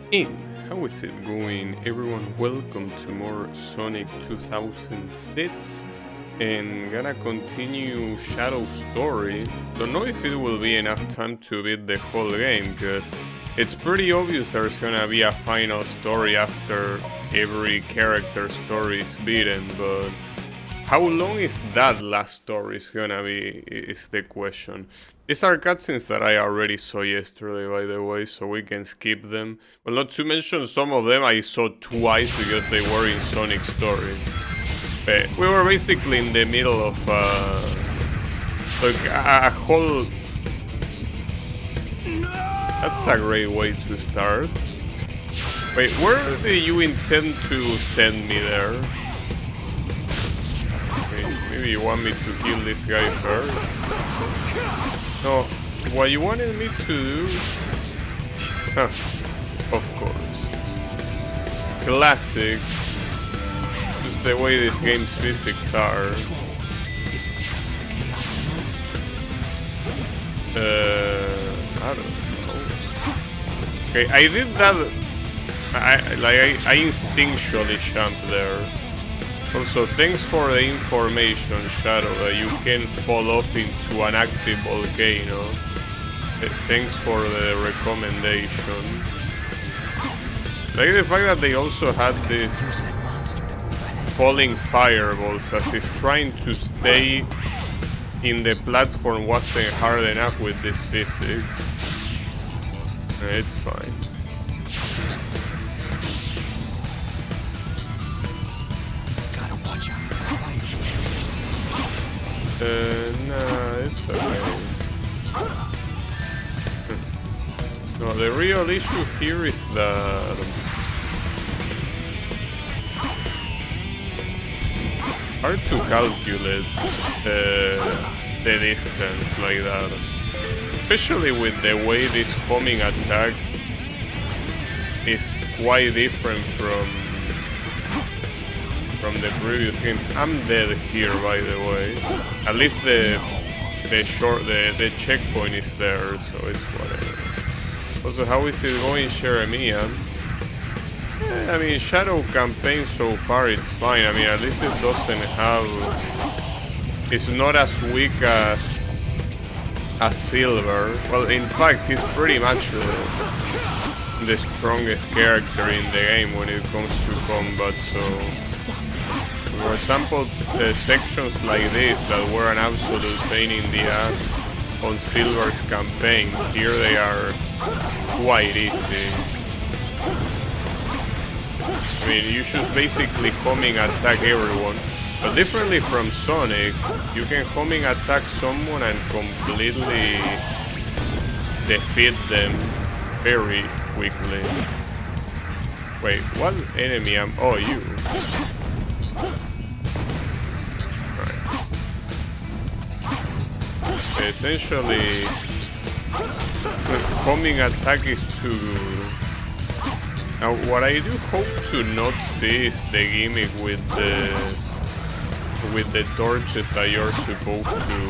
Hey, how is it going, everyone? Welcome to more Sonic 2006, and gonna continue Shadow Story. Don't know if it will be enough time to beat the whole game, because it's pretty obvious there's gonna be a final story after every character story is beaten, but how long is that last story is gonna be is the question. These are cutscenes that I already saw yesterday, by the way, so we can skip them. Well, not to mention some of them I saw twice because they were in Sonic Story. We were basically in the middle of like a whole... That's a great way to start. Wait, where do you intend to send me there? Maybe you want me to kill this guy first? No, what you wanted me to do... Huh, of course. Classic. Just the way this game's physics are. I don't know. Okay, I did that... I instinctually jumped there. Also, thanks for the information, Shadow, that you can fall off into an active volcano. Thanks for the recommendation. Like the fact that they also had this falling fireballs, as if trying to stay in the platform wasn't hard enough with this physics. It's fine. Nah, it's okay. No, the real issue here is that hard to calculate the distance like that, especially with the way this homing attack is quite different from the previous games. I'm dead here, by the way. At least the checkpoint is there, so it's whatever. Also, how is it going, Jeremiah? I mean, Shadow campaign so far it's fine. I mean, at least it doesn't have... It's not as weak as Silver. Well, in fact, he's pretty much the strongest character in the game when it comes to combat, so... For example, sections like this that were an absolute pain in the ass on Silver's campaign, here they are quite easy. I mean, you should basically homing attack everyone, but differently from Sonic, you can homing attack someone and completely defeat them very quickly. Wait, what enemy am... Oh, you. Essentially, the homing attack is to... Now, what I do hope to not see is the gimmick with the torches that you're supposed to...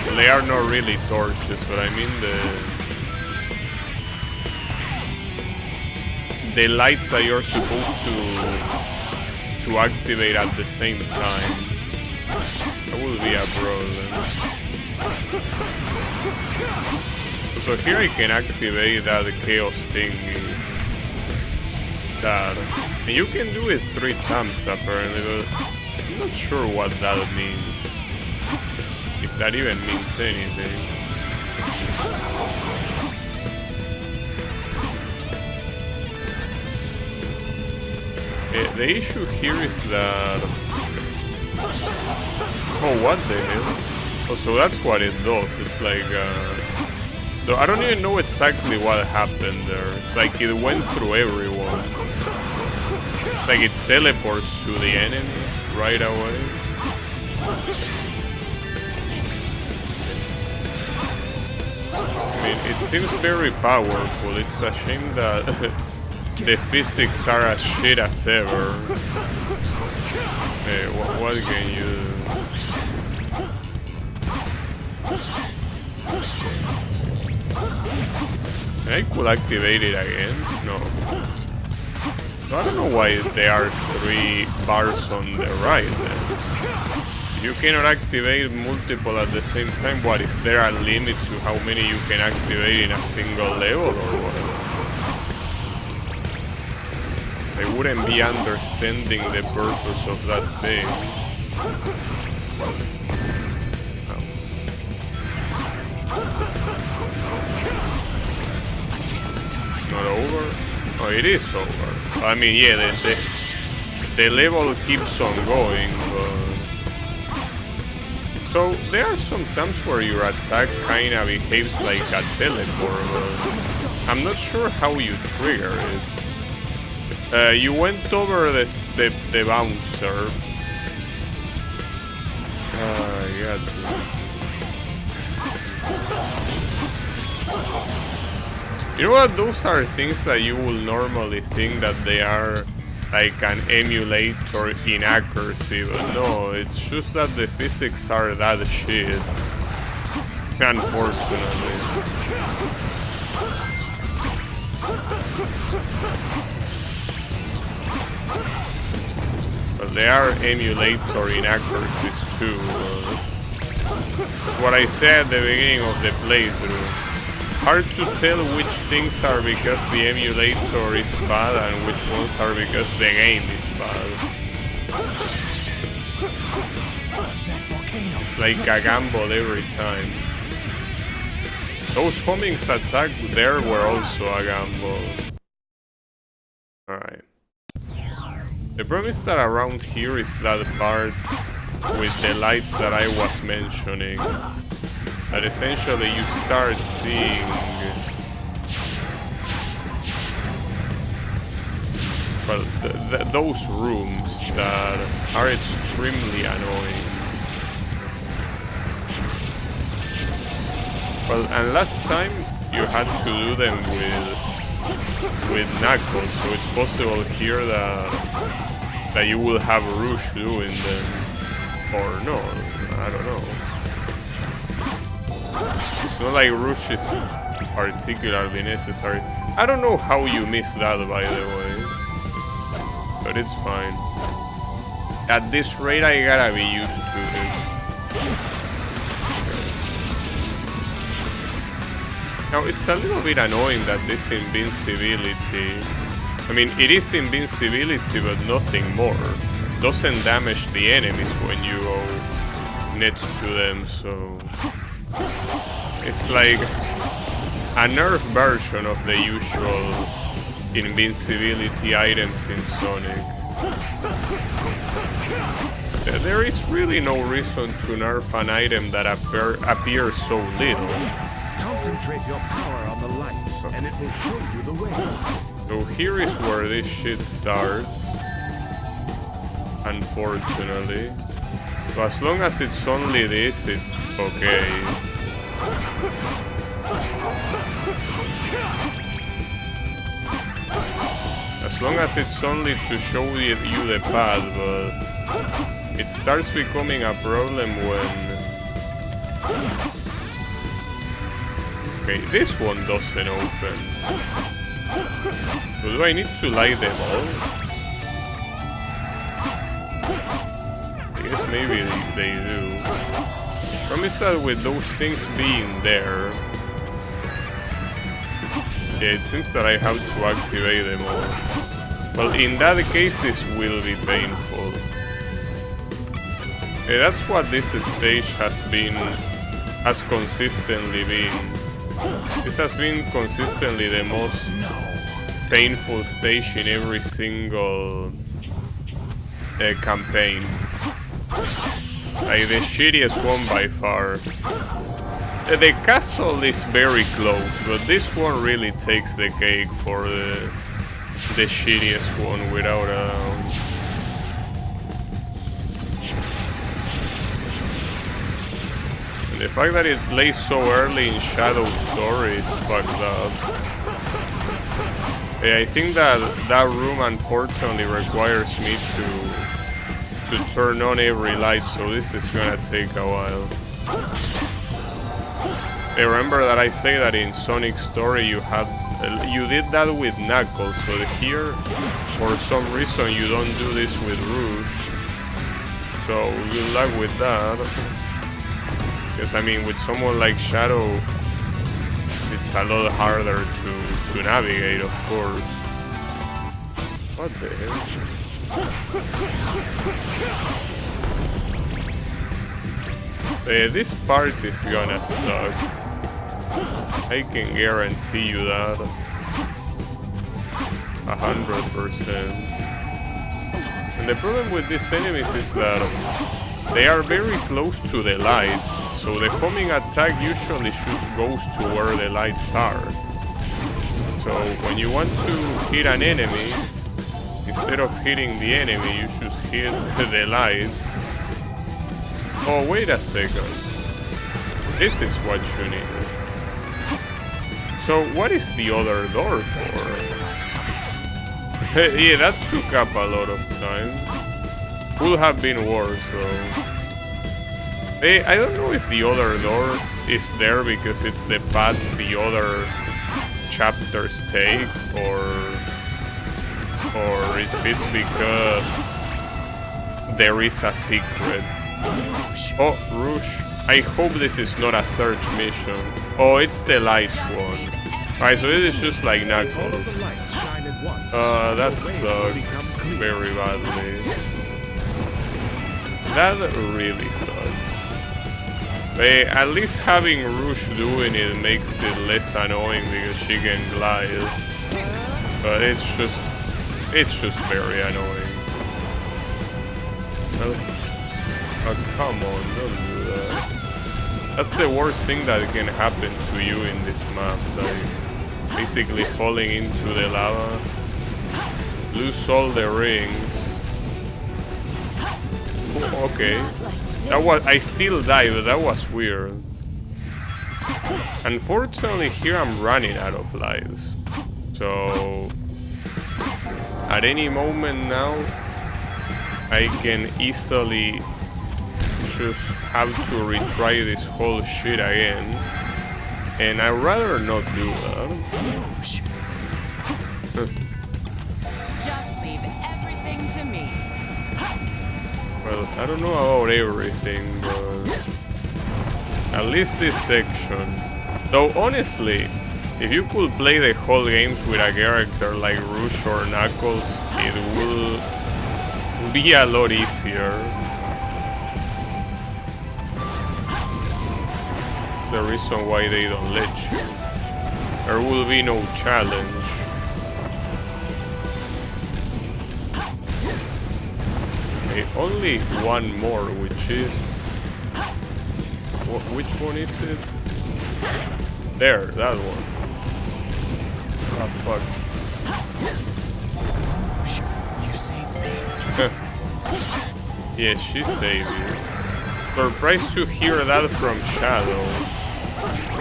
Well, they are not really torches, but I mean the lights that you're supposed to activate at the same time. That will be a problem. So here I can activate that chaos thingy. And you can do it 3 times apparently, but I'm not sure what that means. If that even means anything. The issue here is that... Oh, what the hell? Oh, so that's what it does. It's like... So I don't even know exactly what happened there. It's like it went through everyone. It's like it teleports to the enemy right away. I mean, it seems very powerful. It's a shame that the physics are as shit as ever. Hey, what can you do? I could activate it again. No. So I don't know why there are 3 bars on the right then. You cannot activate multiple at the same time. What, is there a limit to how many you can activate in a single level or what? I wouldn't be understanding the purpose of that thing. Not over? Oh, it is over. I mean, yeah, the level keeps on going, but... So, there are some times where your attack kinda behaves like a teleport, but I'm not sure how you trigger it. You went over the bouncer. God. You know what? Those are things that you will normally think that they are like an emulator in accuracy, but no, it's just that the physics are that shit. Unfortunately. But they are emulator inaccuracies too. It's what I said at the beginning of the playthrough. Hard to tell which things are because the emulator is bad and which ones are because the game is bad. It's like a gamble every time. Those homings attack there were also a gamble. Alright. The problem is that around here is that part with the lights that I was mentioning. That essentially you start seeing well, those rooms that are extremely annoying. Well, and last time you had to do them with Knuckles, so it's possible here that you will have Rouge doing them, or no, I don't know. It's not like Rouge is particularly necessary. I don't know how you missed that, by the way. But it's fine. At this rate, I gotta be used to this. Now, it's a little bit annoying that this invincibility... I mean, it is invincibility, but nothing more. Doesn't damage the enemies when you go next to them, so... It's like a nerf version of the usual invincibility items in Sonic. There is really no reason to nerf an item that appears so little. Concentrate your power on the light, and it will show you the way. So here is where this shit starts, unfortunately. So as long as it's only this, it's okay. As long as it's only to show you the path, but it starts becoming a problem when... Okay, this one doesn't open. So do I need to light them all? I guess maybe they do. The problem is that with those things being there... Yeah, it seems that I have to activate them all. Well, in that case, this will be painful. Yeah, that's what this stage has consistently been. This has been consistently the most painful stage in every single campaign. Like the shittiest one by far. The castle is very close, but this one really takes the cake for the shittiest one without a... And the fact that it plays so early in Shadow Story is fucked up. Yeah, I think that room unfortunately requires me to turn on every light, so this is gonna take a while. Remember that I say that in Sonic Story you have You did that with Knuckles, so here, for some reason, you don't do this with Rouge. So good luck with that. Because I mean, with someone like Shadow, it's a lot harder to navigate, of course. What the hell? This part is gonna suck. I can guarantee you that. 100%. And the problem with these enemies is that they are very close to the lights, so the homing attack usually just goes to where the lights are. So when you want to hit an enemy, instead of hitting the enemy, you just hit the light. Oh, wait a second. This is what you need. So what is the other door for? Yeah, that took up a lot of time. Could have been worse though. I don't know if the other door is there because it's the path the other chapters take, or if it's because there is a secret. Oh, Rouge. I hope this is not a search mission. Oh, it's the lights one. Alright, so this is just like Knuckles. That sucks very badly. That really sucks. At least having Rouge doing it makes it less annoying because she can glide. But it's just very annoying. Oh, come on, don't do that. That's the worst thing that can happen to you in this map, like basically falling into the lava, lose all the rings. Oh, okay. I still died, but that was weird. Unfortunately, here I'm running out of lives. So at any moment now, I can easily just have to retry this whole shit again, and I'd rather not do that. Just leave everything to me. Well, I don't know about everything, but at least this section. Though honestly, if you could play the whole games with a character like Rouge or Knuckles, it will be a lot easier. The reason why they don't let you. There will be no challenge. Okay, only one more, which is... which one is it? There, that one. Oh, fuck. You saved me. Yeah, she saved you. Surprised to hear that from Shadow.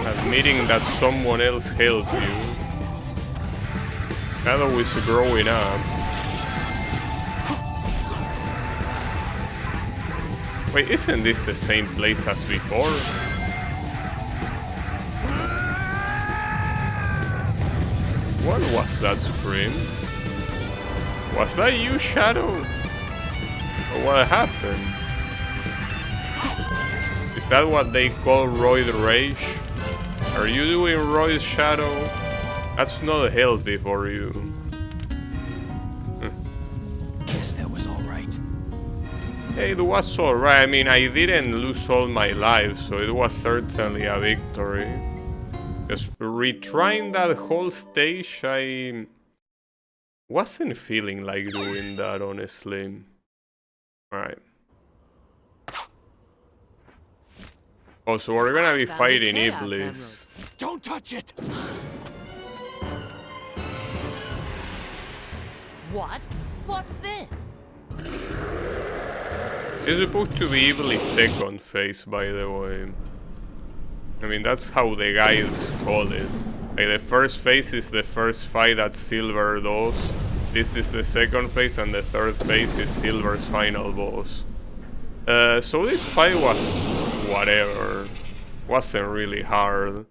Admitting that someone else helped you. Shadow is growing up. Wait, isn't this the same place as before? What was that scream? Was that you, Shadow? Or what happened? Is that what they call Roid Rage? Are you doing Roid Shadow? That's not healthy for you. Guess that was alright. Hey, it was alright. I mean, I didn't lose all my life, so it was certainly a victory. Because retrying that whole stage, I wasn't feeling like doing that, honestly. Alright. Oh, so we're gonna be fighting Iblis. Don't touch it! What? What's this? It's supposed to be Iblis' second phase, by the way. I mean, that's how the guides call it. Like, the first phase is the first fight that Silver does. This is the second phase, and the third phase is Silver's final boss. So this fight was whatever. Wasn't really hard.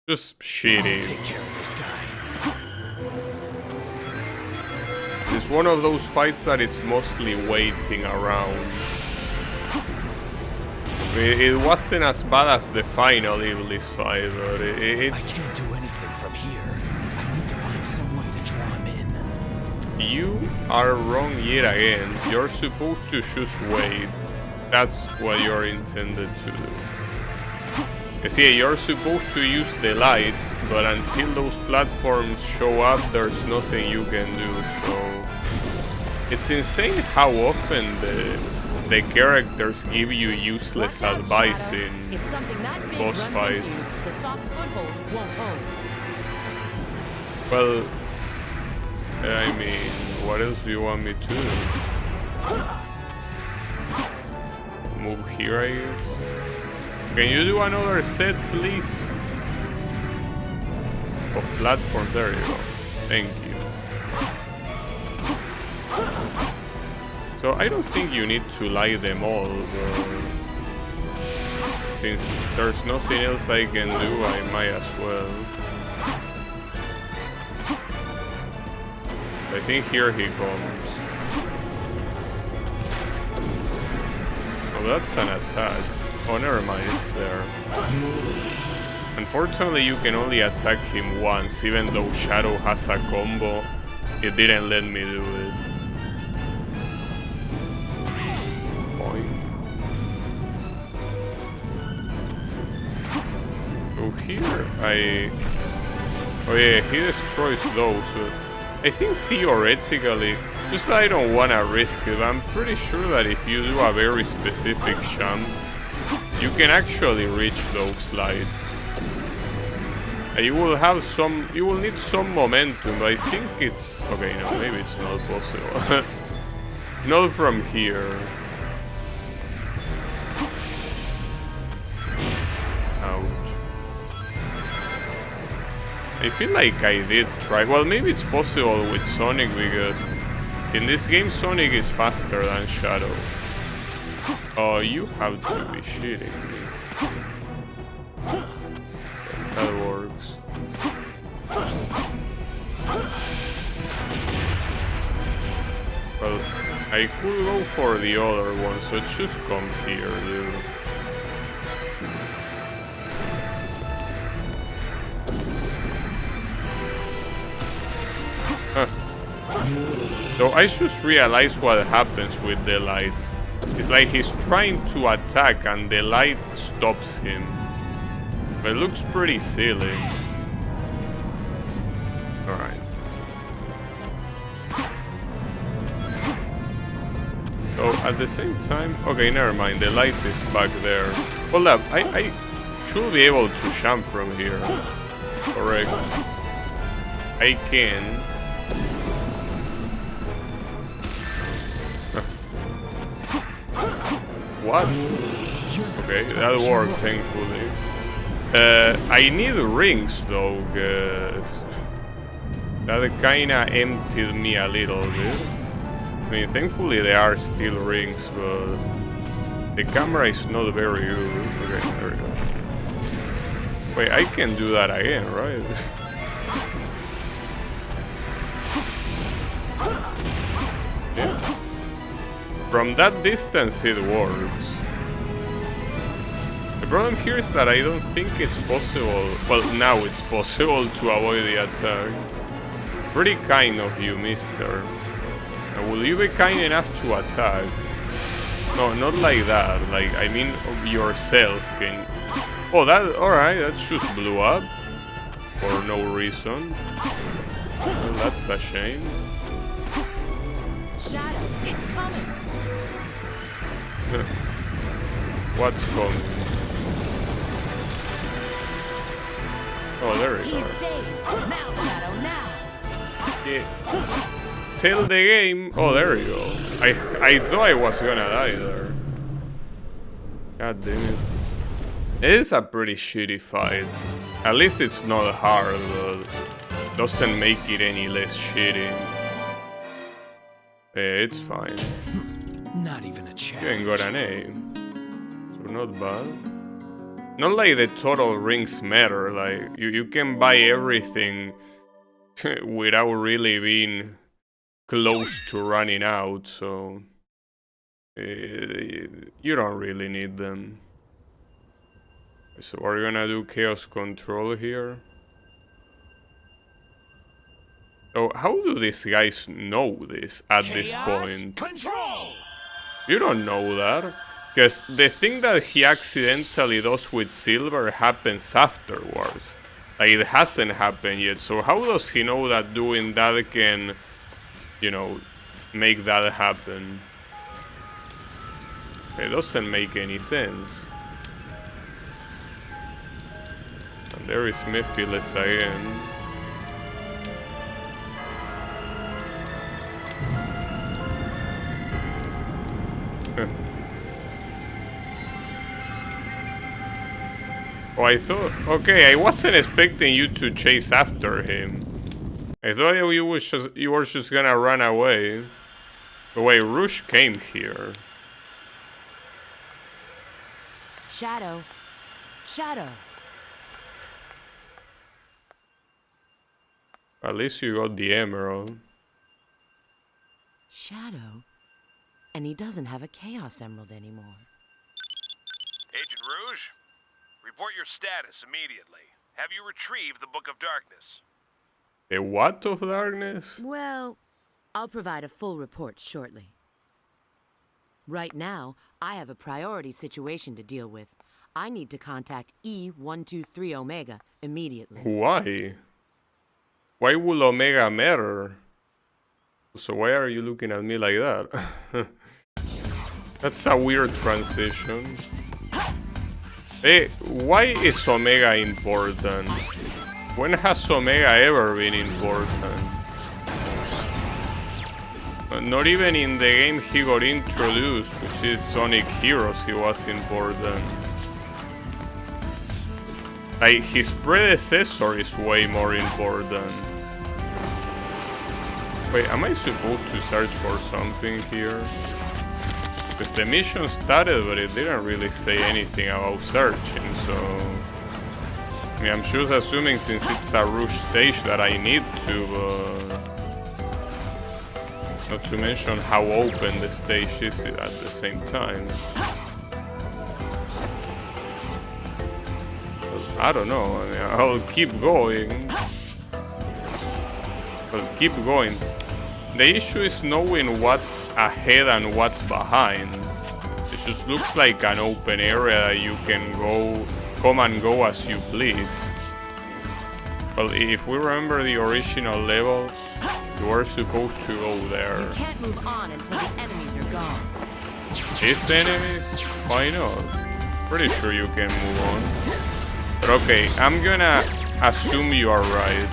Just shitty. I'll take care of this guy. was one of those fights that it's mostly waiting around. It wasn't as bad as the final Iblis fight, but it's... I can't do anything from here. I need to find some way to draw him in. You are wrong yet again. You're supposed to just wait. That's what you're intended to do. You see, you're supposed to use the lights, but until those platforms show up, there's nothing you can do, so... It's insane how often the characters give you useless advice in boss fights. The soft footholds won't hold. Well, I mean, what else do you want me to do? Move here, I guess. Can you do another set, please? Of platforms, there you go. Thank you. So I don't think you need to light them all, but since there's nothing else I can do, I might as well. I think here he comes. Oh, that's an attack. Oh, never mind, it's there. Unfortunately, you can only attack him once, even though Shadow has a combo. It didn't let me do it. So here, oh yeah, he destroys those. I think theoretically, just that I don't want to risk it, I'm pretty sure that if you do a very specific jump, you can actually reach those lights. You will need some momentum, but I think it's... Okay, no, maybe it's not possible. Not from here. Ouch. I feel like I did try... Well, maybe it's possible with Sonic, because in this game Sonic is faster than Shadow. Oh, you have to be shitting me. That works. Well, I could go for the other one, so just come here, dude. So I just realized what happens with the lights. It's like he's trying to attack and the light stops him. But it looks pretty silly. Alright. So at the same time... Okay, never mind, the light is back there. Hold up, I should be able to jump from here. Correct. I can. What? Okay, that worked, thankfully. I need rings, though, guys. That kinda emptied me a little bit. I mean, thankfully there are still rings, but the camera is not very good. Okay, there we go. Wait, I can do that again, right? Yeah. From that distance it works. The problem here is that I don't think it's possible... Well, now it's possible to avoid the attack. Pretty kind of you, mister. Now, will you be kind enough to attack? No, not like that. Like, I mean of yourself. Can... Oh, that... Alright, that just blew up. For no reason. Well, that's a shame. Shadow, it's coming. What's coming? Oh, there we go. He's dazed. Now, Shadow, now. Yeah. Tell the game. Oh, there we go. I thought I was gonna die there. God damn it. It is a pretty shitty fight. At least it's not hard, but doesn't make it any less shitty. Yeah, it's fine. Not even a chance. You ain't got an A. So not bad. Not like the total rings matter, like you can buy everything without really being close to running out, so you don't really need them. So we're gonna do chaos control here. So how do these guys know this at this point? Control! You don't know that. Because the thing that he accidentally does with Silver happens afterwards. Like, it hasn't happened yet. So how does he know that doing that can, you know, make that happen? It doesn't make any sense. And there is Mephiles again. Oh, I thought... Okay, I wasn't expecting you to chase after him. I thought you were just gonna run away. But wait, Rouge came here. Shadow. Shadow. At least you got the emerald. Shadow? And he doesn't have a Chaos Emerald anymore. Agent Rouge, report your status immediately. Have you retrieved the Book of Darkness? The what of darkness? Well, I'll provide a full report shortly. Right now, I have a priority situation to deal with. I need to contact E123 Omega immediately. Why? Why would Omega matter? So why are you looking at me like that? That's a weird transition. Hey, why is Omega important? When has Omega ever been important? Not even in the game he got introduced, which is Sonic Heroes, he was important. Like, his predecessor is way more important. Wait, am I supposed to search for something here? Because the mission started, but it didn't really say anything about searching, so... I mean, I'm just assuming since it's a Rouge stage that I need to, but... Not to mention how open the stage is at the same time. I don't know, I mean, I'll keep going. I'll keep going. The issue is knowing what's ahead and what's behind. It just looks like an open area that you can come and go as you please. Well, if we remember the original level, you are supposed to go there. You can't move on until the enemies are gone. His enemies? Why not? Pretty sure you can move on. But okay, I'm gonna assume you are right.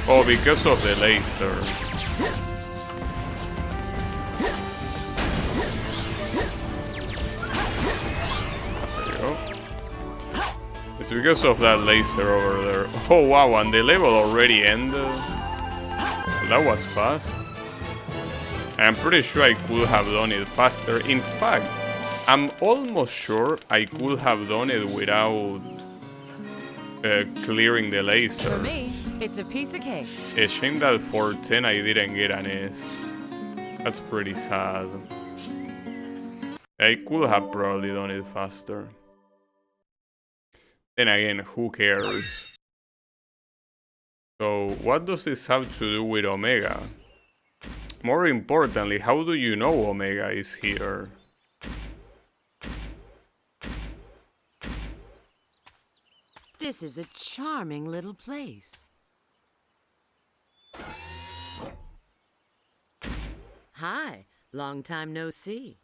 Oh, because of the laser. There you go. It's because of that laser over there. Oh wow, and the level already ended. That was fast. I'm pretty sure I could have done it faster. In fact, I'm almost sure I could have done it without clearing the laser. For me, it's a piece of cake. A shame that for 10 I didn't get an S. That's pretty sad. I could have probably done it faster. Then again, who cares? So, what does this have to do with Omega? More importantly, how do you know Omega is here? This is a charming little place. Hi, long time no see.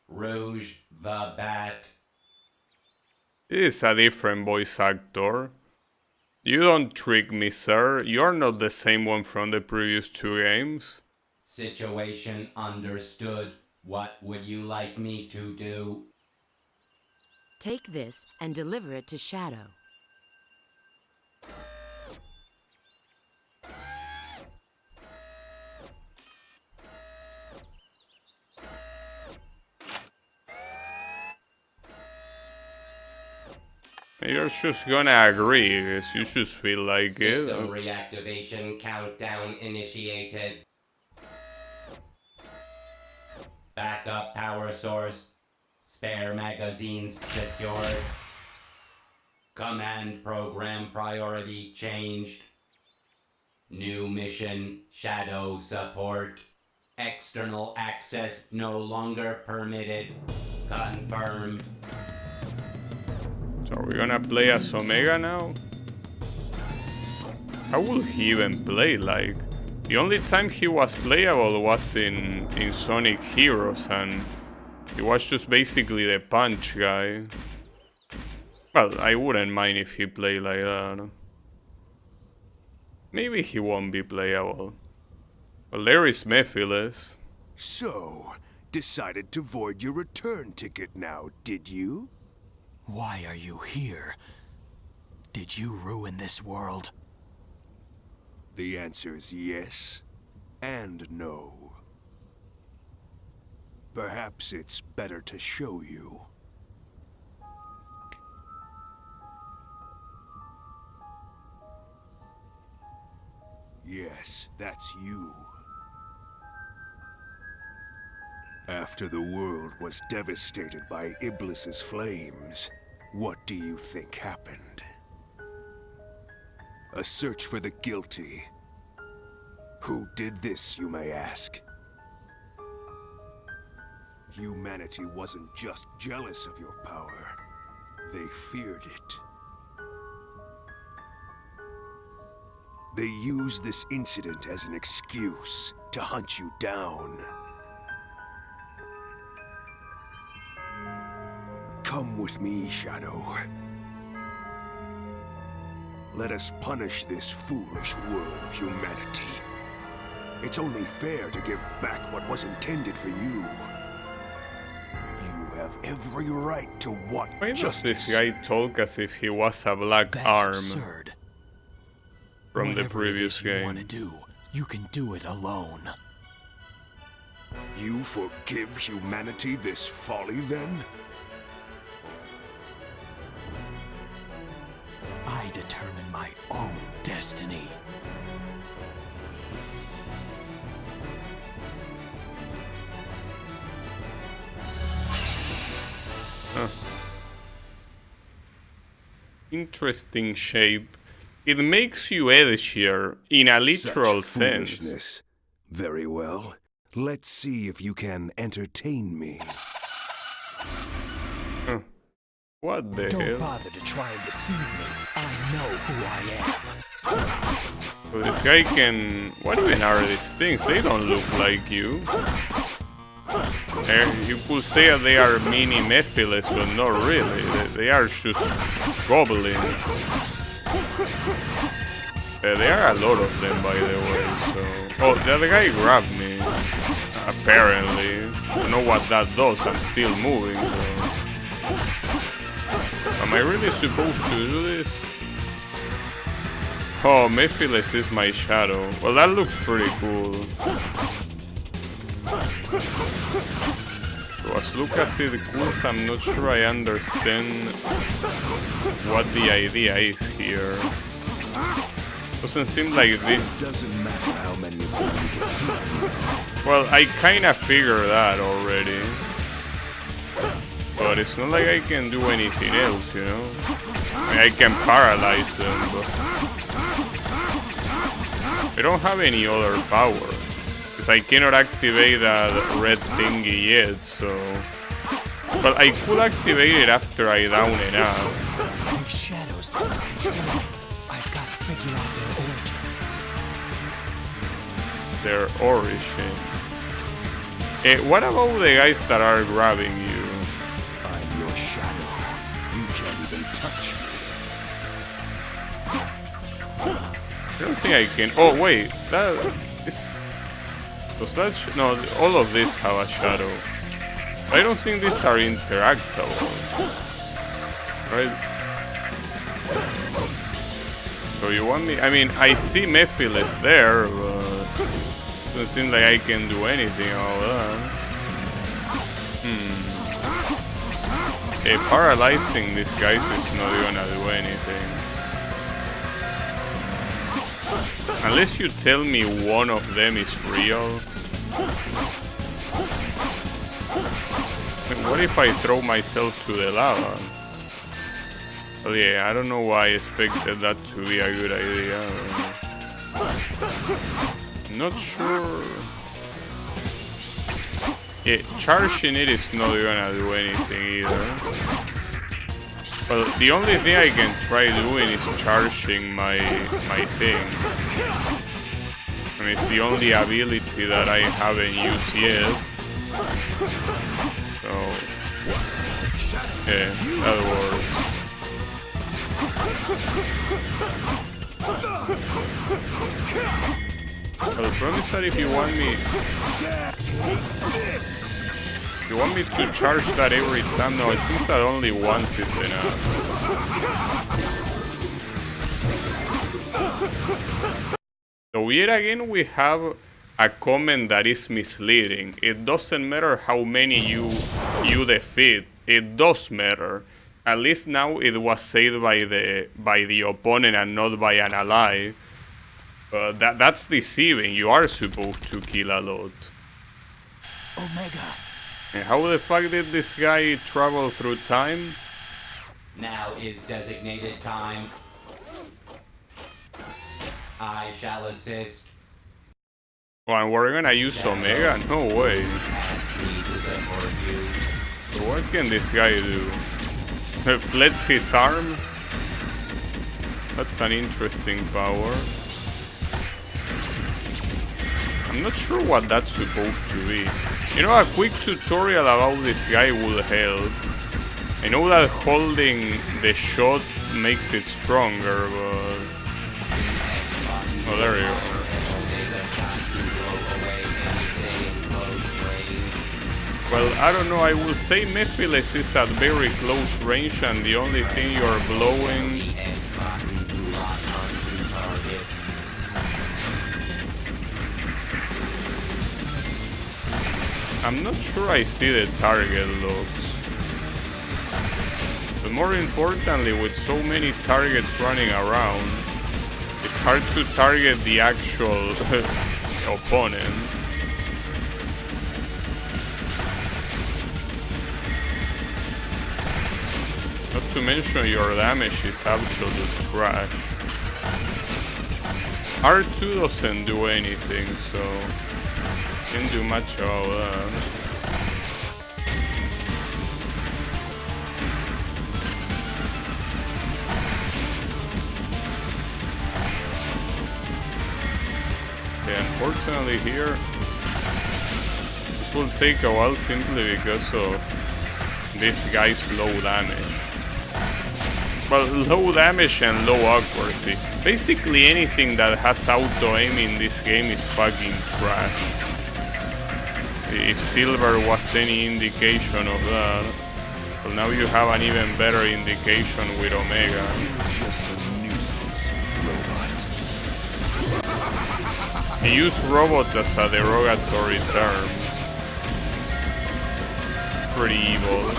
Rouge the Bat. It's a different voice actor. You don't trick me, sir. You're not the same one from the previous two games. Situation understood. What would you like me to do? Take this and deliver it to Shadow. You're just gonna agree, because you just feel like System it. reactivation countdown initiated. Backup power source. Spare magazines secured. Command program priority changed. New mission, Shadow support. External access no longer permitted. Confirmed. So are we gonna play as Omega now? How will he even play? Like, the only time he was playable was in Sonic Heroes, and he was just basically the punch guy. Well, I wouldn't mind if he played like that. Maybe he won't be playable. Well, there is Mephiles. So, decided to void your return ticket now, did you? Why are you here? Did you ruin this world? The answer's yes and no. Perhaps it's better to show you. Yes, that's you. After the world was devastated by Iblis's flames, what do you think happened? A search for the guilty. Who did this, you may ask? Humanity wasn't just jealous of your power. They feared it. They used this incident as an excuse to hunt you down. Come with me, Shadow. Let us punish this foolish world of humanity. It's only fair to give back what was intended for you. You have every right to want Why does justice. this guy talk as if he was a black That's arm absurd. from the Whatever it previous is you want to game? do, you can do it alone. You forgive humanity this folly, then? I determine my own destiny. Huh. Interesting shape. It makes you edgier in a literal Such sense. foolishness. Very well. Let's see if you can entertain me. Huh. What the Don't hell? bother to try and deceive me. I know who I am. So this guy can... What even are these things? They don't look like you. You could say that they are mini Mephiles, but not really. They are just goblins. There are a lot of them, by the way, so... Oh, the other guy grabbed me. Apparently. I don't know what that does, I'm still moving, so... Am I really supposed to do this? Oh, Mephiles is my shadow. Well, that looks pretty cool. So as Lucas said, cool, I'm not sure I understand what the idea is here. Doesn't seem like this. Doesn't matter how many of them you can fly. Well, I kinda figured that already. But it's not like I can do anything else, you know? I mean, I can paralyze them, but... I don't have any other power. Because I cannot activate that red thingy yet, so... But I could activate it after I down it out. These shadows things control me. I've got to figure out their origin. Their origin. What about the guys that are grabbing you? I'm your shadow. You can't even touch me. I don't think I can... Oh, wait. That is... Does that... No, all of these have a shadow. I don't think these are interactable. Right? So you want me... I mean, I see Mephiles there, but... Doesn't seem like I can do anything about that. Paralyzing these guys is not gonna do anything. Unless you tell me one of them is real. What if I throw myself to the lava? Well, yeah, I don't know why I expected that to be a good idea. Not sure. Yeah, charging it is not gonna do anything either. Well, the only thing I can try doing is charging my thing. And it's the only ability that I haven't used yet. So, yeah, that works. Well, the problem is that if you want me to charge that every time, no, it seems that only once is enough. So yet again we have a comment that is misleading. It doesn't matter how many you defeat. It does matter. At least now it was said by the opponent and not by an ally. That's deceiving. You are supposed to kill a lot. Omega. And how the fuck did this guy travel through time? Now is designated time. I shall assist. Oh, and we're gonna use Omega? No way. So what can this guy do? Flex his arm? That's an interesting power. I'm not sure what that's supposed to be. You know, a quick tutorial about this guy would help. I know that holding the shot makes it stronger, but... Oh, there you go. Well, I don't know, I will say Mephiles is at very close range and the only thing you're blowing... I'm not sure I see the target looks. But more importantly, with so many targets running around, it's hard to target the actual opponent. Not to mention your damage is absolute trash. R2 doesn't do anything, so can't do much about that. Okay, unfortunately here, this will take a while simply because of this guy's low damage. Well, low damage and low accuracy. Basically anything that has auto-aim in this game is fucking trash. If Silver was any indication of that, well, now you have an even better indication with Omega. Just a nuisance, robot. He used robot as a derogatory term. Pretty evil.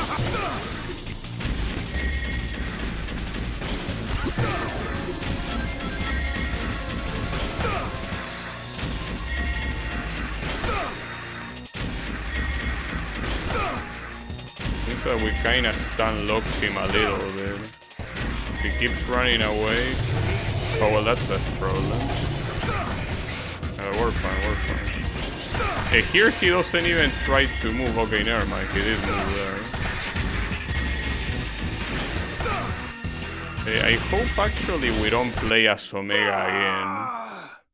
That we kinda stun-locked him a little bit. He keeps running away. Oh well, that's a problem. We're fine. Here he doesn't even try to move. Okay, never mind, he did move there. I hope actually we don't play as Omega again.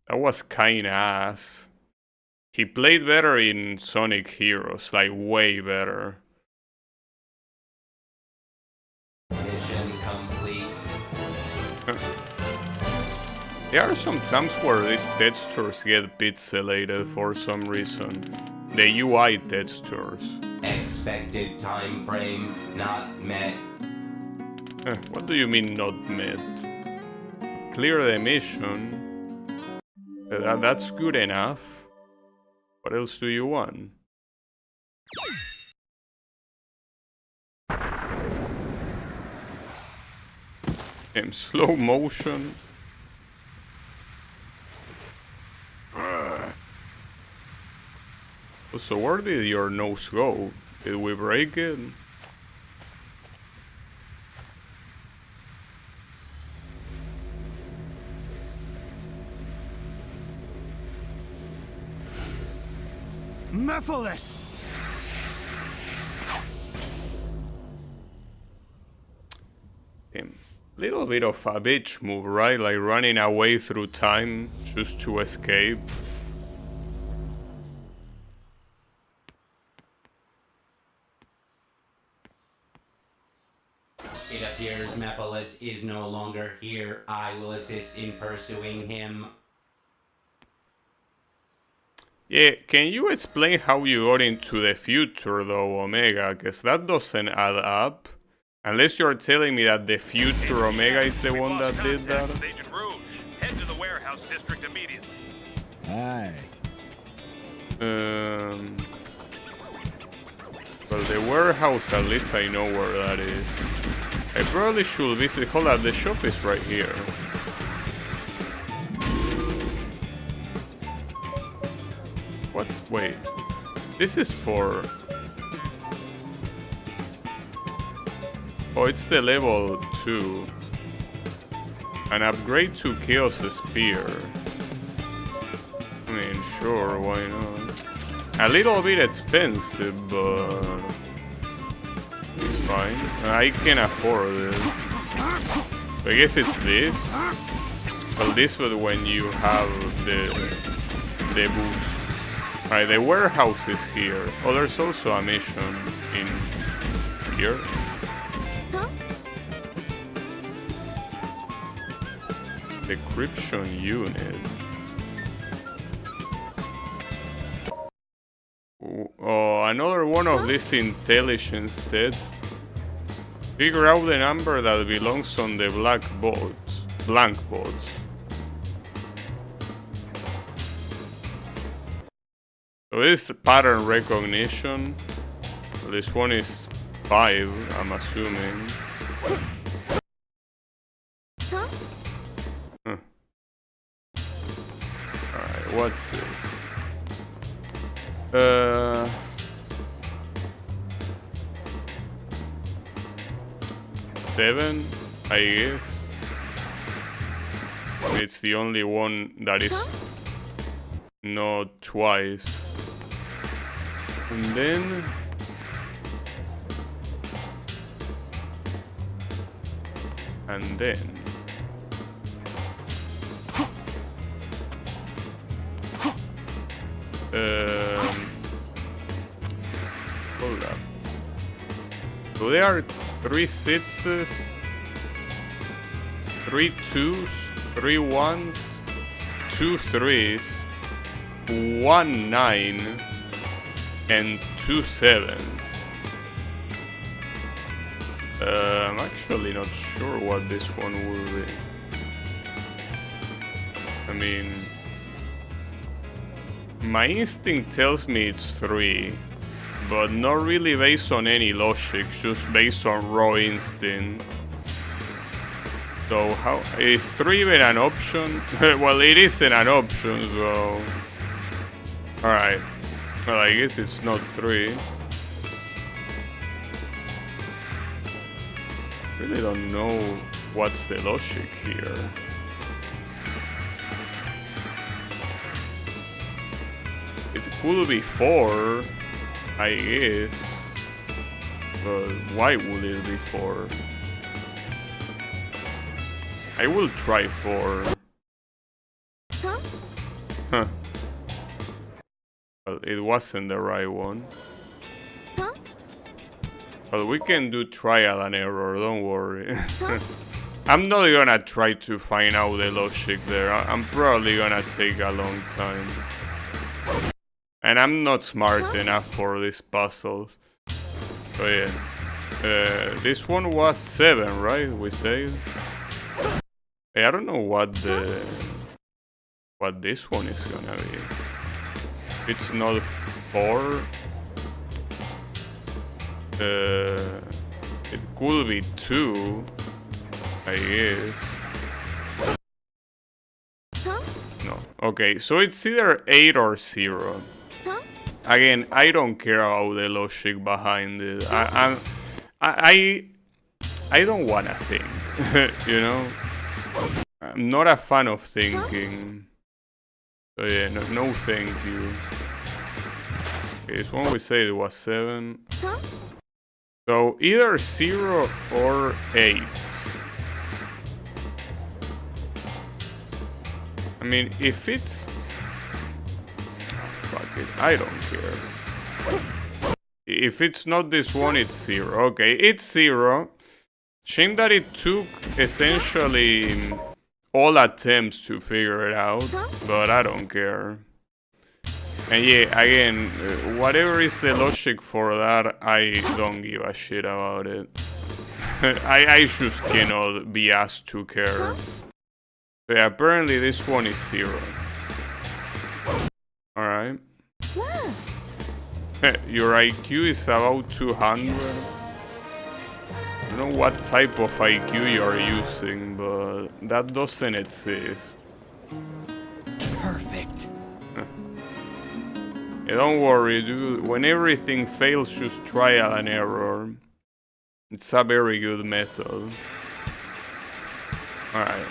That was kinda ass. He played better in Sonic Heroes, like way better. There are some times where these textures get pixelated for some reason. The UI textures. Expected time frame not met. What do you mean not met? Clear the mission. That's good enough. What else do you want? In slow motion. So where did your nose go? Did we break it? Mephiles! Little bit of a bitch move, right? Like running away through time just to escape. It appears Mephiles is no longer here. I will assist in pursuing him. Yeah, can you explain how you got into the future though, Omega? Because that doesn't add up. Unless you're telling me that the future Omega is the one that did that. Agent Rouge, head to the warehouse district immediately. Aye. Well, the warehouse, at least I know where that is. I probably should visit. Hold up, the shop is right here. What's. Wait. This is for. Oh, it's the level 2. An upgrade to Chaos Spear. I mean, sure, why not? A little bit expensive, but it's fine. I can afford it. So I guess it's this. Well, this was when you have the boost. Alright, the warehouse is here. Oh, there's also a mission in here. Decryption unit. Oh, another one of these intelligence tests. Figure out the number that belongs on the blank box. So this is pattern recognition. This one is 5, I'm assuming. Alright, what's this? 7, I guess. It's the only one that is not twice. And then hold up. So there are 3 6s, 3 2s, 3 1s, 2 3s, 1 9, and 2 7s. I'm actually not sure what this one will be. I mean, my instinct tells me it's 3, but not really based on any logic, just based on raw instinct. So how is 3 even an option? Well, it isn't an option, so alright. Well, I guess it's not 3. Really don't know what's the logic here. It could be 4, I guess. But why would it be 4? I will try 4. Huh. Well, it wasn't the right one. Well, we can do trial and error, don't worry. I'm not gonna try to find out the logic there. I'm probably gonna take a long time. And I'm not smart enough for these puzzles. So yeah. This one was 7, right? We said? Hey, I don't know what this one is gonna be. It's not 4. It could be 2. I guess. No. Okay, so it's either 8 or 0. Again, I don't care about the logic behind it. I don't wanna think, you know? I'm not a fan of thinking. So yeah, no thank you. Okay, this one we said it was 7. So either 0 or 8. I mean, if it's... Fuck it, I don't care. If it's not this one, it's 0. Okay, it's 0. Shame that it took essentially all attempts to figure it out, but I don't care. And yeah, again, whatever is the logic for that, I don't give a shit about it. I just cannot be asked to care. So yeah, apparently this one is 0. Alright. Your IQ is about 200. I don't know what type of IQ you're using, but that doesn't exist. Perfect. Yeah, don't worry, dude. When everything fails, just trial and error. It's a very good method. Alright.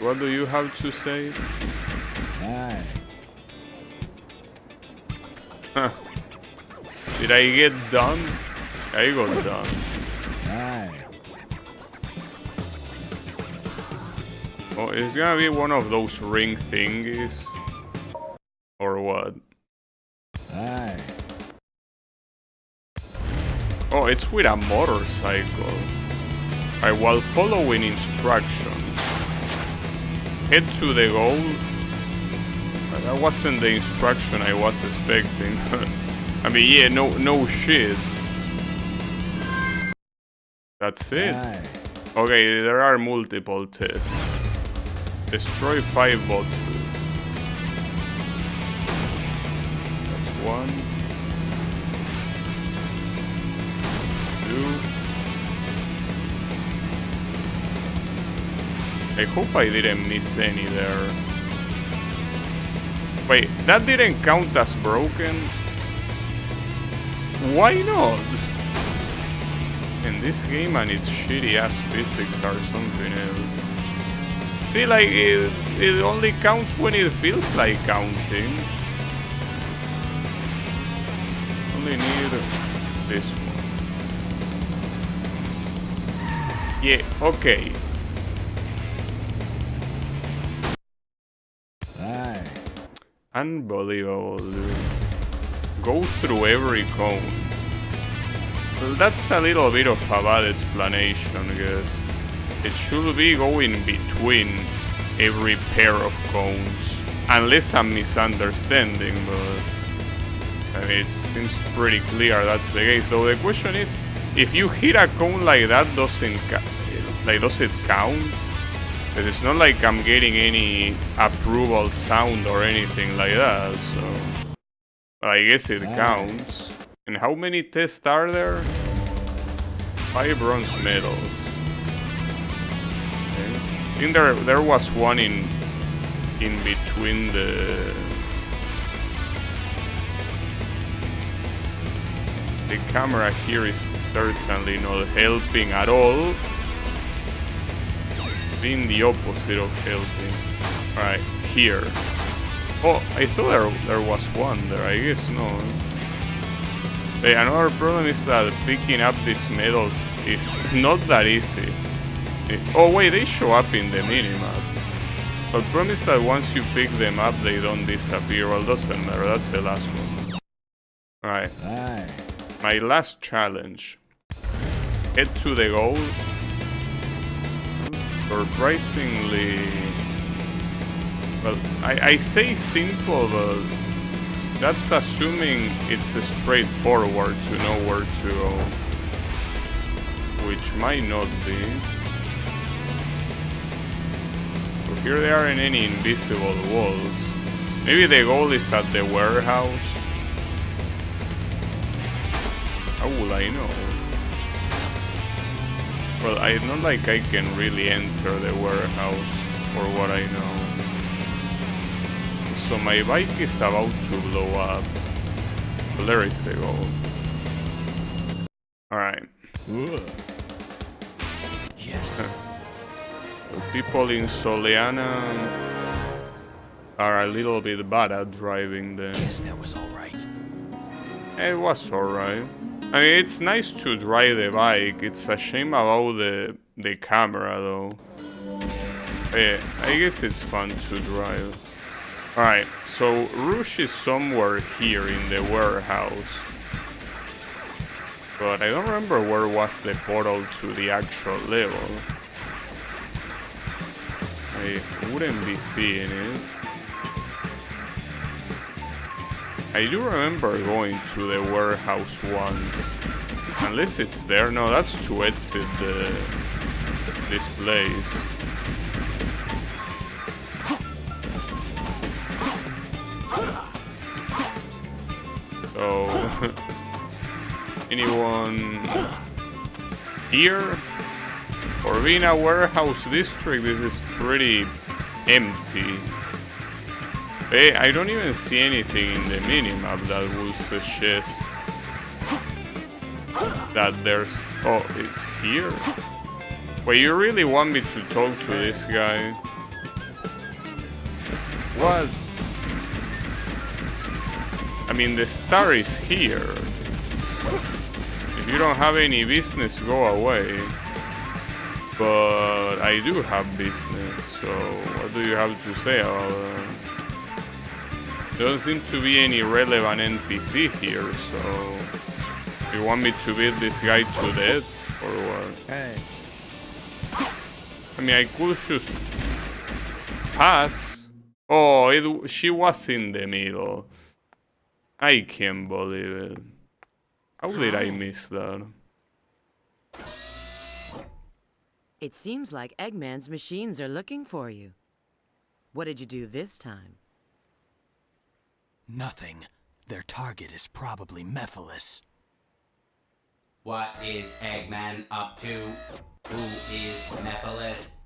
What do you have to say? Aye. Huh. Did I get done? I got done. Aye. Oh, it's gonna be one of those ring thingies. Or what? Aye. Oh, it's with a motorcycle. Alright, while following instructions, head to the goal. That wasn't the instruction I was expecting. I mean, yeah, no shit. That's it. Aye. Okay, there are multiple tests. Destroy 5 boxes. That's 1. 2. I hope I didn't miss any there. Wait, that didn't count as broken? Why not? And this game and its shitty ass physics are something else. See, like, it only counts when it feels like counting. Only need this one. Yeah, okay. Aye. Unbelievable, dude. Go through every cone. Well, that's a little bit of a bad explanation, I guess. It should be going between every pair of cones. Unless I'm misunderstanding, but... I mean, it seems pretty clear that's the case. Though the question is, if you hit a cone like that, does it count? Because it's not like I'm getting any approval sound or anything like that, so... But I guess it counts. And how many tests are there? 5 bronze medals. Okay. I think there was one in between the camera here is certainly not helping at all. Being the opposite of helping. Alright, here. Oh, I thought there was one there, I guess no. Hey, another problem is that picking up these medals is not that easy. Oh wait, they show up in the minimap. But the problem is that once you pick them up, they don't disappear. Well, doesn't matter, that's the last one. Alright. Aye. My last challenge. Head to the goal. Surprisingly... Well, I say simple, but that's assuming it's straightforward to know where to go. Which might not be. So here there aren't any invisible walls. Maybe the goal is at the warehouse. How will I know? Well, I not like I can really enter the warehouse, for what I know. So my bike is about to blow up. Well, there is the goal. Alright. Yes. The people in Soliana are a little bit bad at driving then. Guess that was all right. It was alright. I mean, it's nice to drive the bike. It's a shame about the camera though. Yeah, I guess it's fun to drive. Alright, so Rouge is somewhere here in the warehouse. But I don't remember where was the portal to the actual level. I wouldn't be seeing it. I do remember going to the warehouse once. Unless it's there. No, that's to exit this place. So, anyone here? For being a warehouse district, this is pretty empty. Hey, I don't even see anything in the minimap that will suggest that there's... Oh, it's here? Wait, you really want me to talk to this guy? What? I mean, the star is here. If you don't have any business, go away. But I do have business, so what do you have to say about that? There doesn't seem to be any relevant NPC here, so... You want me to beat this guy to death, or what? Hey. I mean, I could just pass. Oh, she was in the middle. I can't believe it. How did I miss that? It seems like Eggman's machines are looking for you. What did you do this time? Nothing. Their target is probably Mephiles. What is Eggman up to? Who is Mephiles?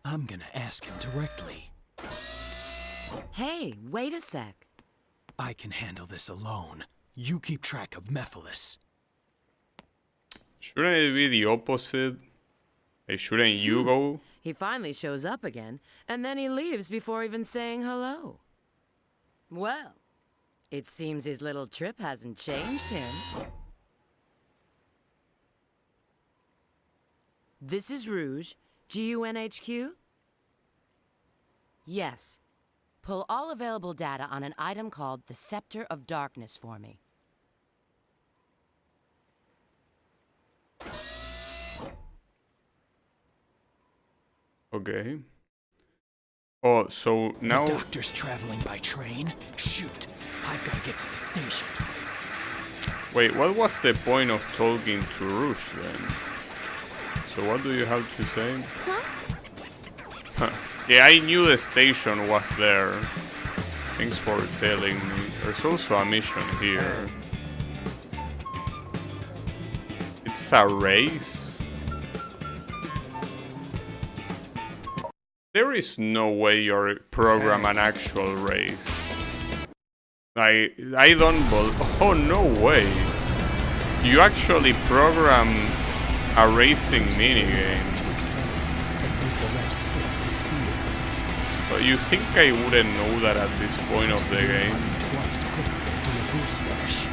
I'm gonna ask him directly. Hey, wait a sec. I can handle this alone. You keep track of Mephiles. Shouldn't it be the opposite? Hey, shouldn't you go? He finally shows up again, and then he leaves before even saying hello. Well, it seems his little trip hasn't changed him. This is Rouge, GUNHQ? Yes. Pull all available data on an item called the Scepter of Darkness for me. Okay. Oh, so now... The doctor's traveling by train? Shoot, I've got to get to the station. Wait, what was the point of talking to Rouge then? So what do you have to say? Huh. Yeah, I knew the station was there. Thanks for telling me. There's also a mission here. It's a race? There is no way you're program an actual race. I don't believe... Oh, no way. You actually program a racing minigame. To accelerate and use the left stick to steer. But you think I wouldn't know that at this point of the game? Twice quicker to do a boost dash.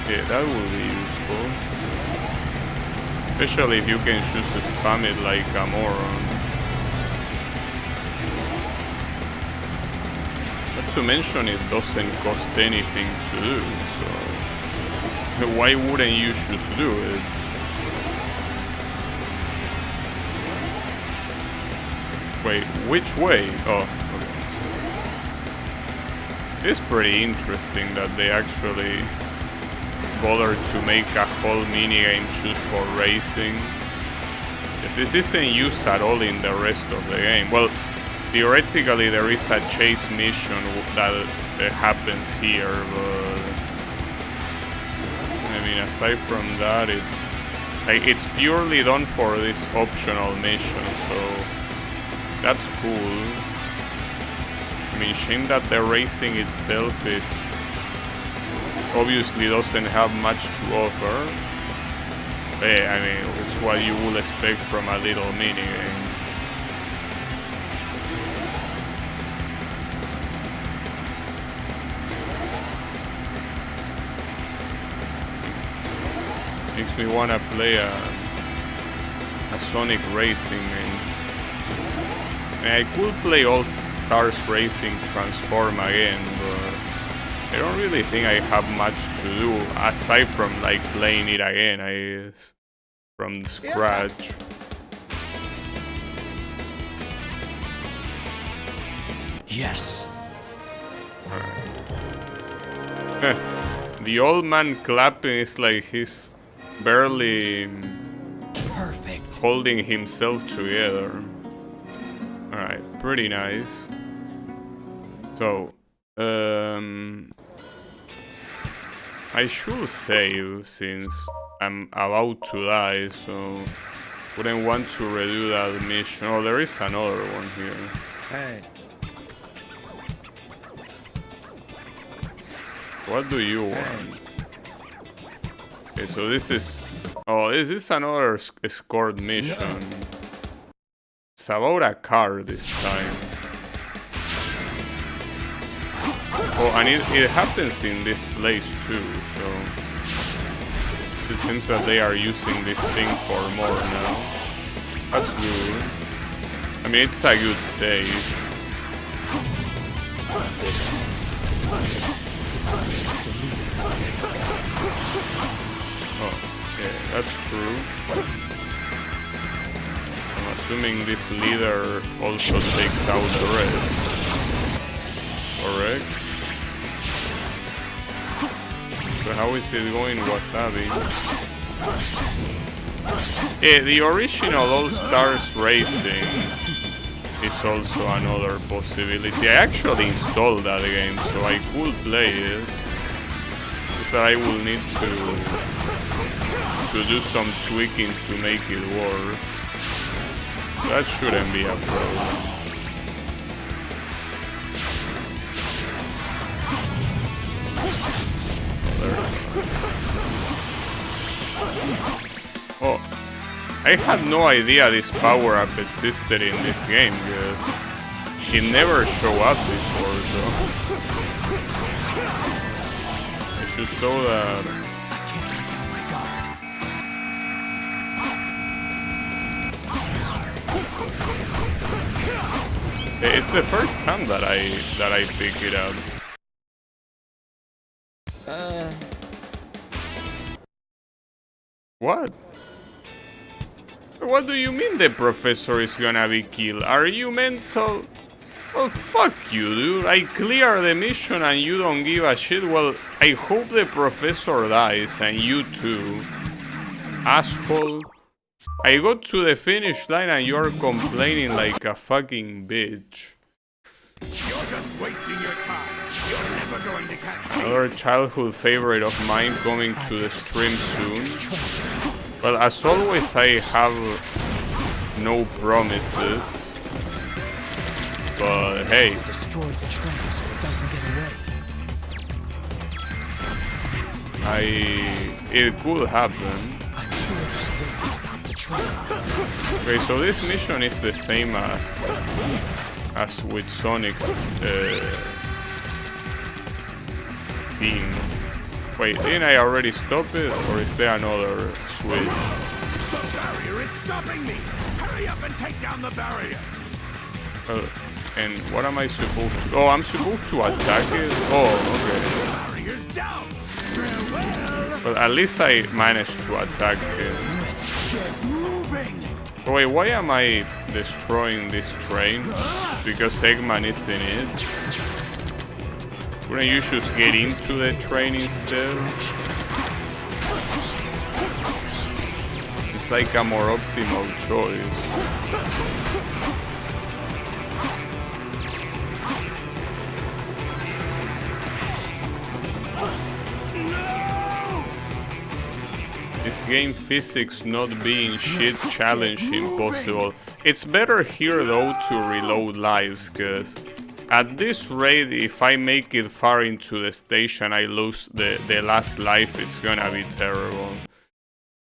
Yeah, that would be useful. Especially if you can just spam it like a moron. Not to mention it doesn't cost anything to do, so... Why wouldn't you just do it? Wait, which way? Oh, okay. It's pretty interesting that they actually bothered to make a whole minigame just for racing. Yes, this isn't used at all in the rest of the game. Well, theoretically there is a chase mission that happens here, but... I mean, aside from that, it's Like, it's purely done for this optional mission, so that's cool. I mean, shame that the racing itself is obviously doesn't have much to offer. But yeah, I mean, it's what you would expect from a little minigame. Makes me wanna play a Sonic racing game. I mean, I could play All Stars Racing Transform again, but I don't really think I have much to do aside from like playing it again. From scratch. Yes. Alright. The old man clapping is like he's barely Perfect. holding himself together. Alright, pretty nice. So, I should save since I'm about to die, so wouldn't want to redo that mission. Oh, there is another one here. Hey. What do you want? Okay, so this is... Oh, is this another escort mission? It's about a car this time. Oh, and it happens in this place too, so... It seems that they are using this thing for more now. That's good. I mean, it's a good stage. Oh, yeah, that's true. I'm assuming this leader also takes out the rest. Correct? So how is it going, Wasabi? Yeah, the original All Stars Racing is also another possibility. I actually installed that game, so I could play it. Just that I will need to do some tweaking to make it work. That shouldn't be a problem. Oh, I had no idea this power-up existed in this game, because it never showed up before, so... I should show that... It's the first time that I pick it up. What? What do you mean the professor is gonna be killed? Are you mental? Well, fuck you, dude. I clear the mission and you don't give a shit. Well, I hope the professor dies and you too. Asshole. I got to the finish line and you're complaining like a fucking bitch. You're just wasting your time. You're never going to catch me. Another childhood favorite of mine coming to the stream soon. Well, as always, I have no promises. But hey. Destroy the train so it doesn't get away. It could happen. I'm sure there's a way to stop the train. Okay, so this mission is the same as with Sonic's team. Wait, didn't I already stop it, or is there another switch? The barrier is stopping me. Hurry up and take down the barrier. And what am I supposed to... Oh, I'm supposed to attack it? Oh, okay. Barrier's down. Farewell. Well, at least I managed to attack it. Let's get moving. Oh, wait, why am I destroying this train? Because Eggman is in it. Wouldn't you just get into the train instead? It's like a more optimal choice. game physics not being shit challenging possible. It's better here though to reload lives, cause at this rate, if I make it far into the station, I lose the last life, it's gonna be terrible.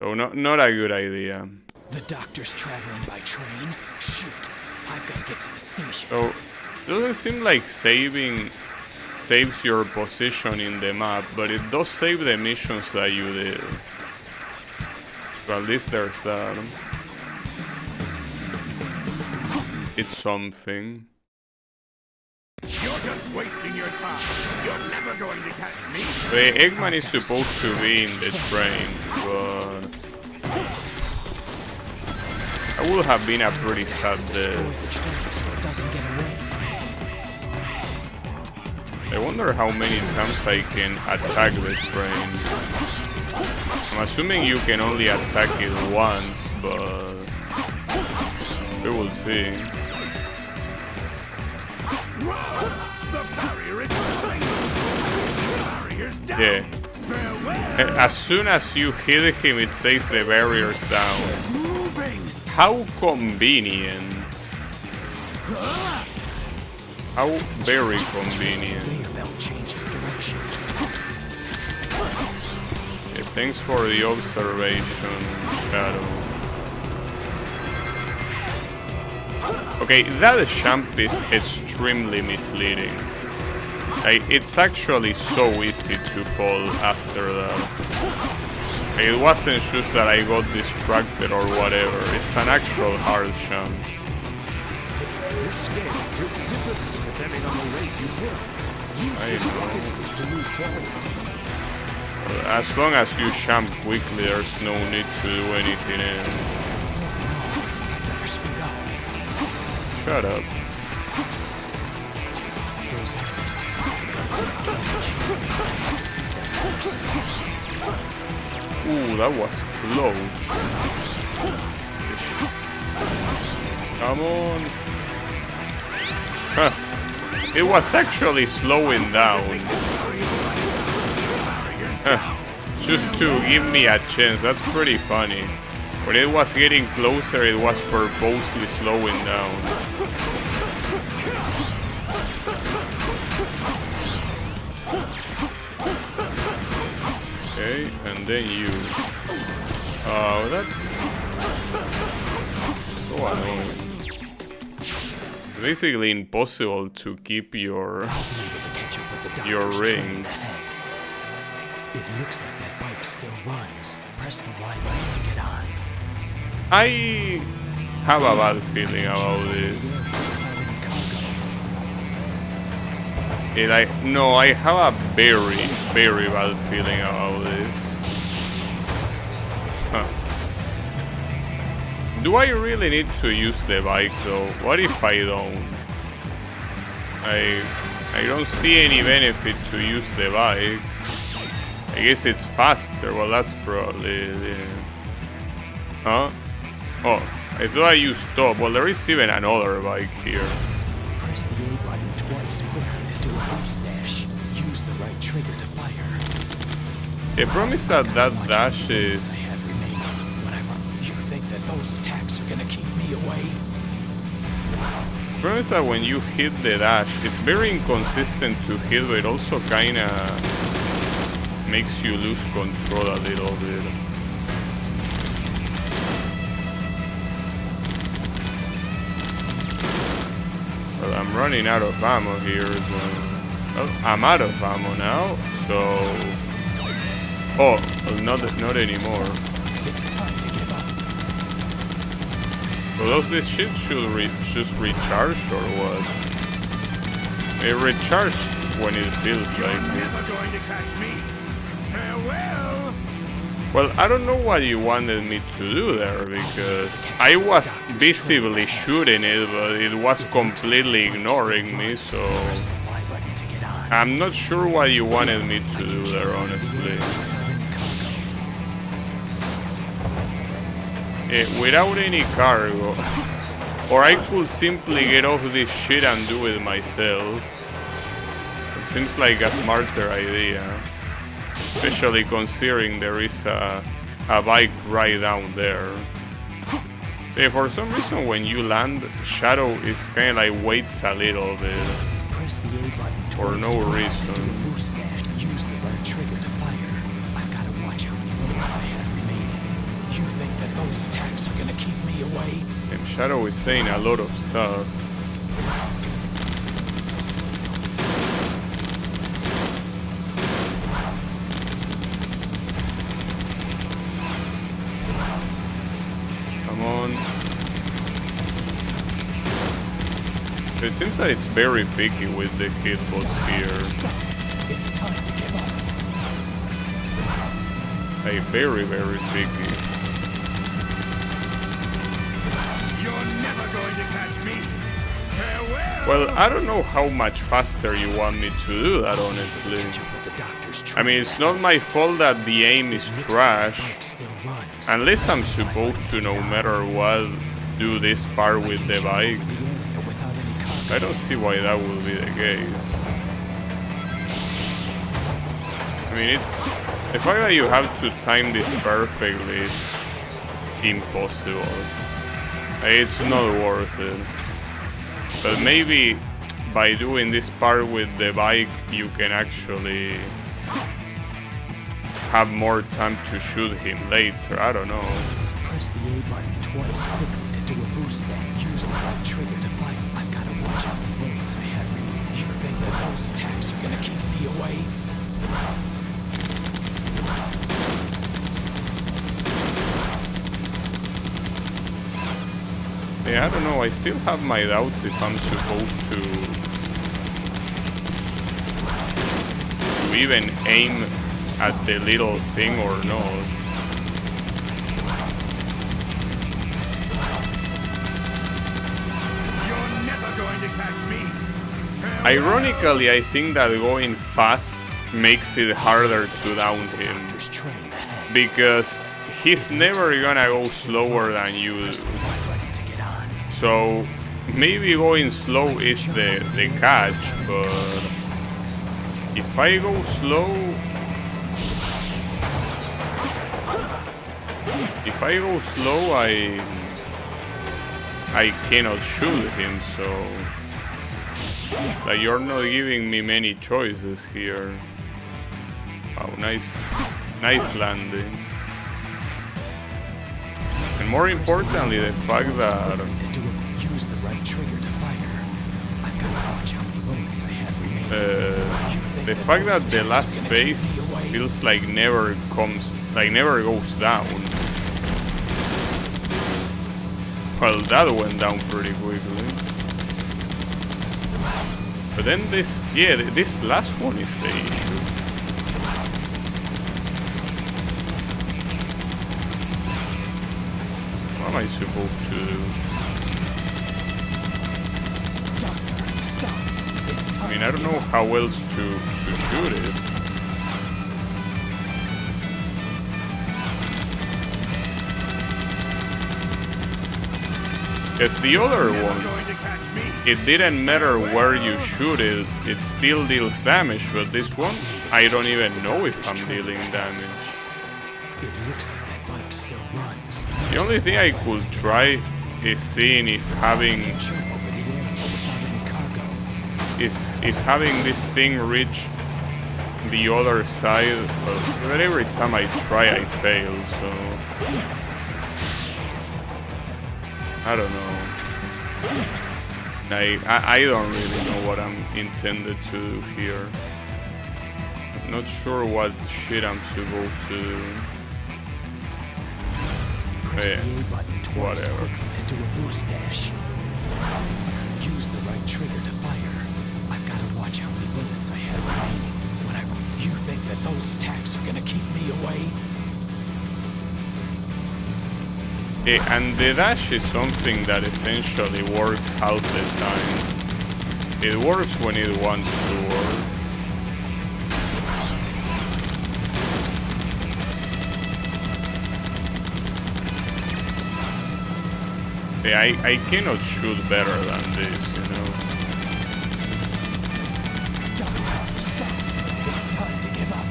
So not a good idea. The doctor's traveling by train? Shoot, I've got to get to the station. So, it doesn't seem like saving saves your position in the map, but it does save the missions that you did. So at least there's that. It's something. You're just wasting your time. You're never going to catch me. The Eggman is supposed to be in the train, but that would have been a pretty sad death. I wonder how many times I can attack the train. I'm assuming you can only attack it once, but we will see. Yeah. As soon as you hit him, it says the barrier's down. How convenient. How very convenient. Okay, thanks for the observation, Shadow. Okay, that jump is extremely misleading. It's actually so easy to fall after that. It wasn't just that I got distracted or whatever, it's an actual hard jump. This scale tilts differently depending on the rate you hit. Use the rocket stick to move forward. As long as you jump quickly, there's no need to do anything else. Shut up. Ooh, that was close. Come on. Huh. It was actually slowing down. Huh. Just to give me a chance, that's pretty funny. When it was getting closer, it was purposely slowing down. Okay, and then you. Oh, that's so annoying. Basically impossible to keep your rings. It looks like that bike still runs. Press the Y button to get on. I have a bad feeling about this. No, I have a very, very bad feeling about this. Huh. Do I really need to use the bike though? What if I don't? I don't see any benefit to use the bike. I guess it's faster. Well, that's probably it. Huh? Oh, I thought I used top. Well, there is even another bike here. Press the A button twice quickly to do a house dash. Use the right trigger to fire. I promise that dash is... You think that those attacks are gonna keep me away? I promise that when you hit the dash, it's very inconsistent to hit, but it also kinda makes you lose control a little bit. Well, I'm running out of ammo here, so... Oh, I'm out of ammo now, so... Oh, well, not anymore. It's time to give up. So those this shit should just recharge or what? It recharges when it feels like it. Never going to catch me. Farewell. Well, I don't know what you wanted me to do there, because I was visibly shooting it, but it was completely ignoring me, so... I'm not sure what you wanted me to do there, honestly. Without any cargo. Or I could simply get off this shit and do it myself. It seems like a smarter idea. Especially considering there is a a bike right down there. Yeah, for some reason when you land, Shadow is kind of like waits a little bit. Press the A button For twice no quickly reason. to do a boost dash. Use the right trigger to fire. I've got to watch how many bullets I have remaining. You think that those attacks are gonna keep me away? And Shadow is saying a lot of stuff. Come on. It seems that it's very picky with the hitbox here. Stop. It's time to give up. Like very, very picky. You're never going to catch me. Farewell. Well, I don't know how much faster you want me to do that, honestly. Enter with the doctor's I mean, it's not my fault that the aim is trash. still runs. Unless I'm supposed to, no matter what, do this part with the bike. Without any cargo. I don't see why that would be the case. I mean, it's... The fact that you have to time this perfectly, it's impossible. It's not worth it. But maybe by doing this part with the bike, you can actually have more time to shoot him later. I don't know. Press the A button twice quickly to do a boost dash. Use the right trigger to fight. I've got to watch how many bullets I have remaining. You think that those attacks are gonna keep me away? Yeah, I don't know. I still have my doubts if I'm supposed to even aim at the little thing or not. You're never going to catch me. Ironically, I think that going fast makes it harder to down him. There's train ahead. Because he's never gonna go slower than you do. Press the Y button to get on. So maybe going slow is the catch, but if I go slow, I cannot shoot him. So like you're not giving me many choices here. Wow, nice landing. And more importantly, the fact that Use the right trigger to fire. I've got to watch how many bullets I have remaining. the fact that the last phase feels like never goes down. Well, that went down pretty quickly. But then this last one is the issue. What am I supposed to do? Doctor, stop. It's time. I mean, I don't know how else to shoot it. Because the other ones, it didn't matter where you shoot it, it still deals damage, but this one, I don't even know if I'm dealing damage. It looks like that bike still runs. The only thing I could try is seeing if having Jump over the air without any cargo. if having this thing reach the other side, but every time I try I fail, so I don't know. I don't really know what I'm intended to do here. I'm not sure what shit I'm supposed to do. Press Yeah, the A button twice whatever. quickly to do a boost dash. Use the right trigger to fire. I've got to watch how many bullets I have remaining. You think that those attacks are gonna keep me away? And the dash is something that essentially works half the time. It works when it wants to work. Yeah, I cannot shoot better than this, you know. Doctor, stop. It's time to give up.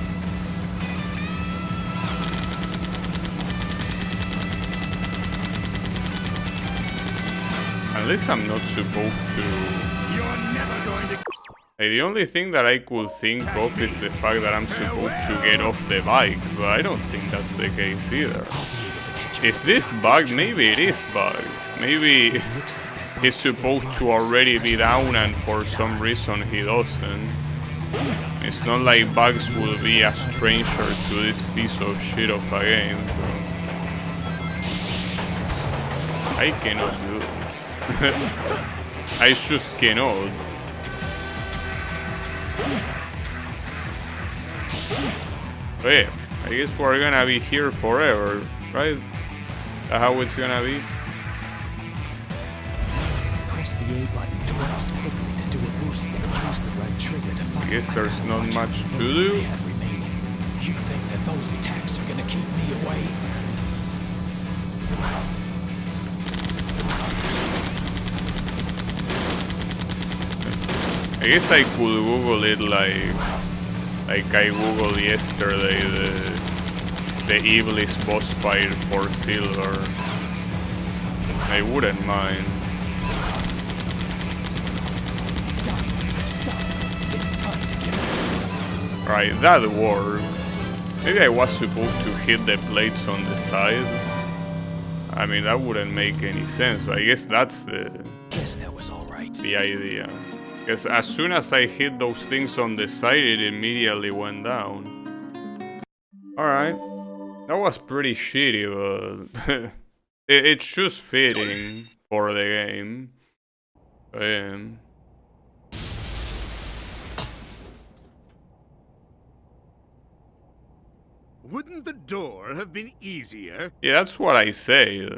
Unless I'm not supposed to... You're never going to... Like, the only thing that I could think of is the fact that I'm supposed to get off the bike, but I don't think that's the case either. Is this bugged? Maybe it is bugged. Maybe he's supposed to already be down and for some reason he doesn't. It's not like bugs will be a stranger to this piece of shit of a game. So. I cannot do this. I just cannot. But yeah, I guess we're gonna be here forever, right? That's how it's gonna be. Press the A button twice quickly to do a boost, then use the right trigger to fire. I guess there's not Watch how much many to bullets do. I have remaining. You think that those attacks are gonna keep me away? I guess I could Google it like I googled yesterday the Iblis boss fight for silver. I wouldn't mind. Stop. It's time to get out. Right, that worked. Maybe I was supposed to hit the plates on the side. I mean, that wouldn't make any sense, but I guess that's Guess that was all right. the idea. Because as soon as I hit those things on the side, it immediately went down. Alright. That was pretty shitty, but... it's just fitting for the game. Wouldn't the door have been easier? Yeah, that's what I say.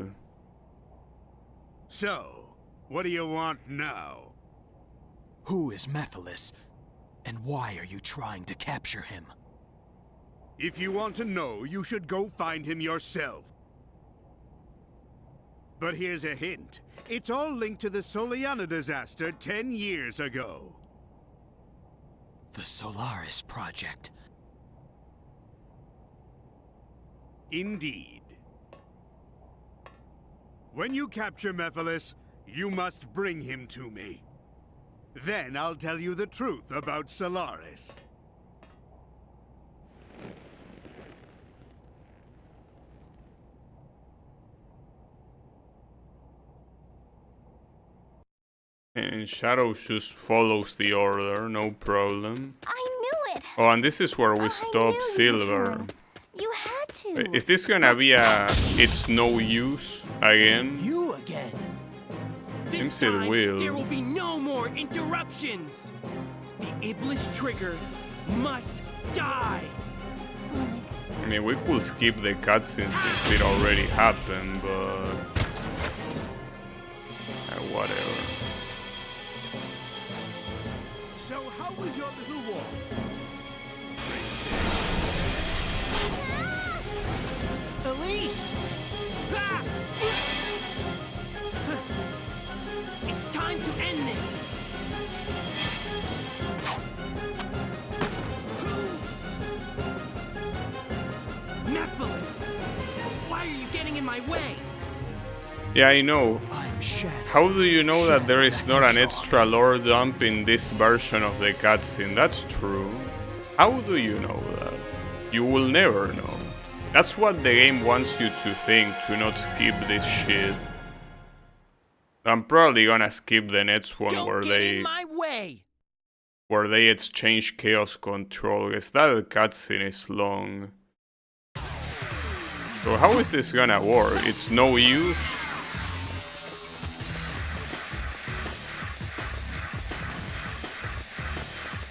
So, what do you want now? Who is Mephiles? And why are you trying to capture him? If you want to know, you should go find him yourself. But here's a hint. It's all linked to the Soliana disaster 10 years ago. The Solaris Project. Indeed. When you capture Mephiles, you must bring him to me. Then I'll tell you the truth about Solaris. And Shadow just follows the order, no problem. I knew it! Oh, and this is where we I stop knew you'd Silver. return. You had to! Is this gonna be a it's no use again? You again. This Seems it time, will. there will be no more interruptions. The Iblis trigger must die. Sonic, I mean, we could skip the cutscene since it already happened, but whatever. So how was your little walk? Elise! Ah! It's time to end this. Mephiles! Why are you getting in my way? Yeah, I know. I'm Shadow. How do you know that there is Shadow not an Hedgehog. extra lore dump in this version of the cutscene? That's true. How do you know that? You will never know. That's what the game wants you to think, to not skip this shit. I'm probably gonna skip the next one Don't where get in my way! they exchange chaos control, because that cutscene is long. So how is this gonna work? It's no use?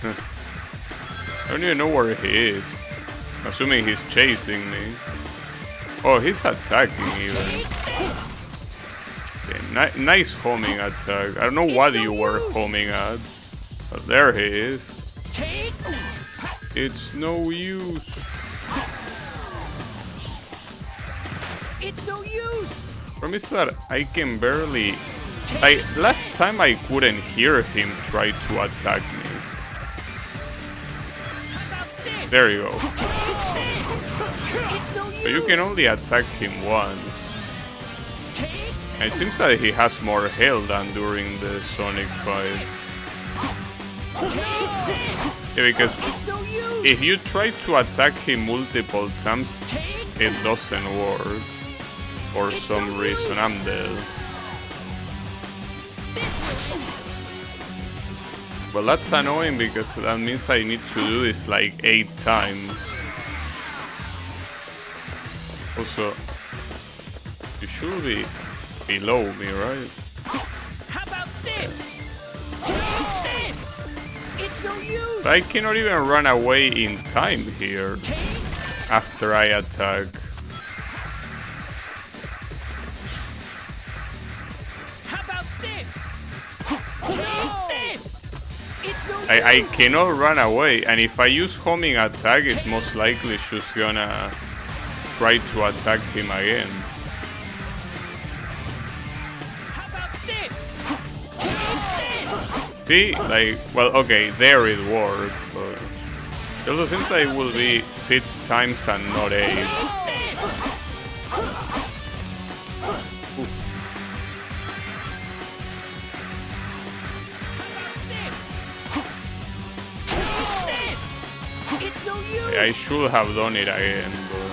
I don't even know where he is. Assuming he's chasing me. Oh, he's attacking even. Okay, nice homing attack. I don't know what you were homing at. But there he is. Take! It's no use. It's no use! Problem is that I can barely... last time I couldn't hear him try to attack me. How about this? There you go. It's no use! But you can only attack him once. Take It seems that he has more health than during the Sonic fight. Yeah, because if you try to attack him multiple times, it doesn't work. For some reason, I'm dead. Well, that's annoying because that means I need to do this like 8 times. Also, you should be below me, right? How about this? Take this! It's no use! But I cannot even run away in time here after I attack. How about this? Take this! It's no I use! cannot run away, and if I use homing attack, it's most likely just gonna try to attack him again. How about this? Take this! See, like, well, okay, there it worked, but it also seems like it will be 6 times and not 8. Take this! It's no use! I should have done it again, but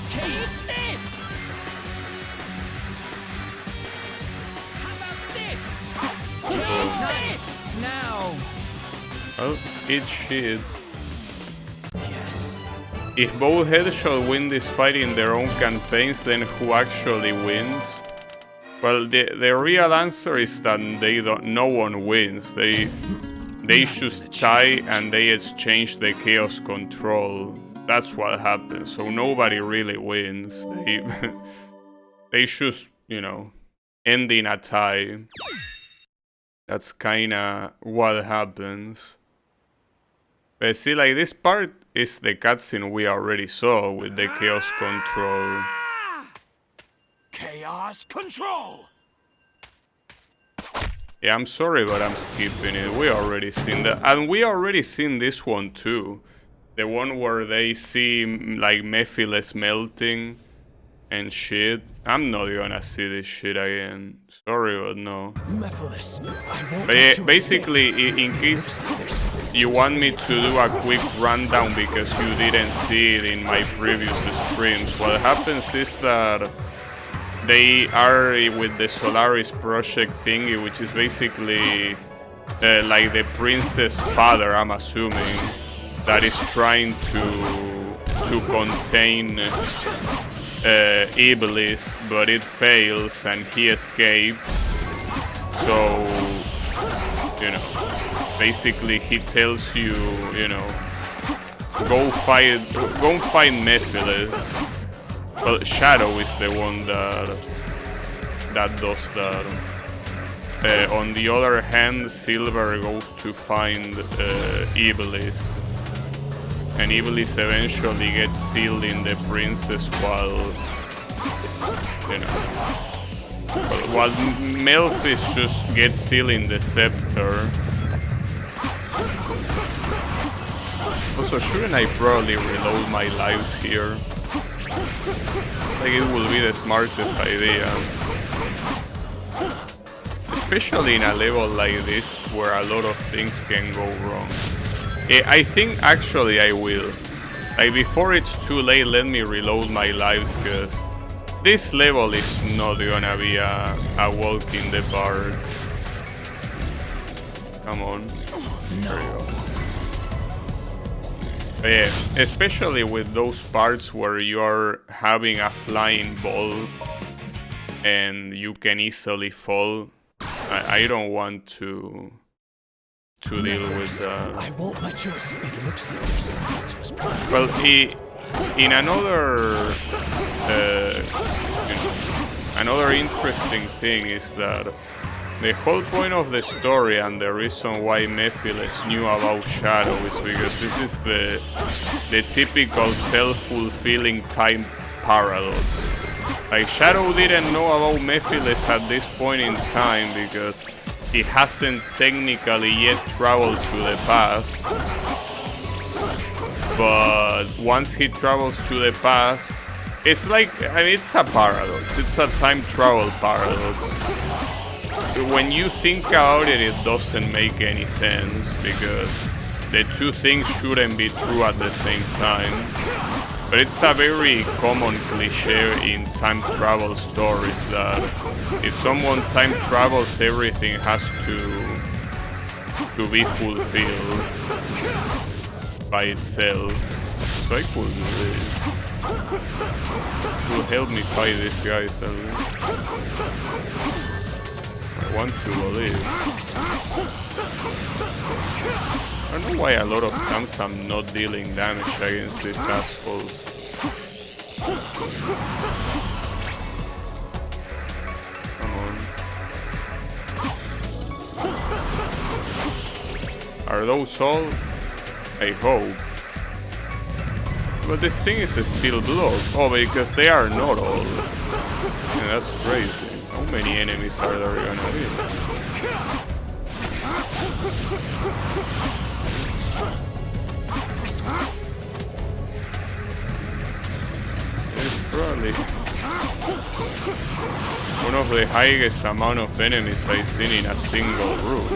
Take this! How about this? Take this! Now! well, eat shit. Yes. If both Hedgehog win this fight in their own campaigns, then who actually wins? Well, the real answer is that no one wins. They just tie and they exchange the chaos control. That's what happens. So nobody really wins. They just, you know, end in a tie. That's kinda what happens. But see, like, this part is the cutscene we already saw with the chaos control. Chaos control! Yeah, I'm sorry, but I'm skipping it. We already seen that. And we already seen this one too. The one where they see, like, Mephiles melting and shit. I'm not gonna see this shit again. Sorry, but no. Mephiles, I won't But let yeah, you basically, escape. in case There's you want me to do a quick rundown because you didn't see it in my previous streams, what happens is that they are with the Solaris project thingy, which is basically like the princess father, I'm assuming, that is trying to contain Iblis, but it fails and he escapes. So, you know, basically he tells you, you know, go fight Mephiles. Well, Shadow is the one that does that. On the other hand, Silver goes to find Iblis. And Iblis eventually gets sealed in the princess while, you know, while Melphis just gets sealed in the scepter. Also, shouldn't I probably reload my lives here? Like, it will be the smartest idea. Especially in a level like this, where a lot of things can go wrong. I think actually I will. Like, before it's too late, let me reload my lives, because this level is not gonna be a walk in the park. Come on. There you go. But yeah, especially with those parts where you are having a flying ball and you can easily fall. I don't want to deal with that. I won't let you escape. It looks like your silence was pretty. Well, in another, another interesting thing is that the whole point of the story and the reason why Mephiles knew about Shadow is because this is the typical self-fulfilling time paradox. Like, Shadow didn't know about Mephiles at this point in time because he hasn't technically yet traveled to the past. But once he travels to the past, It's like, I mean, it's a paradox. It's a time travel paradox. When you think about it, it doesn't make any sense because the two things shouldn't be true at the same time. But it's a very common cliche in time travel stories that if someone time travels, everything has to be fulfilled by itself. So I could do this. It will help me fight these guys at least. I want to believe. I don't know why a lot of times I'm not dealing damage against these assholes. Come on. Are those all? I hope. But this thing is still blocked. Oh, because they are not all. Yeah, that's crazy. How many enemies are there gonna be? It's probably one of the highest amount of enemies I've seen in a single room.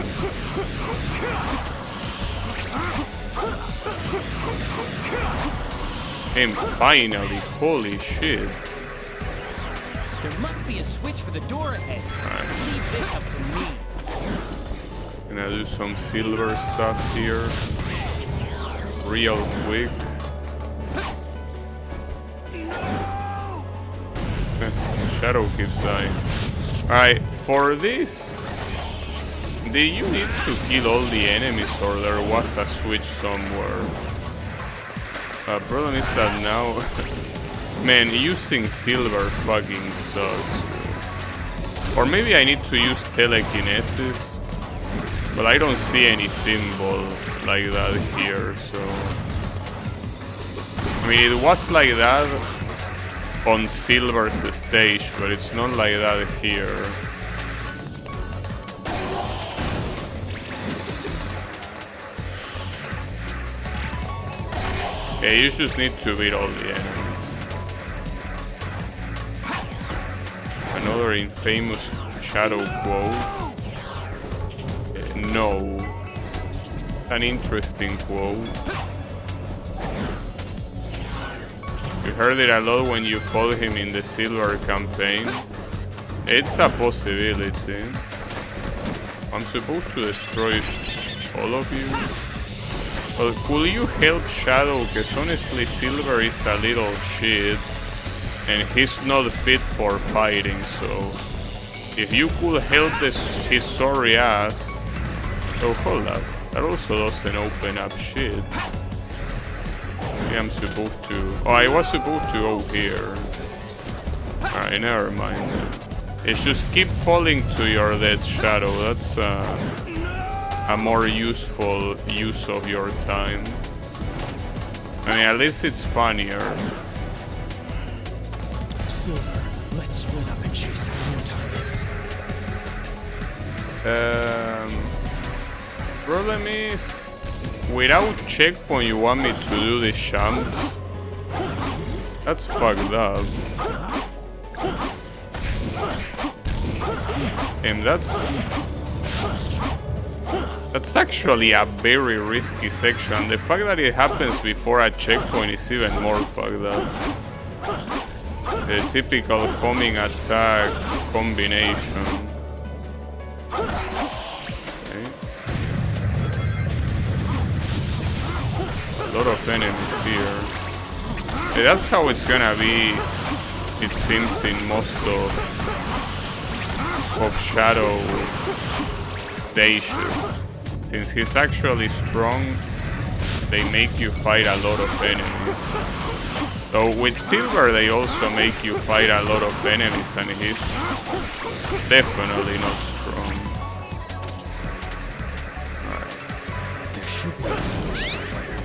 And finally, holy shit. There must be a switch for the door ahead. Leave this up to me. Gonna do some silver stuff here. Real quick. Shadow keeps dying. Alright, for this, do you need to kill all the enemies or there was a switch somewhere? Problem is that now, man, using silver fucking sucks. Or maybe I need to use telekinesis, but I don't see any symbol like that here, so... I mean, it was like that on Silver's stage, but it's not like that here. Yeah, you just need to beat all the enemies. Another infamous shadow quote. No. An interesting quote. You heard it a lot when you fought him in the Silver campaign. It's a possibility. I'm supposed to destroy all of you. Well, could you help Shadow? Because honestly, Silver is a little shit. And he's not fit for fighting, so... If you could help his sorry ass... Oh, hold up. That also doesn't open up shit. Maybe I'm supposed to... Oh, I was supposed to go here. Alright, never mind. It's just keep falling to your dead Shadow. That's a more useful use of your time. I mean, at least it's funnier. Silver, let's split up and chase our own targets. Problem is, without checkpoint, you want me to do the jumps? That's fucked up. And that's actually a very risky section. The fact that it happens before a checkpoint is even more fucked up. The typical homing attack combination. Okay. A lot of enemies here. Yeah, that's how it's gonna be, it seems, in most of Shadow stages. Since he's actually strong, they make you fight a lot of enemies. So with Silver, they also make you fight a lot of enemies, and he's definitely not strong. Alright. There should be a switch somewhere.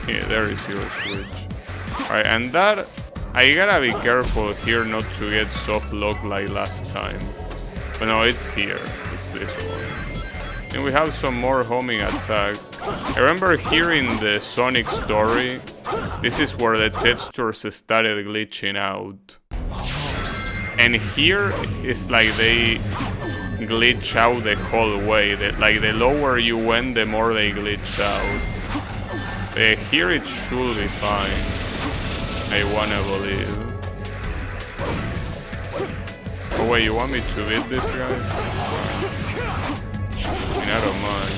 Yeah, there is your switch. Alright, and that... I gotta be careful here not to get soft lock like last time. But no, it's here. It's this one. And we have some more homing attack. I remember hearing the Sonic story This is where the textures started glitching out. And here it's like they glitch out the whole way. Like the lower you went, the more they glitch out. Here it should be fine. I wanna believe. Oh wait, you want me to beat this guy? I mean, I don't mind.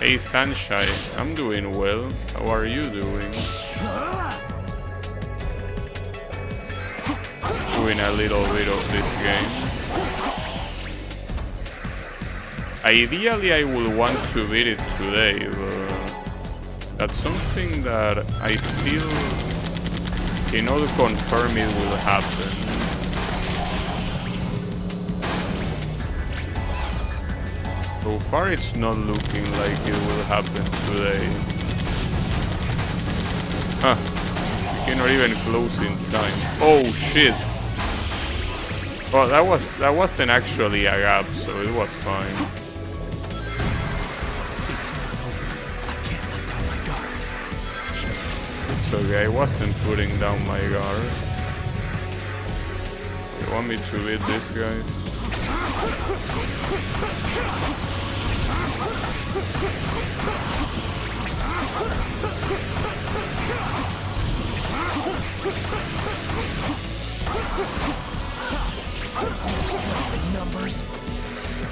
Hey Sunshine, I'm doing well. How are you doing? Doing a little bit of this game. Ideally I would want to beat it today, but that's something that I still cannot confirm it will happen. So far it's not looking like it will happen today. Huh. We cannot even close in time. Oh shit! Well, that wasn't actually a gap, so it was fine. It's not over. I can't let down my guard. It's okay, I wasn't putting down my guard. You want me to beat this, guys? Numbers.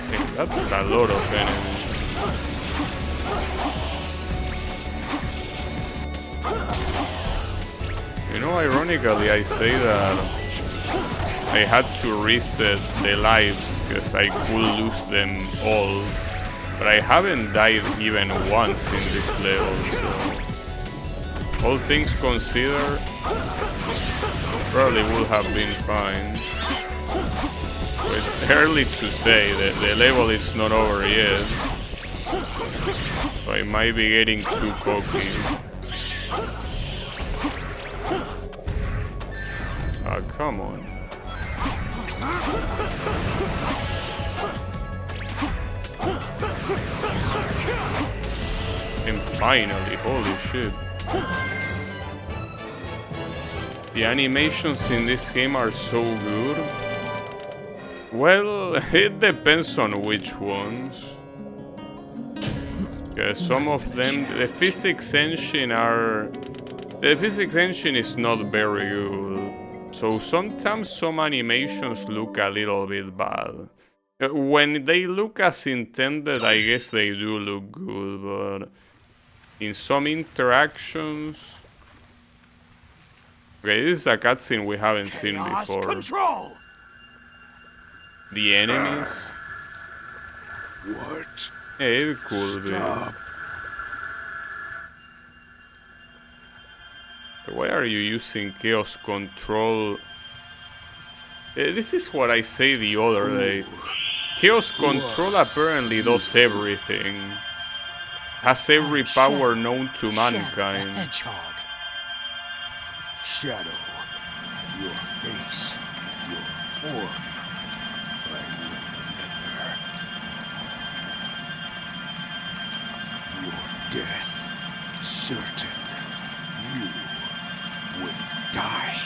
Okay, that's a lot of enemies. You know, ironically, I say that I had to reset the lives because I could lose them all, but I haven't died even once in this level, so all things considered, probably would have been fine. It's early to say that the level is not over yet, so I might be getting too cocky. Ah, come on. And finally, holy shit. The animations in this game are so good. Well, it depends on which ones. Because some of them, the physics engine is not very good. So sometimes some animations look a little bit bad. When they look as intended, I guess they do look good, but in some interactions... Okay, this is a cutscene we haven't seen before. Control! The enemies? What? Yeah, it could be. Stop. Why are you using Chaos Control? This is what I say the other day. Chaos Control apparently does everything. Has every power known to mankind. Hedgehog. Shadow. Your face. Your form. I will remember. Your death. Certain. You will die.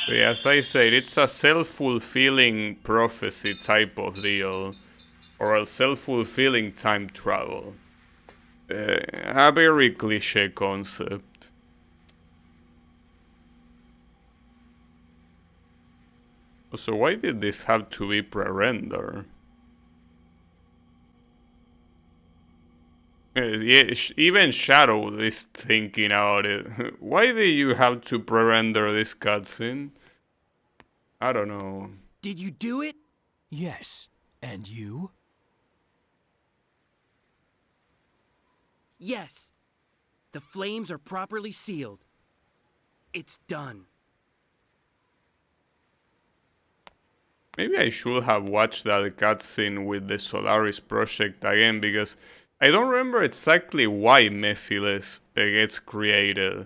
As I said, it's a self-fulfilling prophecy type of deal. Or a self-fulfilling time travel. A very cliche concept. So why did this have to be pre-render? Yeah, even Shadow is thinking about it. Why do you have to pre-render this cutscene? I don't know. Did you do it? Yes. And you? Yes. The flames are properly sealed. It's done. Maybe I should have watched that cutscene with the Solaris project again, because I don't remember exactly why Mephiles gets created.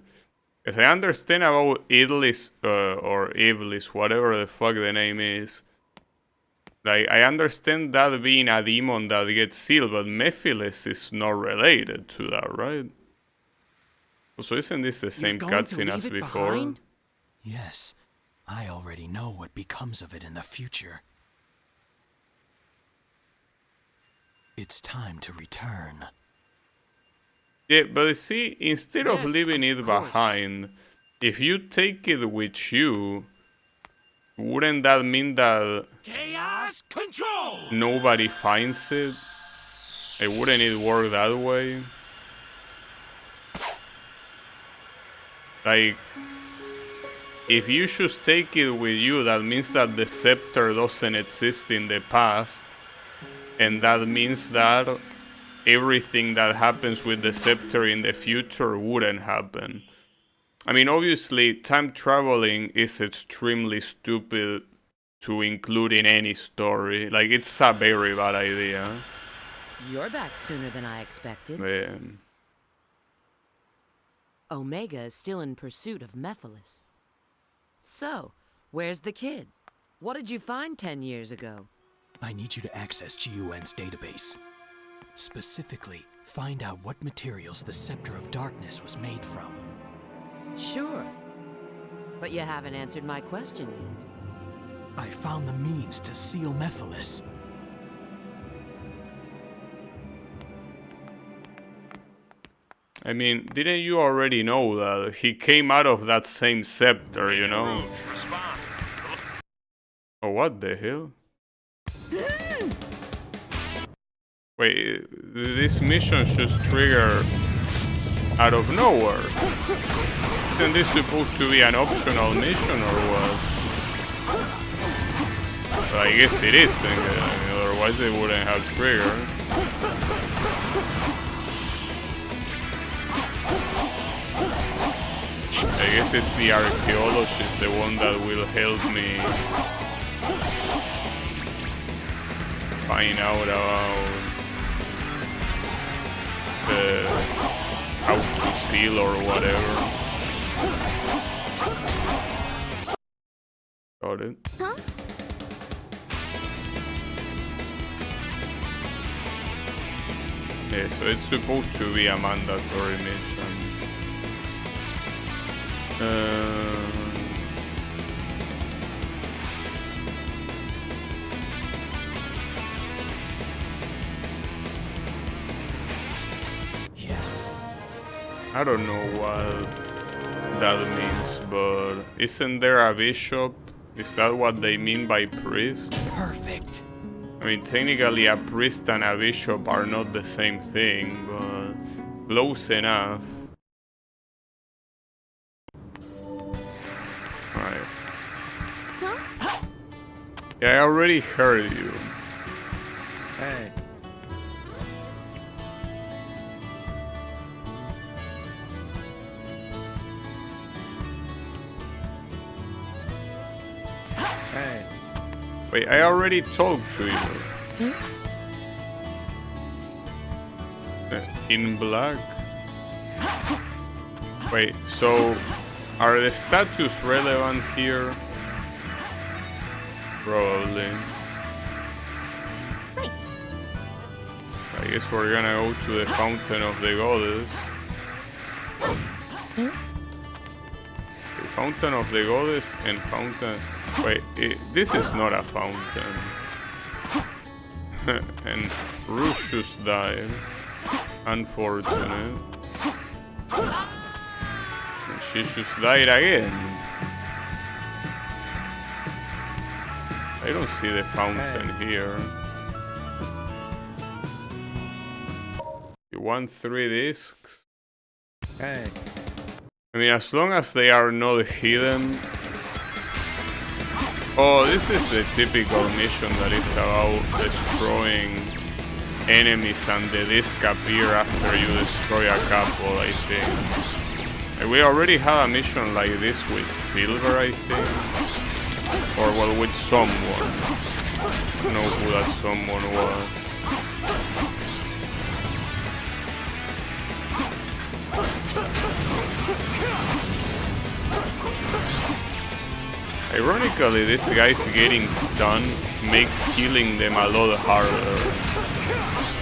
Because I understand about Idlis, or Iblis, whatever the fuck the name is. Like, I understand that being a demon that gets sealed, but Mephiles is not related to that, right? So isn't this the same cutscene as before? Behind? Yes, I already know what becomes of it in the future. It's time to return. Yeah, but see, instead of Yes, leaving of it course. behind, if you take it with you, wouldn't that mean that Chaos control! nobody finds it? Wouldn't it work that way? Like, if you should take it with you, that means that the scepter doesn't exist in the past. And that means that everything that happens with the scepter in the future wouldn't happen. I mean, obviously, time traveling is extremely stupid to include in any story. Like, it's a very bad idea. You're back sooner than I expected. Omega is still in pursuit of Mephiles. So, where's the kid? What did you find 10 years ago? I need you to access GUN's database. Specifically, find out what materials the Scepter of Darkness was made from. Sure. But you haven't answered my question yet. I found the means to seal Mephiles. I mean, didn't you already know that he came out of that same scepter, you know? Rouge, respond. Oh, what the hell? Wait, this mission just triggered out of nowhere. Isn't this supposed to be an optional mission or what? Well, I guess it is, otherwise it wouldn't have triggered. I guess it's the archaeologist, the one that will help me find out about how to seal or whatever. Got it. Huh? Yeah, so it's supposed to be a mandatory mission. Yes. I don't know what that means, but isn't there a bishop? Is that what they mean by priest? Perfect. I mean, technically a priest and a bishop are not the same thing, but close enough. Alright. Yeah, I already heard you. Hey. Hey. Wait, I already talked to you. In black? Wait, so are the statues relevant here? Probably. I guess we're gonna go to the Fountain of the Goddess. The Fountain of the Goddess and Fountain... Wait, this is not a fountain. And Rouge just died. Unfortunate. And she just died again. I don't see the fountain here. You want 3 discs? Hey. I mean, as long as they are not hidden. Oh, this is the typical mission that is about destroying enemies and the disc appear after you destroy a couple, I think. We already had a mission like this with Silver, I think. Or, well, with someone. I don't know who that someone was. Ironically, this guy's getting stunned makes killing them a lot harder.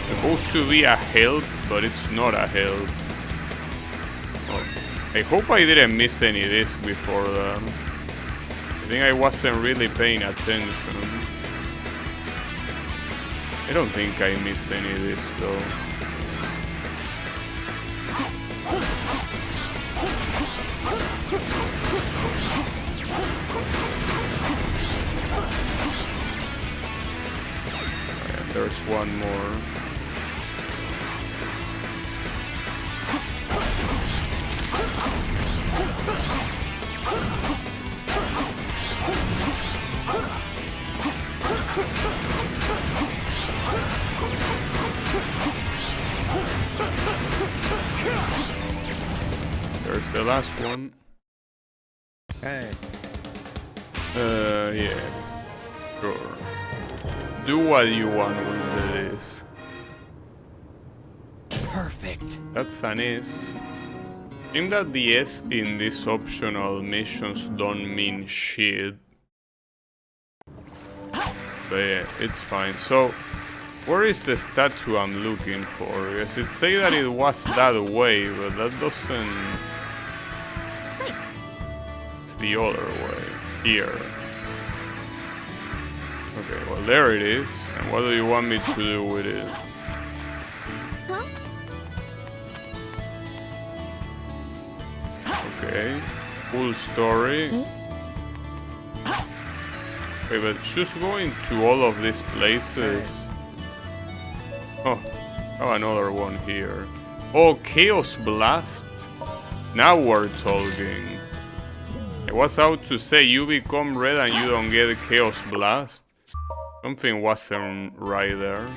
Supposed to be a help, but it's not a help. Oh, I hope I didn't miss any discs before that. I think I wasn't really paying attention. I don't think I missed any discs though. And there's one more. There's the last one. Hey. Yeah. Sure. Do what you want with this. Perfect. That's an S. I think that the S in these optional missions don't mean shit. But yeah, it's fine. So, where is the statue I'm looking for? Yes, it say that it was that way, but that doesn't... It's the other way. Here. Okay, well there it is. And what do you want me to do with it? Okay. Cool story. Okay, but just going to all of these places. Oh, oh, another one here. Oh, Chaos Blast. Now we're talking. I was out to say you become red and you don't get Chaos Blast. Something wasn't right there.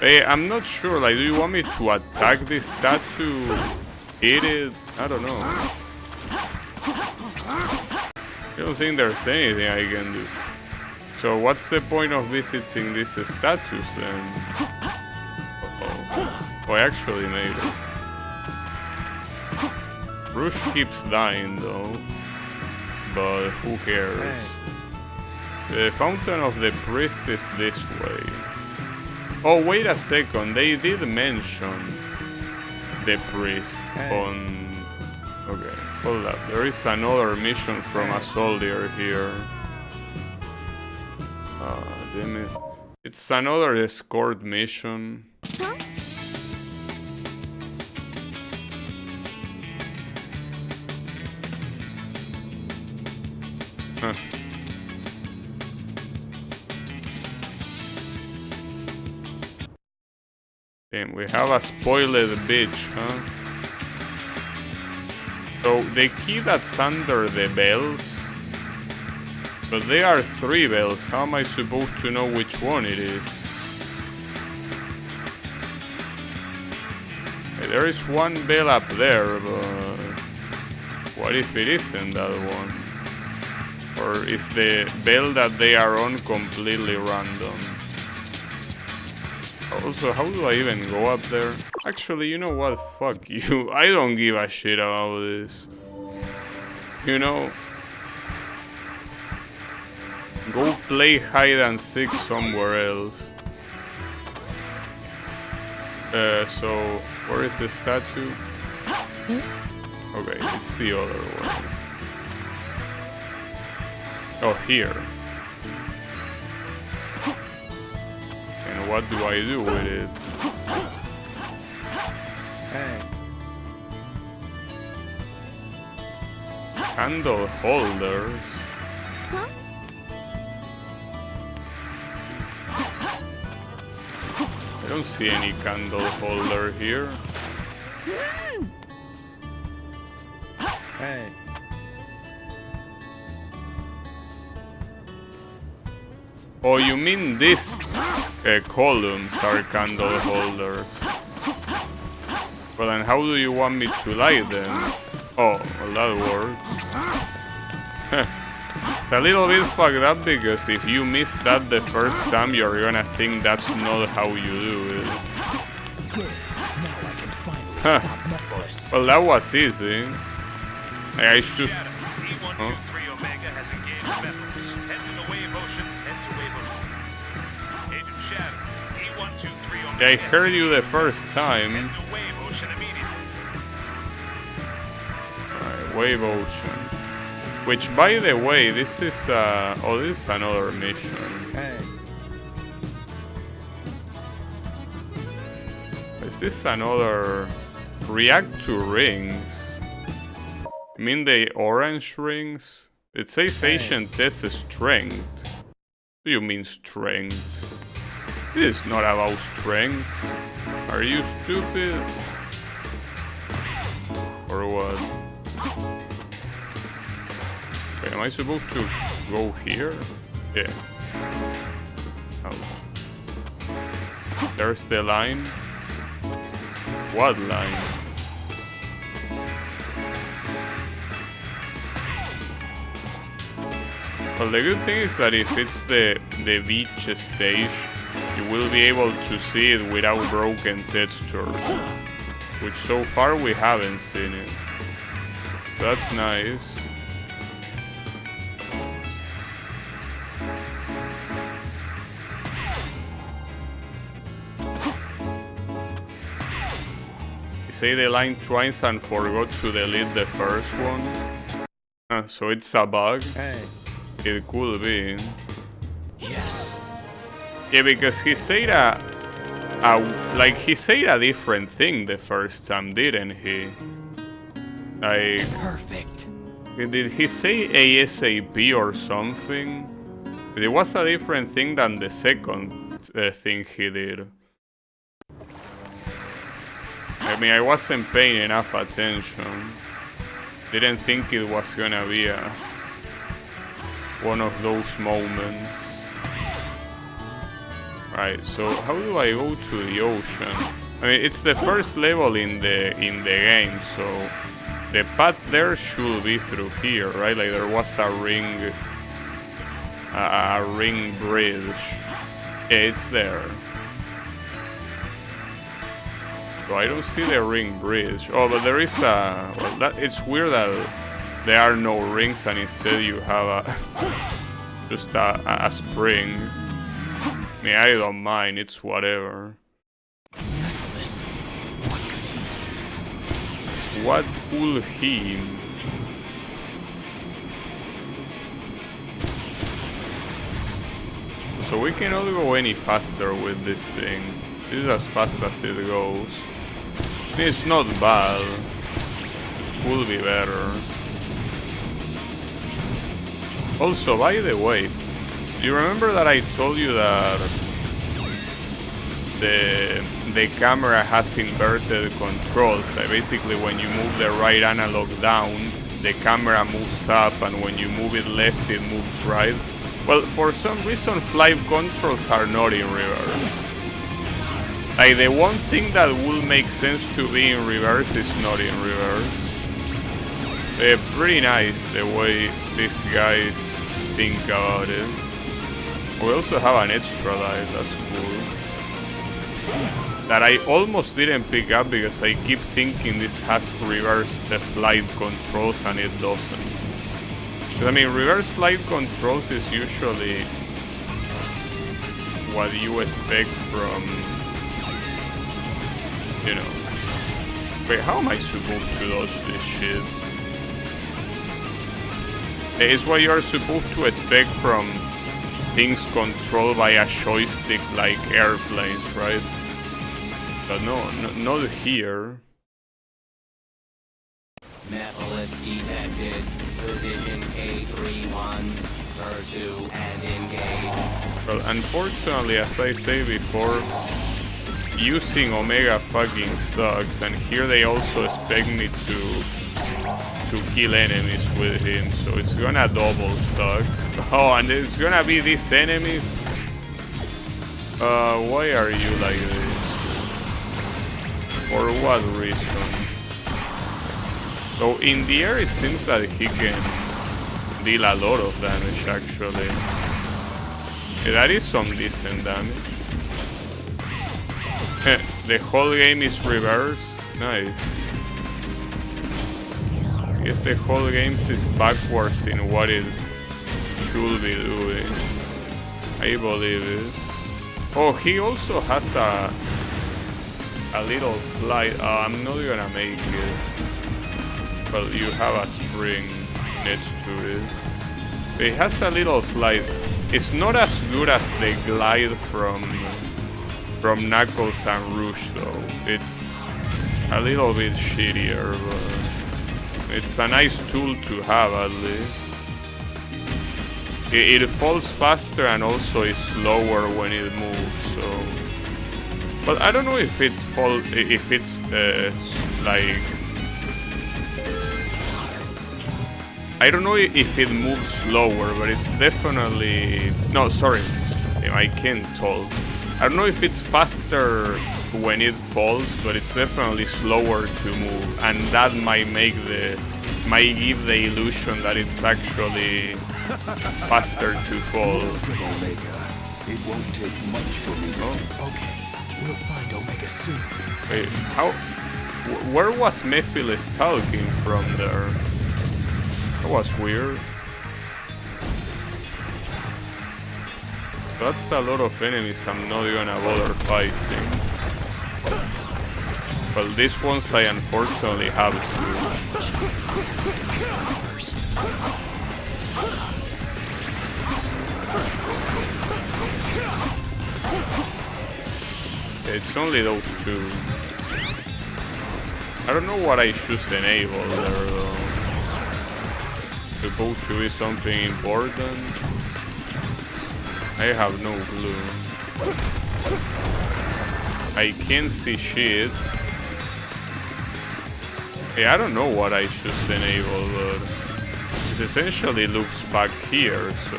Hey, I'm not sure, like, do you want me to attack this statue? Hit it? I don't know. I don't think there's anything I can do. So what's the point of visiting these statues then? Uh-oh. Oh, I actually made it. Rouge keeps dying though. But who cares? The Fountain of the Priest is this way. Oh, wait a second. They did mention the priest on... Okay, hold up. There is another mission from a soldier here. Damn it. It's another escort mission. Huh. Damn, we have a spoiled bitch, huh? So, the key that's under the bells... But there are 3 bells, how am I supposed to know which one it is? There is one bell up there, but... What if it isn't that one? Or is the bell that they are on completely random? Also, how do I even go up there? Actually, you know what? Fuck you. I don't give a shit about this. You know? Go play hide and seek somewhere else. So, where is the statue? Okay, it's the other one. Oh, here. And what do I do with it? Hey. Candle holders. I don't see any candle holder here. Hey. Oh, you mean these columns are candle holders? Well, then how do you want me to light them? Oh, well, that works. It's a little bit fucked up because if you miss that the first time, you're gonna think that's not how you do it. Huh. Well, that was easy. I should... E123 Omega has Yeah, I heard you the first time. Head to Wave Ocean immediately. Alright, Wave Ocean. Which, by the way, this is oh, this is another mission. Hey. Is this another react to rings? I mean the orange rings? It says Asian test strength. What do you mean strength? It is not about strength. Are you stupid? Or what? Wait, am I supposed to go here? Yeah. Ouch. There's the line. What line? Well, the good thing is that if it's the beach stage, you will be able to see it without broken textures, which so far we haven't seen it. That's nice. Say the line twice and forgot to delete the first one. So it's a bug. Hey. It could be. Yes. Yeah, because he said he said a different thing the first time, didn't he? Like, Perfect. did he say ASAP or something? It was a different thing than the second thing he did. I mean, I wasn't paying enough attention. Didn't think it was gonna be one of those moments. Right, so how do I go to the ocean? I mean, it's the first level in the game, so the path there should be through here, right? Like there was a ring bridge. Yeah, it's there. So I don't see the ring bridge. Oh, but there is a... Well, it's weird that there are no rings and instead you have just a spring. I mean, I don't mind. It's whatever. Nicholas, What could he... So we cannot go any faster with this thing. This is as fast as it goes. It's not bad. It could be better. Also, by the way, do you remember that I told you that the camera has inverted controls? That basically when you move the right analog down, the camera moves up, and when you move it left, it moves right. Well, for some reason, flight controls are not in reverse. Like, the one thing that would make sense to be in reverse is not in reverse. Pretty nice the way these guys think about it. We also have an extra life, that's cool. That I almost didn't pick up because I keep thinking this has reverse the flight controls and it doesn't. I mean, reverse flight controls is usually what you expect from, you know. Wait, how am I supposed to dodge this shit? It's what you are supposed to expect from things controlled by a joystick like airplanes, right? But no, not here. Nepalus detected. Position K31. R2 and engage. Well, unfortunately, as I say before, using Omega fucking sucks, and here they also expect me to kill enemies with him, so it's gonna double suck. Oh, and it's gonna be these enemies? Why are you like this? For what reason? So in the air it seems that he can deal a lot of damage actually. Yeah, that is some decent damage. The whole game is reversed. Nice. I guess the whole game is backwards in what it should be doing. I believe it. Oh, he also has a little flight. I'm not gonna make it. Well, you have a spring next to it. It has a little flight. It's not as good as the glide from Knuckles and Rouge though. It's a little bit shittier, but it's a nice tool to have at least. It falls faster and also is slower when it moves, so... But I don't know if it's like... I don't know if it moves slower, but it's definitely... No, sorry, I can't talk. I don't know if it's faster when it falls, but it's definitely slower to move, and that might give the illusion that it's actually faster to fall. Omega. It won't take much for me. Oh. Okay, we'll find Omega soon. Wait, how? Where was Mephiles talking from there? That was weird. That's a lot of enemies I'm not gonna bother fighting. Well, these ones I unfortunately have to. First. It's only those two. I don't know what I should enable there though. Supposed to be something important? I have no clue. I can't see shit. Yeah, I don't know what I should enable, but it essentially looks back here, so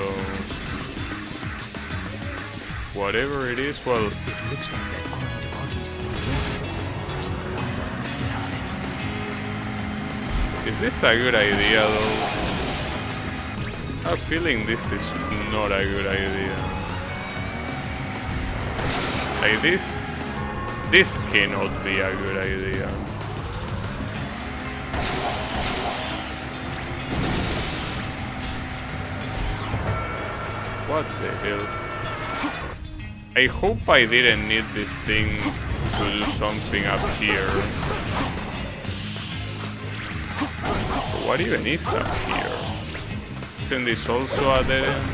whatever it is, well, It looks like that armed buggy's still getting us. Press the Y button to get on it. is this a good idea though? I have a feeling this is not a good idea. Like this cannot be a good idea. What the hell? I hope I didn't need this thing to do something up here. What even is up here? Isn't this also a dead end?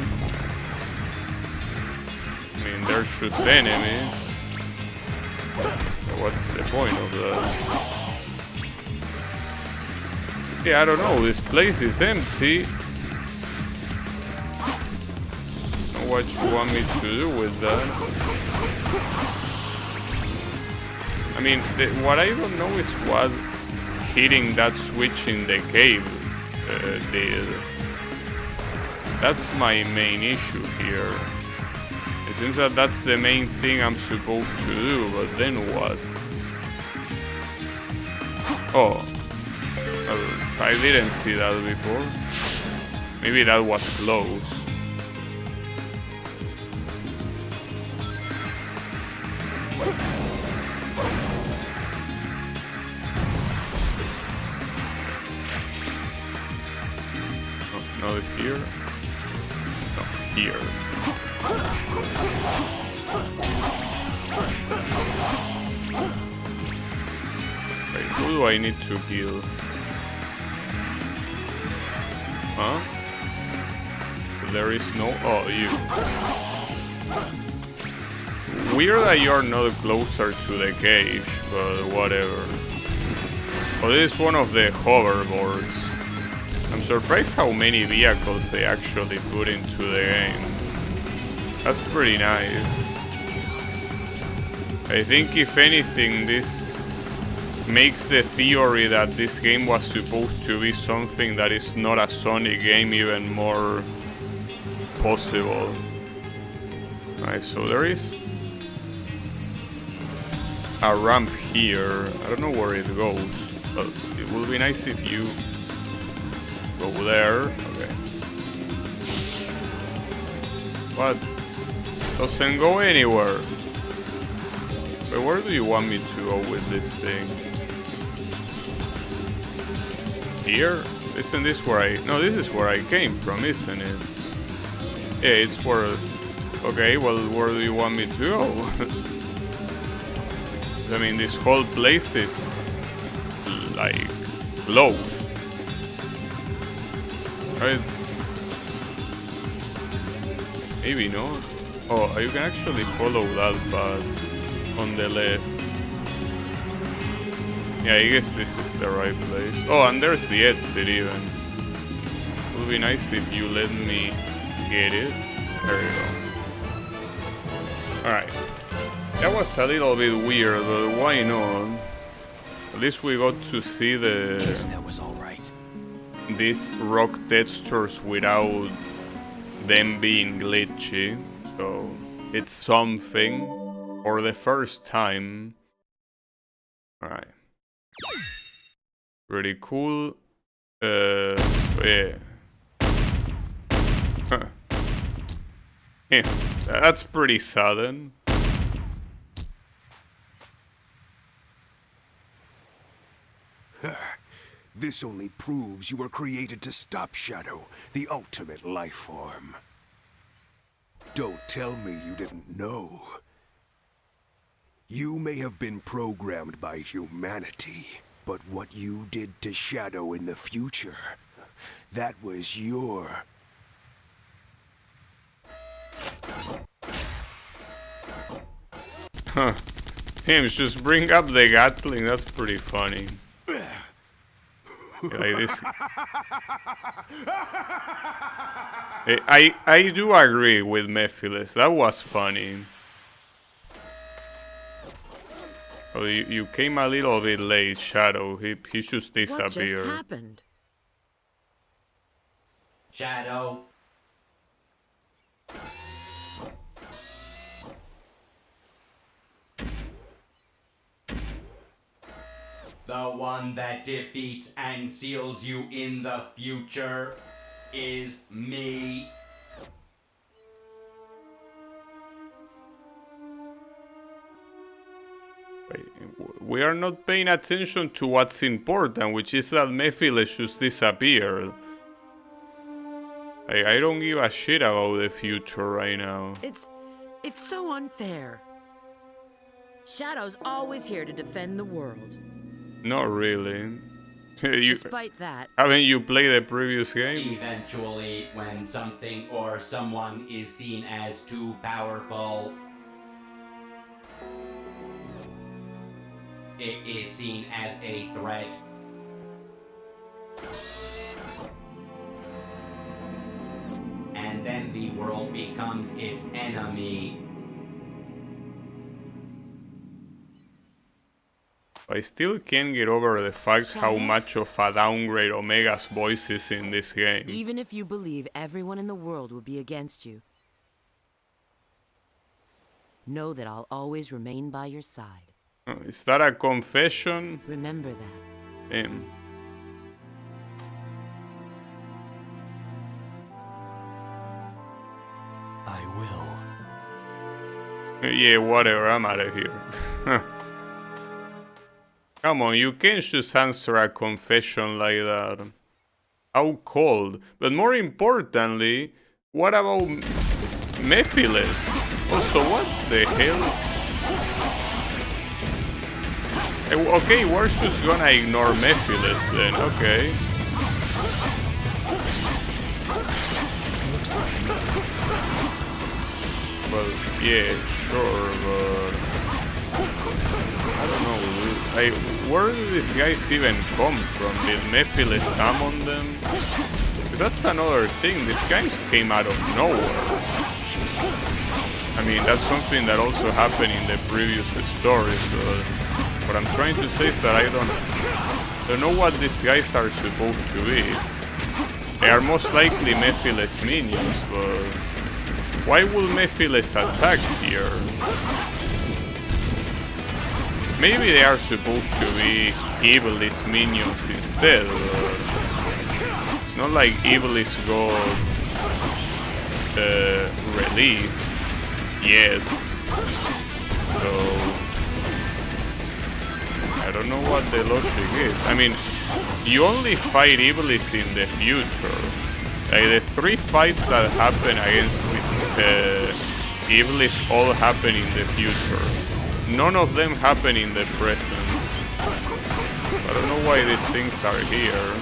I mean, there shoots enemies. What's the point of that? Yeah, I don't know. This place is empty. What you want me to do with that? I mean, what I don't know is what hitting that switch in the cave did. That's my main issue here. It seems that that's the main thing I'm supposed to do, but then what? Oh, I didn't see that before. Maybe that was close. No, here. No, here. Wait, who do I need to kill? Huh? There is no... Oh, you. Weird that you're not closer to the cage, but whatever. Oh, this is one of the hoverboards. I'm surprised how many vehicles they actually put into the game. That's pretty nice. I think if anything, this makes the theory that this game was supposed to be something that is not a Sonic game even more possible. Alright, so there is a ramp here. I don't know where it goes, but it would be nice if you go there. Okay. What? Doesn't go anywhere. But where do you want me to go with this thing? Here? Isn't this where I... No, this is where I came from, isn't it? Yeah, it's where... Okay, well, where do you want me to go? I mean, this whole place is like closed. Right? Maybe not. Oh, you can actually follow that path on the left. Yeah, I guess this is the right place. Oh, and there's the exit even. It would be nice if you let me get it. There you go. Alright. That was a little bit weird, but why not? At least we got to see Guess that was all right. these rock textures without them being glitchy. So it's something for the first time. Alright. Pretty cool. So yeah. Huh. Yeah, that's pretty sudden. This only proves you were created to stop Shadow, the ultimate life form. Don't tell me you didn't know. You may have been programmed by humanity, but what you did to Shadow in the future, that was your... Huh. James, just bring up the Gatling, that's pretty funny. Like this. I do agree with Mephiles, that was funny. Oh, you came a little bit late, Shadow. He just disappeared. What just happened? Shadow. The one that defeats and seals you in the future is me. Wait, we are not paying attention to what's important, which is that Mephiles just disappeared. I don't give a shit about the future right now. It's so unfair. Shadow's always here to defend the world. Not really. Despite that, Haven't you played the previous game? Eventually, when something or someone is seen as too powerful, it is seen as a threat. And then the world becomes its enemy. I still can't get over the fact how much of a downgrade Omega's voice is in this game. even if you believe everyone in the world will be against you, know that I'll always remain by your side. Is that a confession? Remember that. Damn. I will. Yeah, whatever, I'm out of here. Come on, you can't just answer a confession like that. How cold. But more importantly, what about Mephiles? Also, what the hell? Okay, we're just gonna ignore Mephiles then, okay. Well, yeah, sure, but... I don't know, where do these guys even come from? Did Mephiles summon them? Because that's another thing, these guys came out of nowhere. I mean, that's something that also happened in the previous stories, but what I'm trying to say is that I don't know what these guys are supposed to be. They are most likely Mephiles minions, but why would Mephiles attack here? Maybe they are supposed to be Evilis minions instead. It's not like Evilis got released yet. So I don't know what the logic is. I mean, you only fight Evilis in the future. Like the 3 fights that happen against Evilis all happen in the future. none of them happen in the present. I don't know why these things are here.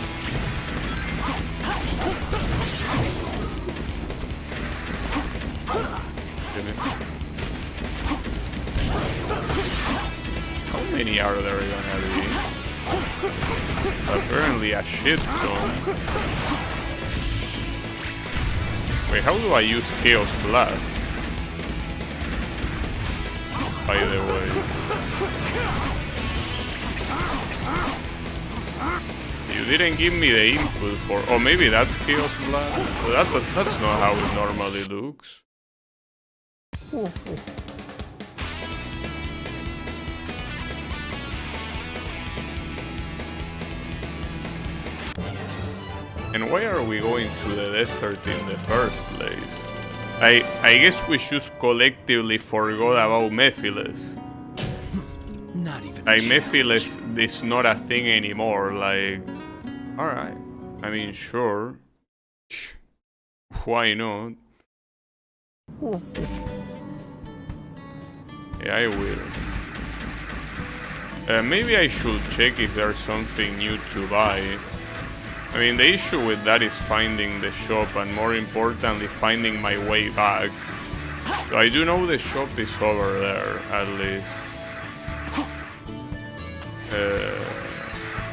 How many are there gonna be? Apparently a shitstorm. Wait, how do I use Chaos Blast? By the way. You didn't give me the input for... Oh, maybe that's Chaos Blast? Well, that's not how it normally looks. And why are we going to the desert in the first place? I guess we just collectively forgot about Mephiles. Not even. Like, Mephiles is not a thing anymore, like... Alright. I mean, sure. Why not? Yeah, I will. Maybe I should check if there's something new to buy. I mean, the issue with that is finding the shop, and more importantly, finding my way back. So I do know the shop is over there, at least.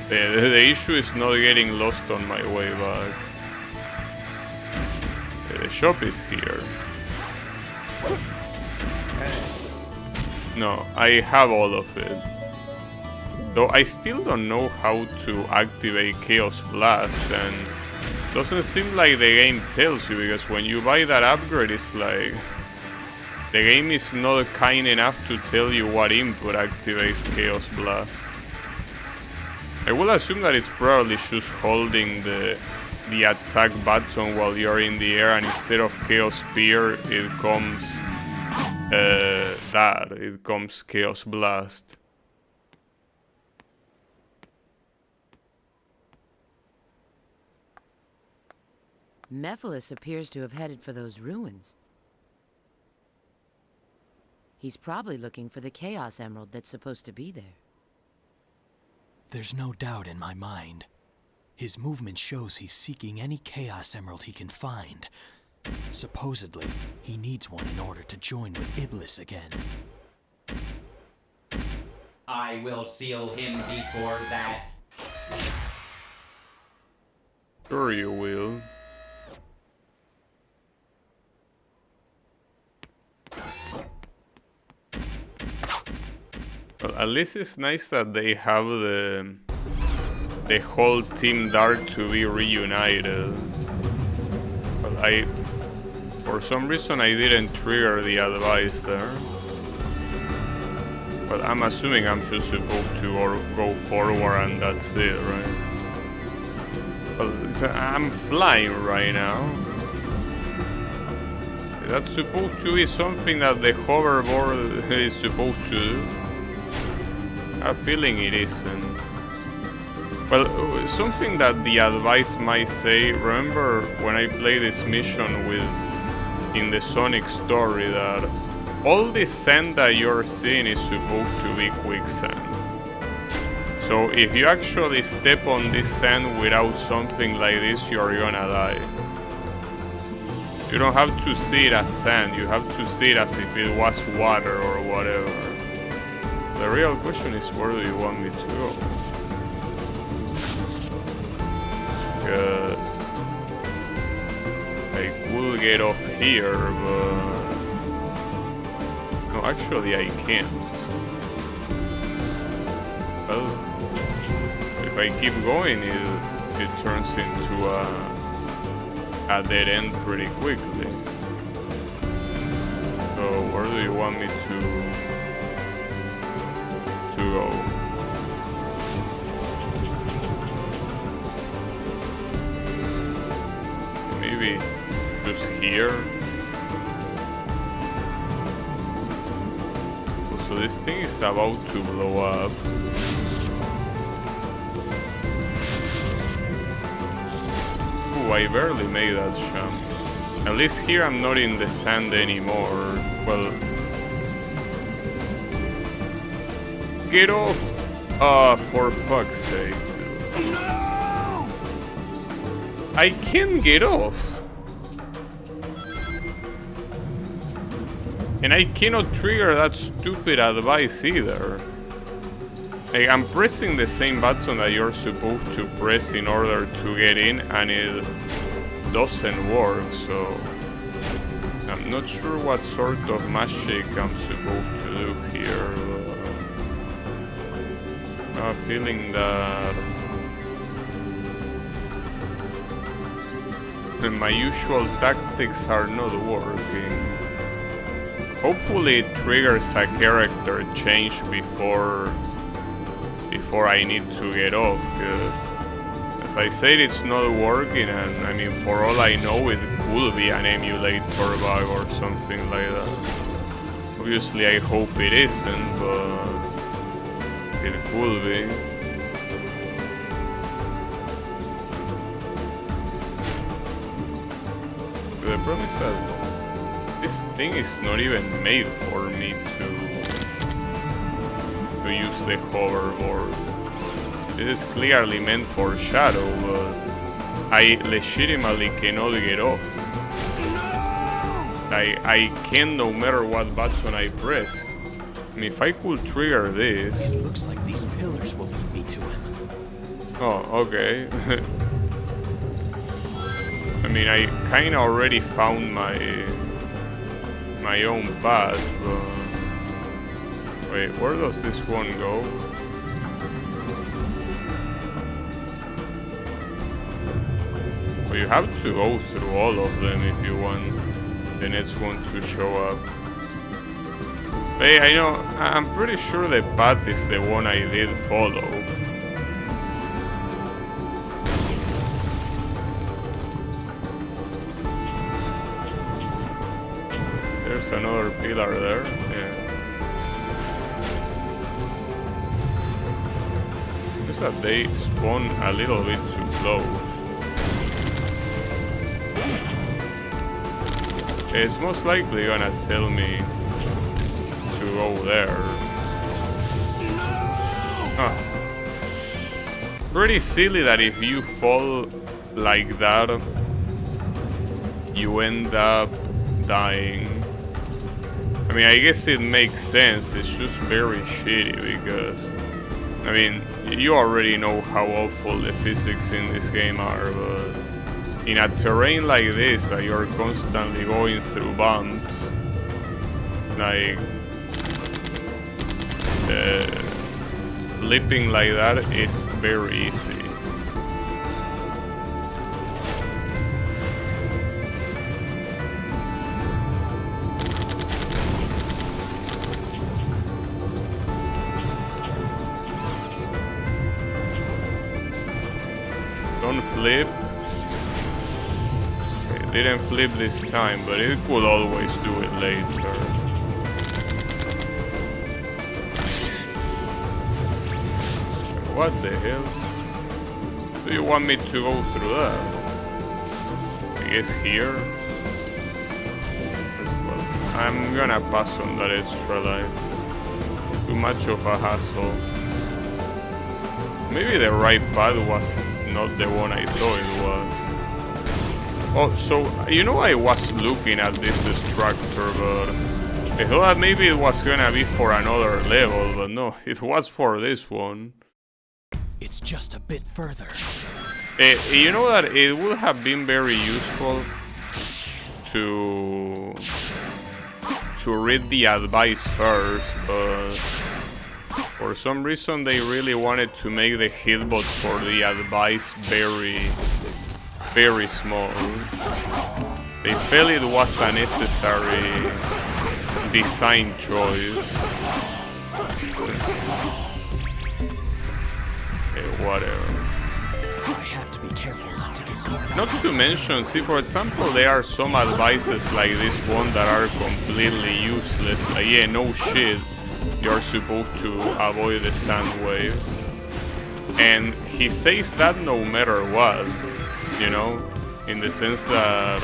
The issue is not getting lost on my way back. The shop is here. No, I have all of it. Though I still don't know how to activate Chaos Blast, and doesn't seem like the game tells you, because when you buy that upgrade, it's like the game is not kind enough to tell you what input activates Chaos Blast. I will assume that it's probably just holding the attack button while you're in the air, and instead of Chaos Spear, it comes it comes Chaos Blast. Mephiles appears to have headed for those ruins. He's probably looking for the Chaos Emerald that's supposed to be there. There's no doubt in my mind. His movement shows he's seeking any Chaos Emerald he can find. Supposedly, he needs one in order to join with Iblis again. I will seal him before that. Sure you will. Well, at least it's nice that they have the whole Team Dark to be reunited. But for some reason I didn't trigger the advice there. But I'm assuming I'm just supposed to go forward and that's it, right? Well, I'm flying right now. That's supposed to be something that the hoverboard is supposed to do. I have a feeling it isn't. Well, something that the advice might say, remember when I played this mission in the Sonic story, that all this sand that you're seeing is supposed to be quicksand. So if you actually step on this sand without something like this, you're gonna die. You don't have to see it as sand, you have to see it as if it was water or whatever. The real question is, where do you want me to go? Because I could get off here, but... No, actually I can't. Well, if I keep going, it turns into a dead end pretty quickly. So where do you want me to go? Maybe just here. So this thing is about to blow up. Ooh, I barely made that jump. At least here I'm not in the sand anymore. Well, get off! Ah, for fuck's sake. I can get off. And I cannot trigger that stupid advice either. Like, I'm pressing the same button that you're supposed to press in order to get in, and it doesn't work, so I'm not sure what sort of magic I'm supposed to do here. I have a feeling that my usual tactics are not working. Hopefully it triggers a character change before I need to get off, because as I said, it's not working, and I mean, for all I know, it could be an emulator bug or something like that. Obviously I hope it isn't, but it could be. The problem is that this thing is not even made for me to use the hoverboard. This is clearly meant for Shadow, but I legitimately cannot get off. I can no matter what button I press. I mean, if I could trigger this... It looks like these pillars will lead me to him. Oh, okay. I mean, I kinda already found my own path, but... Wait, where does this one go? Well, you have to go through all of them if you want the next one to show up. Hey, I know, I'm pretty sure the path is the one I did follow. There's another pillar there, yeah. Just that they spawn a little bit too close. It's most likely gonna tell me to go there. Huh. Pretty silly that if you fall like that, you end up dying. I mean, I guess it makes sense, it's just very shitty because, I mean, you already know how awful the physics in this game are, but in a terrain like this that you're constantly going through bumps, like flipping like that is very easy. Don't flip. It didn't flip this time, but it could always do it later. What the hell? Do you want me to go through that? I guess here? Well, I'm gonna pass on that extra life. Too much of a hassle. Maybe the right path was not the one I thought it was. Oh, so, you know, I was looking at this structure, but I thought that maybe it was gonna be for another level, but no, it was for this one. It's just a bit further. You know that it would have been very useful to read the advice first, but for some reason they really wanted to make the hitbox for the advice very, very small. They felt it was a necessary design choice. Whatever. I have to be careful not to get caught. Not to mention, see, for example, there are some advices like this one that are completely useless. Like, yeah, no shit, you're supposed to avoid the sand wave. And he says that no matter what, you know, in the sense that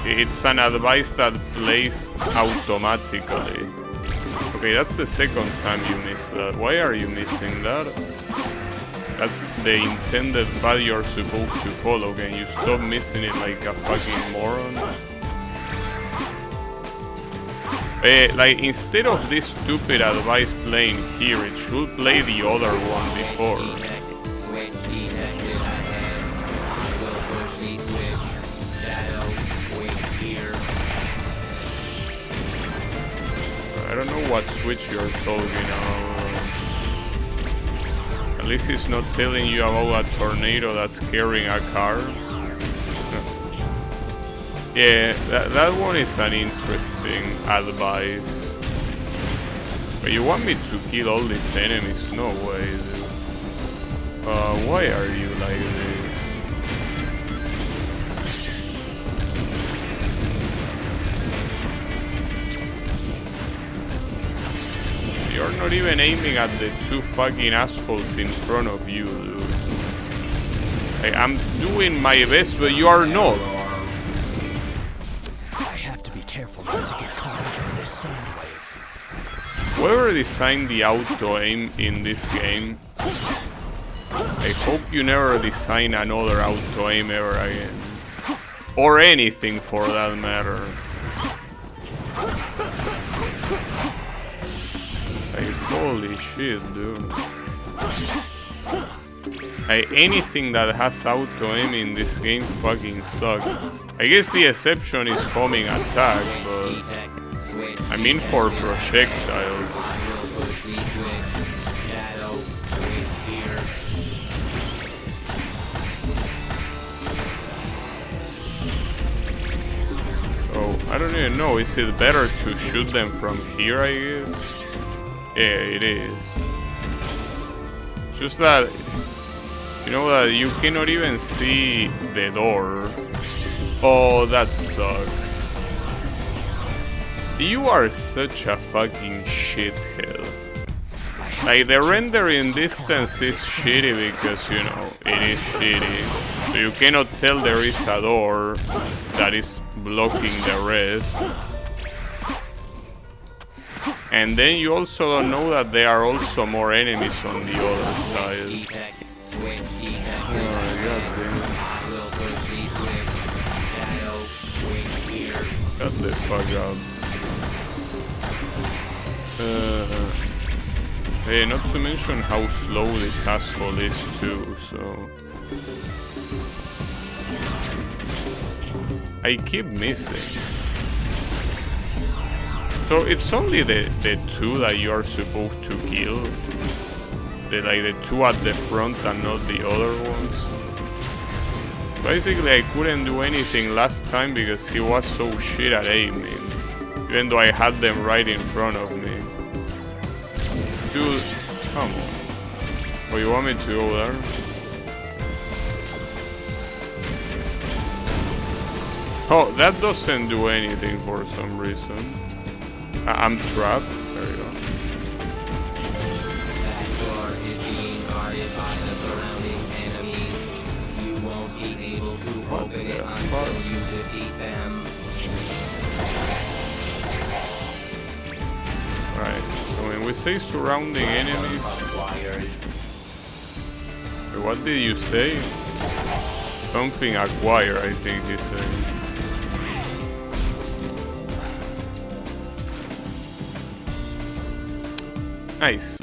it's an advice that plays automatically. Okay, that's the second time you missed that. Why are you missing that? That's the intended path you're supposed to follow. Can you stop missing it like a fucking moron? Like, instead of this stupid advice playing here, it should play the other one before. I don't know what switch you're talking about. At least it's not telling you about a tornado that's carrying a car. Yeah, that one is an interesting advice. But you want me to kill all these enemies? No way, dude. Why are you like this? You're not even aiming at the two fucking assholes in front of you, dude. Like, I'm doing my best, but you are not. Careful not to get caught up in this sound wave. Whoever designed the auto-aim in this game, I hope you never design another auto-aim ever again. Or anything for that matter. Like, holy shit, dude. Like, anything that has auto-aim in this game fucking sucks. I guess the exception is homing attack, but I mean for projectiles. Oh, I don't even know, is it better to shoot them from here, I guess? Yeah, it is. Just that, you know that you cannot even see the door. Oh, that sucks. You are such a fucking shithead. Like, the rendering distance is shitty because, you know, it is shitty. So you cannot tell there is a door that is blocking the rest. And then you also don't know that there are also more enemies on the other side. Oh, God damn it. Shut the fuck up. Hey, not to mention how slow this asshole is too, so... I keep missing. So it's only the two that you are supposed to kill? The two at the front and not the other ones? Basically, I couldn't do anything last time because he was so shit at aiming. Even though I had them right in front of me. Dude, come on. Oh, you want me to go there? Oh, that doesn't do anything for some reason. I'm trapped. There you go. Open it until you defeat them. Alright, so when we say surrounding enemies... What did you say? Something acquire, I think he said. Nice.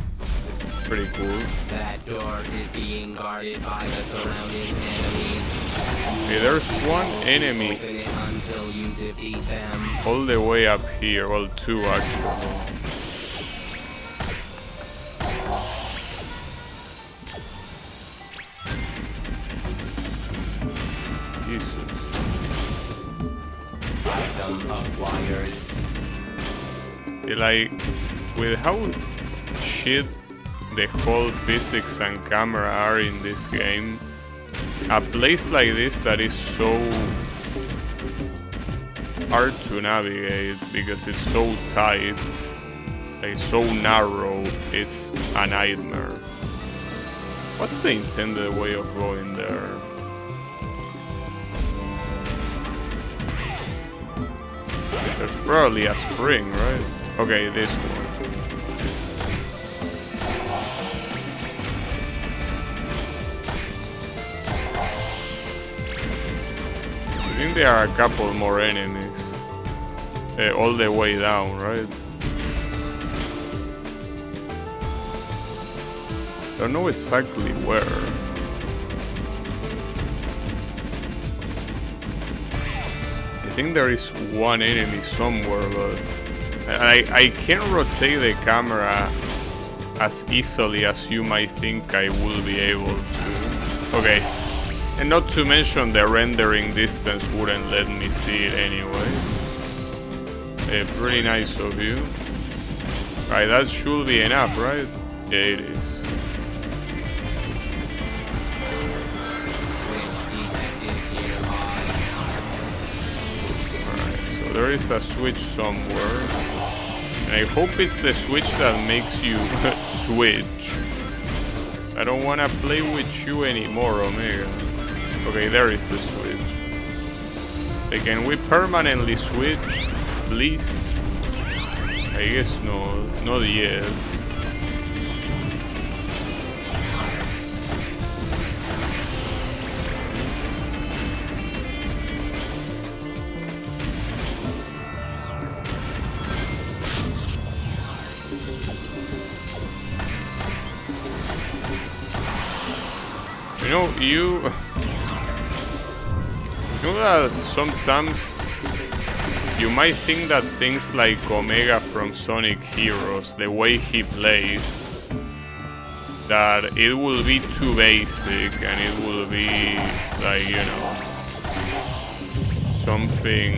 Pretty cool. That door is being guarded by the surrounding enemies. Okay, there's one enemy until you defeat them. all the way up here. Well, two actually. Jesus. Item acquired. Like, with how shit the whole physics and camera are in this game, a place like this that is so hard to navigate because it's so tight, like so narrow, it's a nightmare. What's the intended way of going there? There's probably a spring, right? Okay, this one. there are a couple more enemies. All the way down, right? Don't know exactly where. I think there is one enemy somewhere, but I can't rotate the camera as easily as you might think I will be able to. Okay. And not to mention the rendering distance wouldn't let me see it anyway. Pretty nice of you. Right, that should be enough, right? Yeah, it is. Alright, so there is a switch somewhere. And I hope it's the switch that makes you switch. I don't want to play with you anymore, Omega. Okay, there is the switch. Okay, can we permanently switch, please? I guess no, not yet. You know, you know that sometimes you might think that things like Omega from Sonic Heroes, the way he plays, that it will be too basic and it will be like, you know, something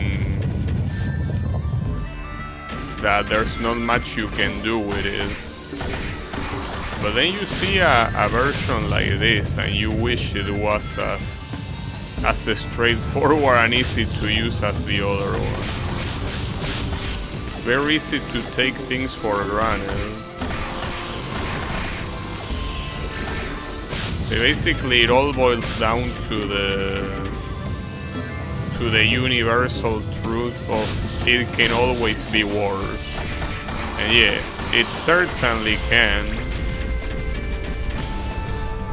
that there's not much you can do with it. But then you see a version like this and you wish it was as straightforward and easy to use as the other one. It's very easy to take things for granted. So basically it all boils down to the universal truth of it can always be worse. And yeah, it certainly can.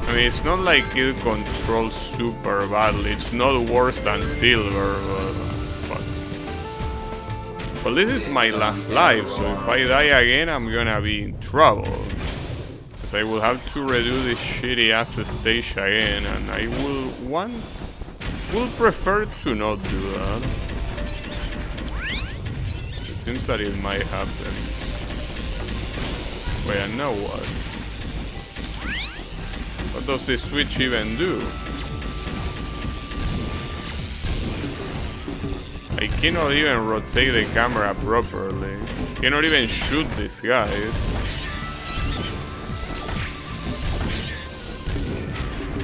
I mean, it's not like it controls super badly. It's not worse than Silver, but this is my last life, so if I die again, I'm gonna be in trouble. Because I will have to redo this shitty ass stage again, and I will prefer to not do that. It seems that it might happen. Wait, and now what? What does this switch even do? I cannot even rotate the camera properly. Cannot even shoot these guys.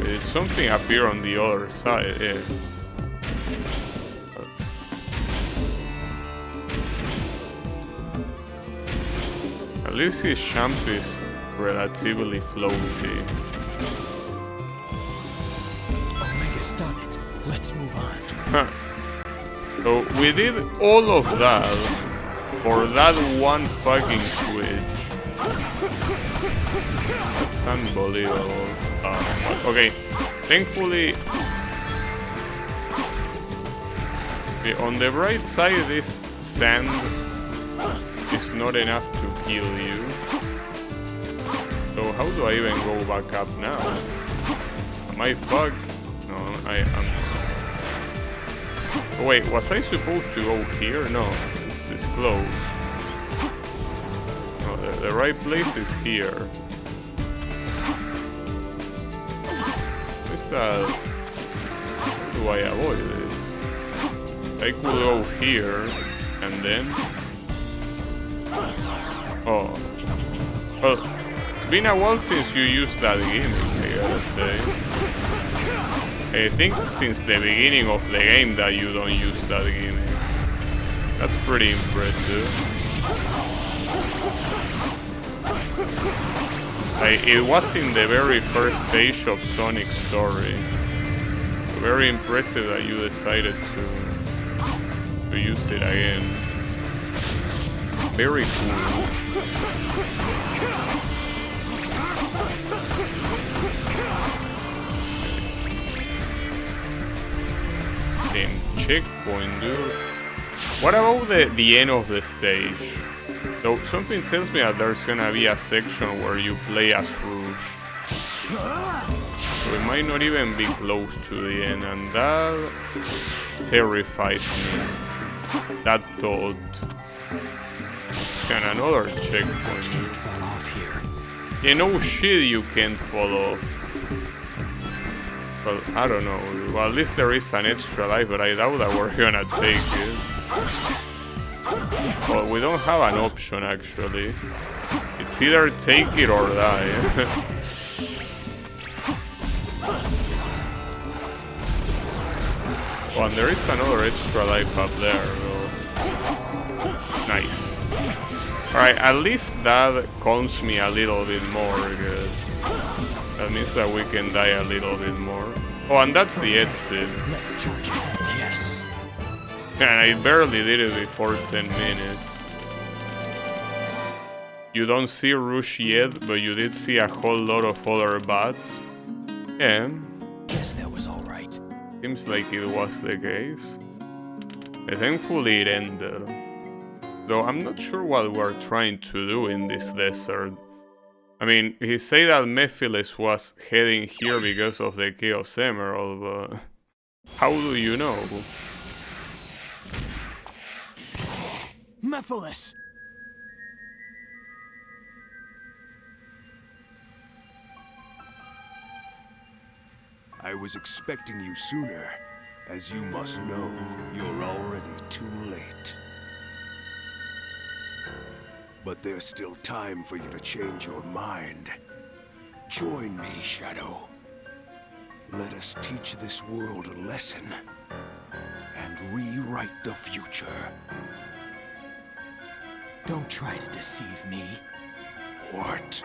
Did something appear on the other side? Yeah. At least his shampoo is relatively floaty. Stop it. Let's move on. Huh. So we did all of that for that one fucking switch. That's unbelievable. Okay, thankfully, okay, on the right side, this sand is not enough to kill you. So how do I even go back up now? Am I fucked? No, I am. Oh, wait, was I supposed to go here? No, this is closed. No, the right place is here. What's that? How do I avoid this? I could go here and then. Oh. Well, it's been a while since you used that gimmick, I gotta say. I think since the beginning of the game that you don't use that gimmick. That's pretty impressive. It was in the very first stage of Sonic's story. Very impressive that you decided to use it again. Very cool. checkpoint, dude. What about the end of the stage? Though something tells me that there's gonna be a section where you play as Rouge. So it might not even be close to the end, and that terrifies me. That thought. And another checkpoint. Can't fall off here. Yeah, no shit you can't fall off. Well, I don't know. Well, at least there is an extra life, but I doubt that we're gonna take it. Well, we don't have an option, actually. It's either take it or die. Oh, and there is another extra life up there, though. Nice. Alright, at least that calms me a little bit more, because that means that we can die a little bit more. Oh, and that's the exit. Let's charge ahead, yes. And I barely did it before 10 minutes. You don't see Rouge yet, but you did see a whole lot of other bats. Yeah. Guess that was alright. Seems like it was the case. And thankfully it ended. Though I'm not sure what we're trying to do in this desert. I mean, he said that Mephiles was heading here because of the Chaos Emerald, but how do you know? Mephiles! I was expecting you sooner. As you must know, you're already too late. But there's still time for you to change your mind. Join me, Shadow. Let us teach this world a lesson and rewrite the future. Don't try to deceive me. What?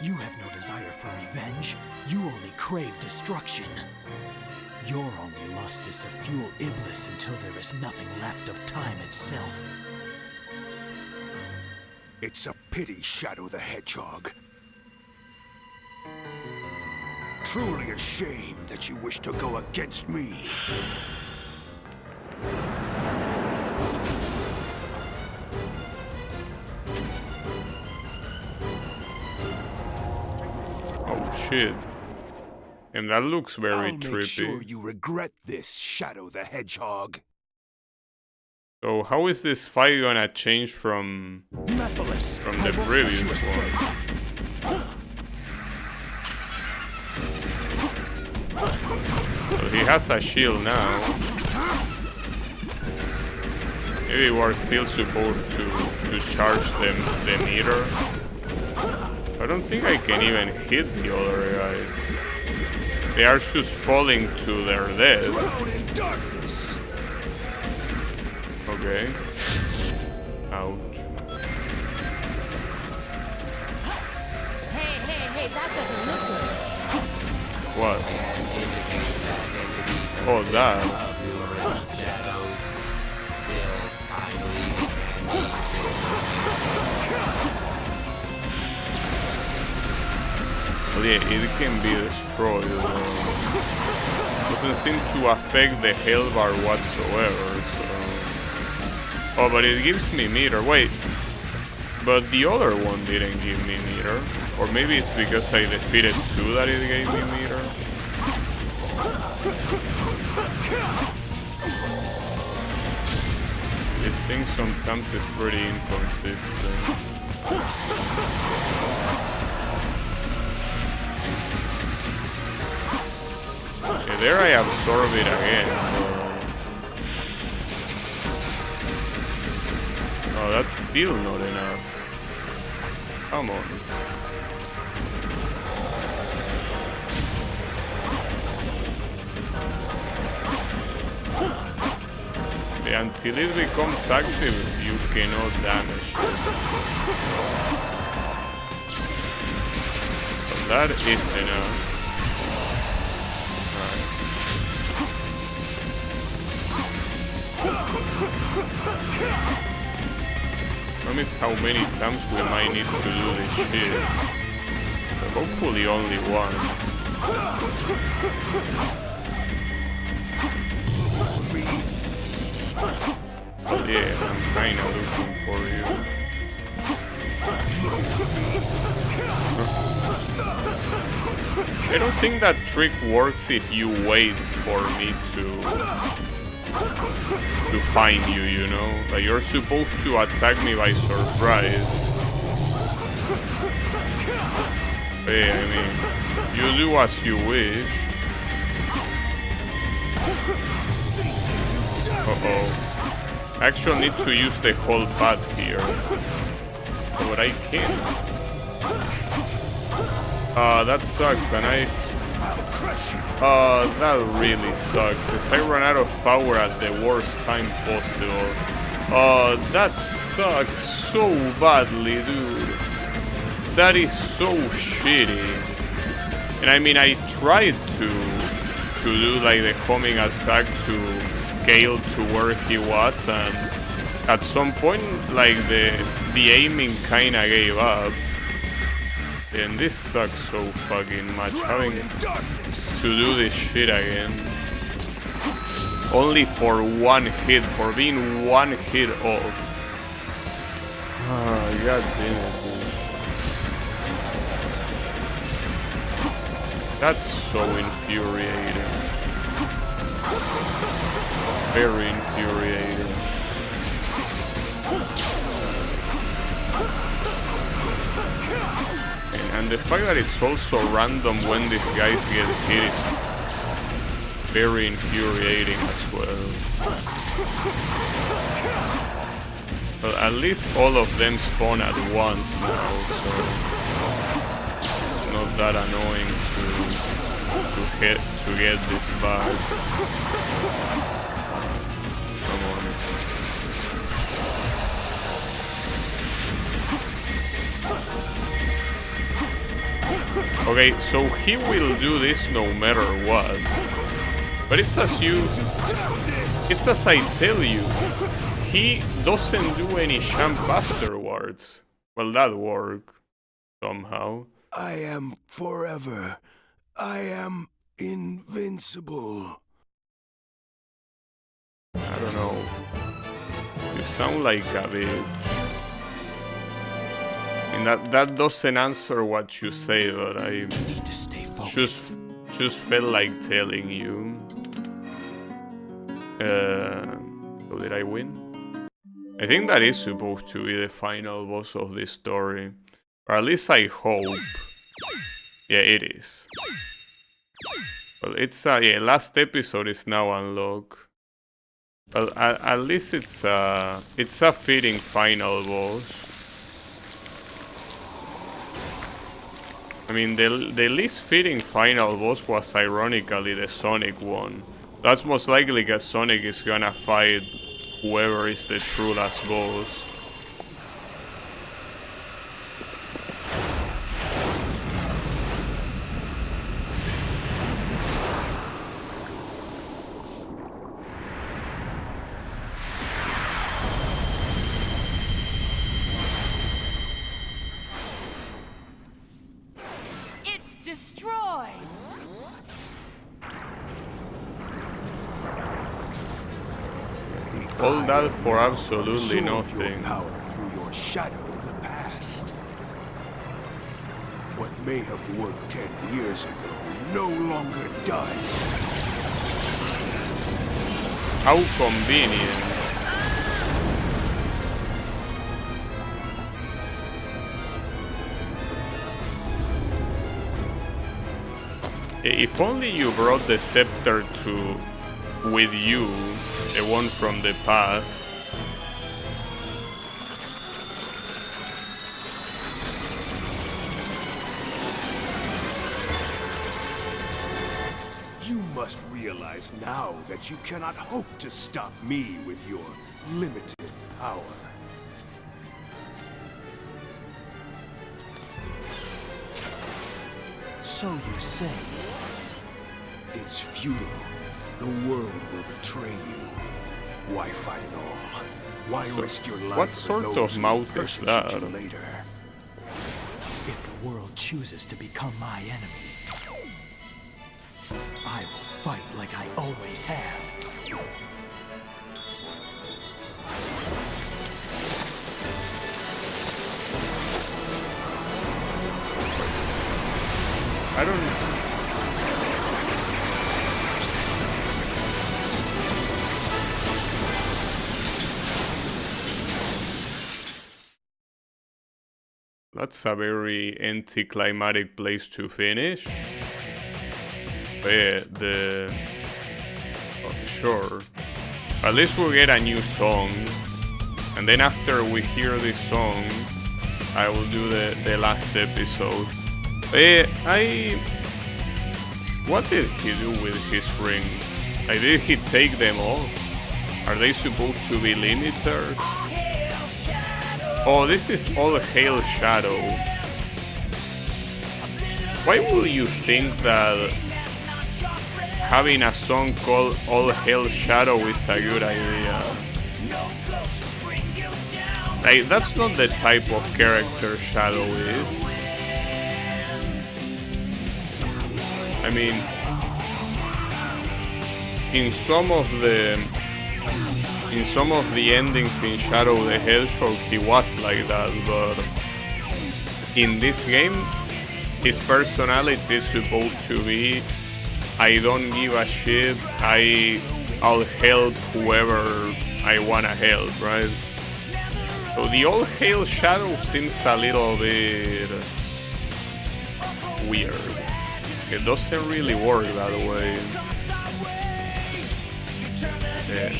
You have no desire for revenge. You only crave destruction. Your only lust is to fuel Iblis until there is nothing left of time itself. It's a pity, Shadow the Hedgehog. Truly a shame that you wish to go against me. Oh shit. And that looks very I'll trippy. make sure you regret this, Shadow the Hedgehog. So how is this fight gonna change from Mephiles, the previous one? So he has a shield now. Maybe we're still supposed to charge the meter. I don't think I can even hit the other guys. They are just falling to their death. Drown in darkness. Okay. Ouch. Hey, that doesn't look good. What? Oh, that. Well, yeah, it can be destroyed. Doesn't seem to affect the health bar whatsoever, so... Oh, but it gives me meter. Wait. But the other one didn't give me meter. Or maybe it's because I defeated two that it gave me meter. This thing sometimes is pretty inconsistent. Okay, there I absorb it again. Oh, that's still not enough. Come on. Okay, until it becomes active, you cannot damage it. So that is enough. Promise how many times we might need to do this shit. But hopefully only once. Be Well, yeah, I'm kinda looking for you. I don't think that trick works if you wait for me to find you, you know? Like, you're supposed to attack me by surprise. Hey, I mean, you do as you wish. Uh-oh. I actually need to use the whole path here. But I can't. That sucks, and that really sucks, because I ran out of power at the worst time possible. That sucks so badly, dude. That is so shitty. And I mean, I tried to do like the homing attack to scale to where he was, and at some point, like the aiming kinda gave up. And this sucks so fucking much, having to do this shit again. Only for one hit, for being one hit off. Ah, god damn it, dude. That's so infuriating. Very infuriating. And the fact that it's also random when these guys get hit is very infuriating as well. Well, at least all of them spawn at once now, so it's not that annoying to get this back. Come on. Okay, so he will do this no matter what. But it's as I tell you. He doesn't do any champ afterwards. Well, that worked somehow. I am forever. I am invincible. I don't know. You sound like a bitch. And that doesn't answer what you say, but I need to stay focused. just felt like telling you. So did I win? I think that is supposed to be the final boss of this story. Or at least I hope. Yeah, it is. Well, it's yeah, last episode is now unlocked. Well, at least it's a fitting final boss. I mean, the least fitting final boss was ironically the Sonic one. That's most likely because Sonic is gonna fight whoever is the true last boss. It's destroyed! All that for absolutely nothing. Your power through your shadow in the past. What may have worked 10 years ago no longer does. How convenient. If only you brought the scepter with you, the one from the past. You must realize now that you cannot hope to stop me with your limited power. So you say. It's futile. The world will betray you. Why fight at all? Why risk your life What for sort those of who mouth is persecute that? you later? If the world chooses to become my enemy, I will fight like I always have. I don't... That's a very anticlimactic place to finish. But yeah, oh, sure. At least we'll get a new song. And then after we hear this song, I will do the last episode. But yeah, what did he do with his rings? Like, did he take them off? Are they supposed to be limiters? Oh, this is All Hail Shadow. Why would you think that having a song called All Hail Shadow is a good idea? Like, that's not the type of character Shadow is. I mean, in some of the endings in Shadow the Hedgehog, he was like that, but in this game, his personality is supposed to be, I don't give a shit, I'll help whoever I wanna help, right? So the All Hail Shadow seems a little bit weird. It doesn't really work that way. Yeah.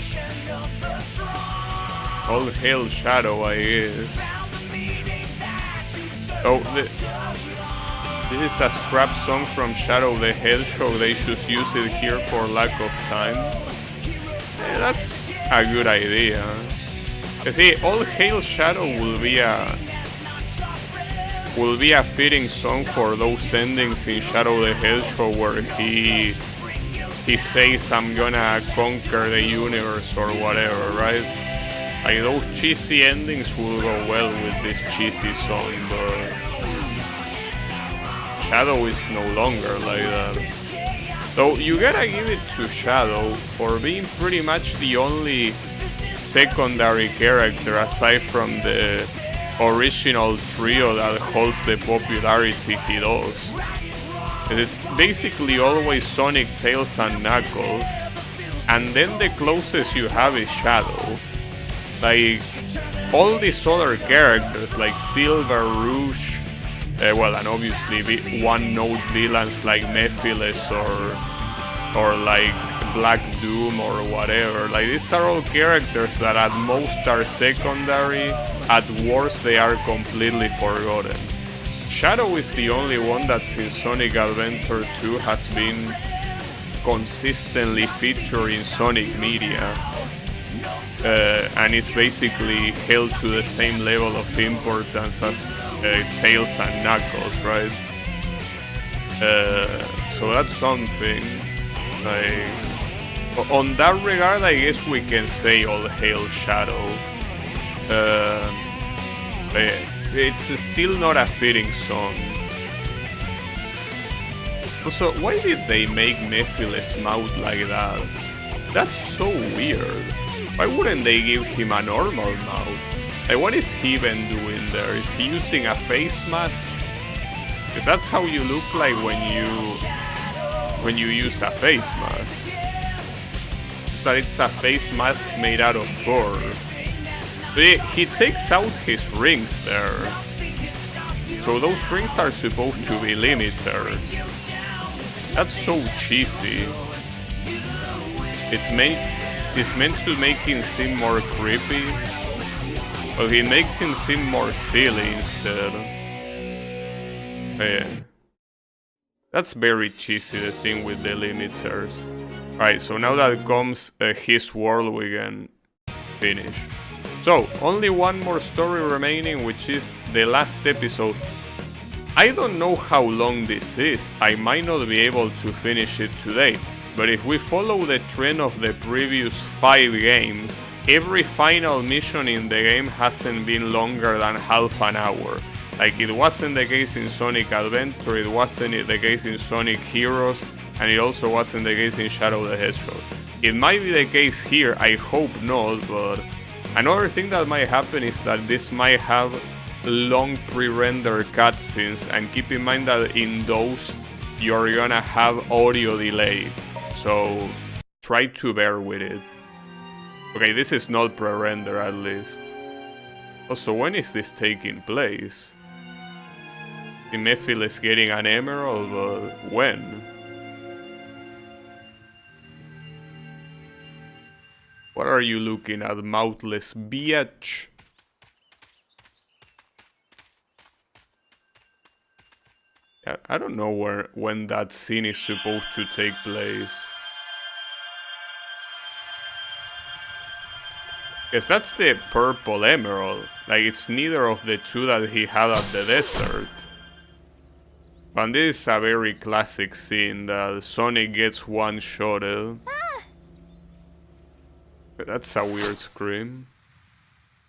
All Hail Shadow, I guess. Oh, this is a scrap song from Shadow the Hedgehog. They should use it here for lack of time. Yeah, that's a good idea. You see, All Hail Shadow will be a fitting song for those endings in Shadow the Hedgehog where he says I'm gonna conquer the universe or whatever, right? Like, those cheesy endings will go well with this cheesy song, but Shadow is no longer like that. So you gotta give it to Shadow for being pretty much the only secondary character aside from the original trio that holds the popularity he does. It is basically always Sonic, Tails, and Knuckles, and then the closest you have is Shadow. Like, all these other characters like Silver, Rouge, well, and obviously one-note villains like Mephiles or like Black Doom or whatever. Like, these are all characters that at most are secondary, at worst they are completely forgotten. Shadow is the only one that since Sonic Adventure 2 has been consistently featured in Sonic media, and is basically held to the same level of importance as Tails and Knuckles, right? So that's something. Like, on that regard, I guess we can say All Hail Shadow. It's still not a fitting song. Also, why did they make Mephiles' mouth like that? That's so weird. Why wouldn't they give him a normal mouth? Like, what is he even doing there? Is he using a face mask? Because that's how you look like when you use a face mask. But it's a face mask made out of fur. But he takes out his rings there. So those rings are supposed to be limiters. That's so cheesy. It's meant to make him seem more creepy, but he makes him seem more silly instead. Yeah. That's very cheesy, the thing with the limiters. Right, so now that comes his world, we can finish. So, only one more story remaining, which is the last episode. I don't know how long this is, I might not be able to finish it today, but if we follow the trend of the previous 5 games, every final mission in the game hasn't been longer than half an hour. Like, it wasn't the case in Sonic Adventure, it wasn't the case in Sonic Heroes, and it also wasn't the case in Shadow the Hedgehog. It might be the case here, I hope not, but another thing that might happen is that this might have long pre-rendered cutscenes, and keep in mind that in those you're gonna have audio delay, so try to bear with it. Okay, this is not pre-render at least. Also, when is this taking place? Nephil is getting an emerald, but when? What are you looking at, mouthless bitch? Yeah, I don't know when that scene is supposed to take place. Because that's the purple emerald. Like, it's neither of the two that he had at the desert. And this is a very classic scene that Sonic gets one-shotted. That's a weird scream.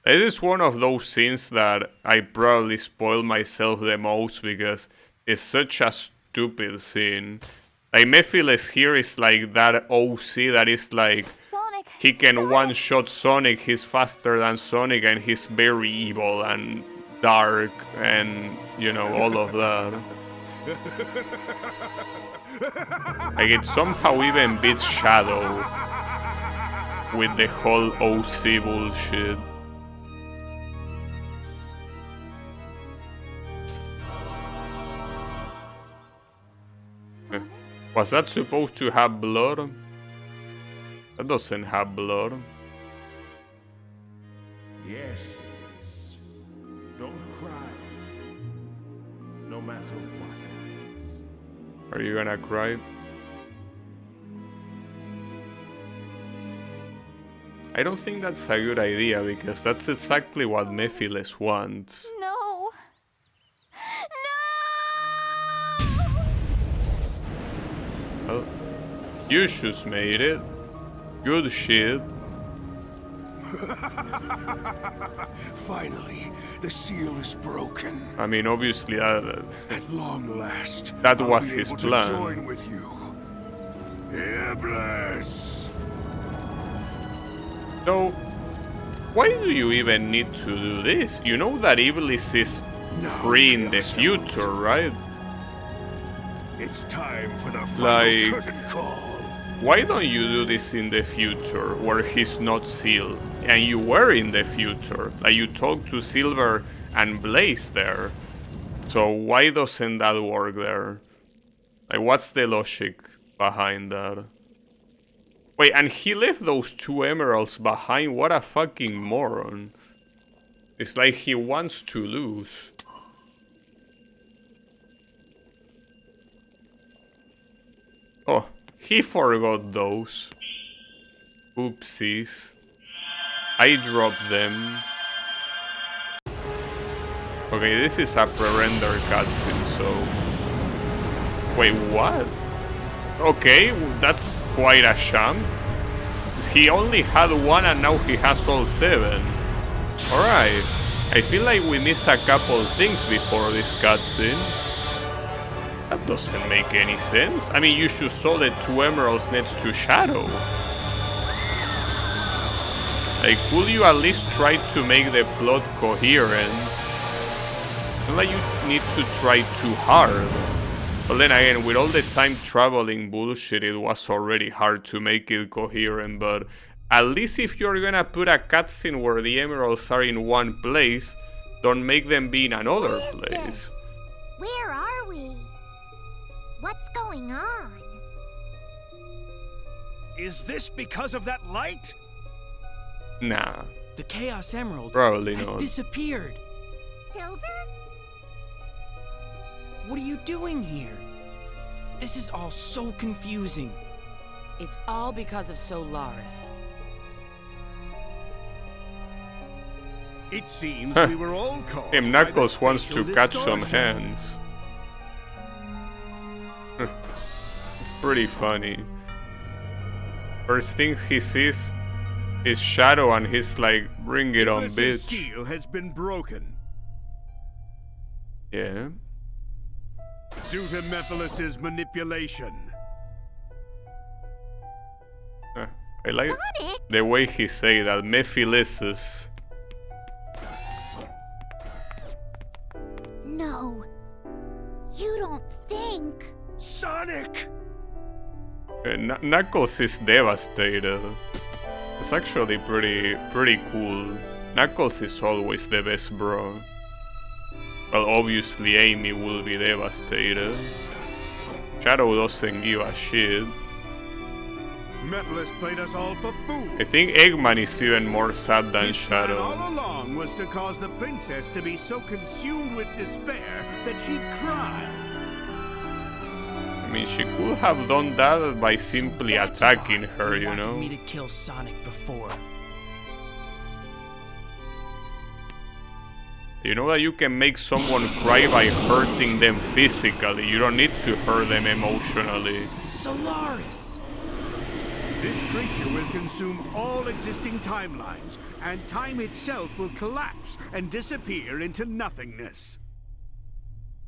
It is one of those scenes that I probably spoil myself the most because it's such a stupid scene. Like, Mephiles here is like that OC that is like, Sonic, he can one-shot Sonic, he's faster than Sonic, and he's very evil and dark and, you know, all of that. Like, it somehow even beats Shadow with the whole OC bullshit. Sonic? Was that supposed to have blood? That doesn't have blood. Yes, it is. Don't cry. No matter what happens. Are you gonna cry? I don't think that's a good idea because that's exactly what Mephiles wants. No. No! Well, you just made it. Good shit. Finally, the seal is broken. I mean, obviously At long last, that I'll was be his able plan. To join with you. Iblis. So, why do you even need to do this? You know that Iblis is free in the future, right? It's time for the final Like, curtain call. why don't you do this in the future where he's not sealed? And you were in the future. Like, you talked to Silver and Blaze there. So why doesn't that work there? Like, what's the logic behind that? Wait, and he left those 2 emeralds behind? What a fucking moron. It's like he wants to lose. Oh, he forgot those. Oopsies. I dropped them. Okay, this is a pre-render cutscene, so... Wait, what? Okay, that's quite a sham. He only had 1 and now he has all 7. Alright. I feel like we missed a couple things before this cutscene. That doesn't make any sense. I mean, you should saw the 2 emeralds next to Shadow. Like, could you at least try to make the plot coherent? Not like you need to try too hard. But then again, with all the time traveling bullshit, it was already hard to make it coherent, but at least if you're gonna put a cutscene where the emeralds are in one place, don't make them be in another What is place. this? Where are we? What's going on? Is this because of that light? Nah, The Chaos Emerald probably has not. disappeared. Silver? What are you doing here? This is all so confusing. It's all because of Solaris. It seems Huh. we were all caught. Him by the Knuckles wants to spatial catch some distortion. hands. It's pretty funny. First things he sees is Shadow and he's like, bring it on, Iblis's bitch. seal has been broken Yeah. due to Mephiles' manipulation. I like Sonic? the way he say that, Mephiles. No. You don't think... Sonic! Knuckles is devastated. It's actually pretty cool. Knuckles is always the best, bro. Well, obviously Amy will be devastated. Shadow doesn't give a shit. Mephiles played us all for fools. I think Eggman is even more sad than His plan Shadow. all along was to cause the princess to be so consumed with despair that she'd cry. I mean, she could have done that by simply attacking her, you know? Me to kill Sonic before. You know that you can make someone cry by hurting them physically. You don't need to hurt them emotionally. Solaris! This creature will consume all existing timelines, and time itself will collapse and disappear into nothingness.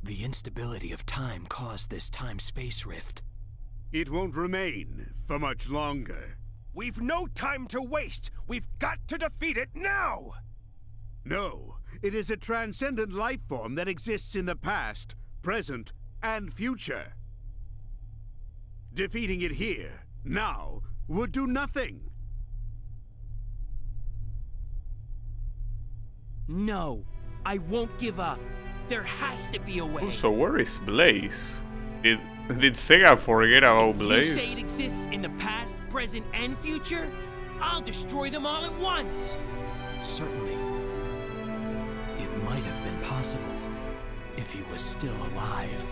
The instability of time caused this time-space rift. It won't remain for much longer. We've no time to waste! We've got to defeat it now! No, it is a transcendent life form that exists in the past, present, and future. Defeating it here, now, would do nothing. No, I won't give up. There has to be a way. So where is Blaze? Did Sega forget about Blaze? You say it exists in the past, present, and future? I'll destroy them all at once! Certainly. It might have been possible if he was still alive.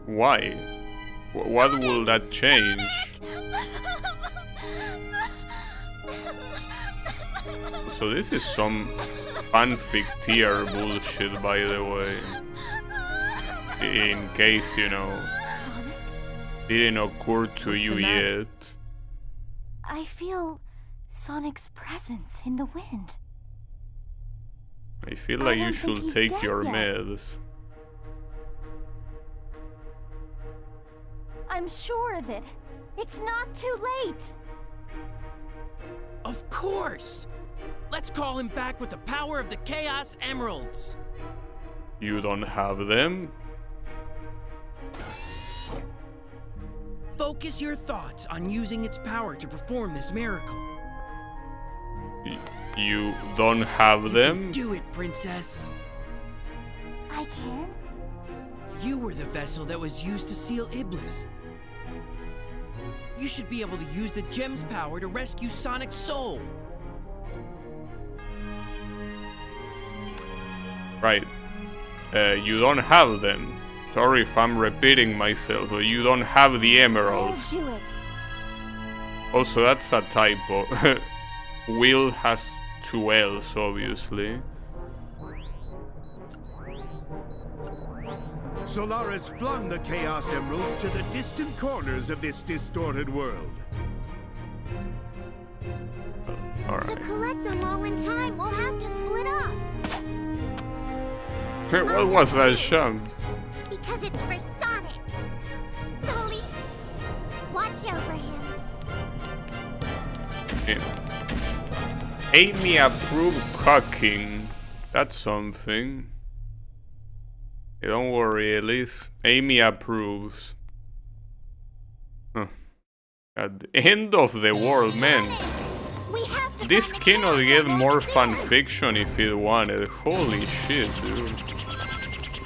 Why? What will that change? So this is some fanfic tier bullshit, by the way. In case, you know, didn't occur to you yet. I feel Sonic's presence in the wind. I feel like you don't think should he's take dead your yet. meds. I'm sure of it. It's not too late. Of course! Let's call him back with the power of the Chaos Emeralds! You don't have them? Focus your thoughts on using its power to perform this miracle. You don't have them? Do it, Princess! I can? You were the vessel that was used to seal Iblis. You should be able to use the gem's power to rescue Sonic's soul. Right. You don't have them. Sorry if I'm repeating myself, but you don't have the emeralds. I'll do it. Also, that's a typo. Will has two L's, obviously. Solaris flung the Chaos Emeralds to the distant corners of this distorted world. To Alright. collect them all in time, we'll have to split up. What was that, Sham? Because it's for Sonic. Solis, watch over him. Amy approved cocking. That's something. Hey, don't worry, Elise. Amy approves. Huh. At the end of the world, man. We have to This find the cannot Chaos get Emeralds more soon. fan fiction if it wanted. Holy shit, dude.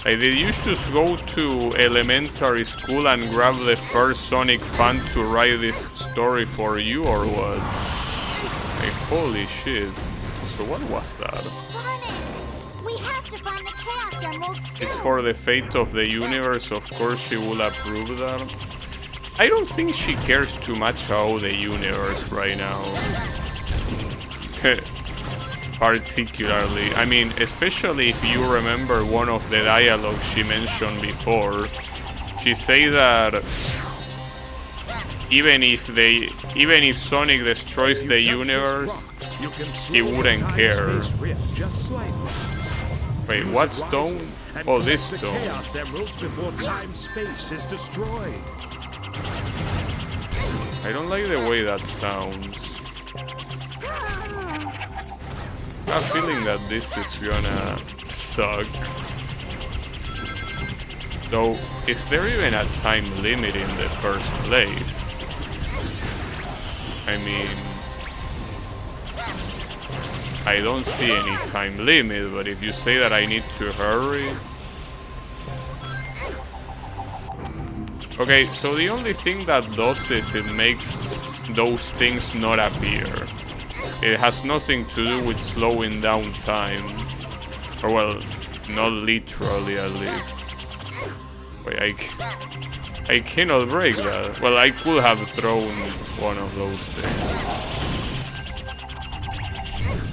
Like, did you just go to elementary school and grab the first Sonic fan to write this story for you, or what? Like, holy shit. So what was that? Sonic, we have to find the Chaos Emeralds soon. It's for the fate of the universe, of course she will approve that. I don't think she cares too much about the universe right now. Particularly, I mean, especially if you remember one of the dialogues she mentioned before. She say that even if Sonic destroys the universe, he wouldn't care. Wait, what stone? Oh, this stone. Chaos Emeralds before time-space is destroyed. I don't like the way that sounds. I have a feeling that this is gonna suck. So, is there even a time limit in the first place? I mean, I don't see any time limit, but if you say that I need to hurry... Okay, so the only thing that does is it makes those things not appear. It has nothing to do with slowing down time. Or well, not literally at least. Wait, I cannot break that. Well, I could have thrown one of those things.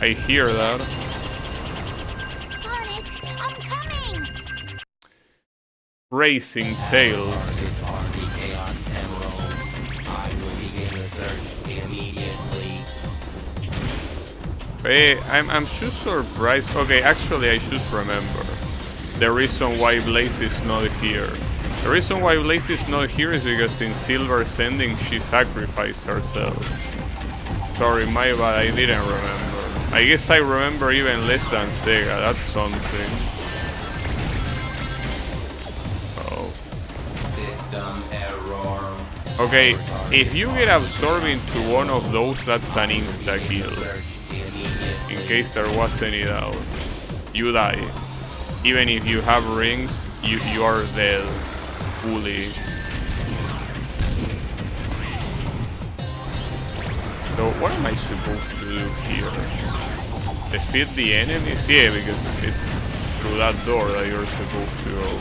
I hear that. Sonic, I'm coming! Racing Tails. Hey, I'm just surprised. Okay, actually I should remember the reason why Blaze is not here. The reason why Blaze is not here is because in Silver's ending she sacrificed herself. Sorry, my bad, I didn't remember. I guess I remember even less than Sega, that's something. Oh. System error. Okay, if you get absorbed into one of those, that's an insta-kill. In case there was any doubt. You die. Even if you have rings, you are dead. Fully. So what am I supposed to do here? Defeat the enemies? Yeah, because it's through that door that you're supposed to go.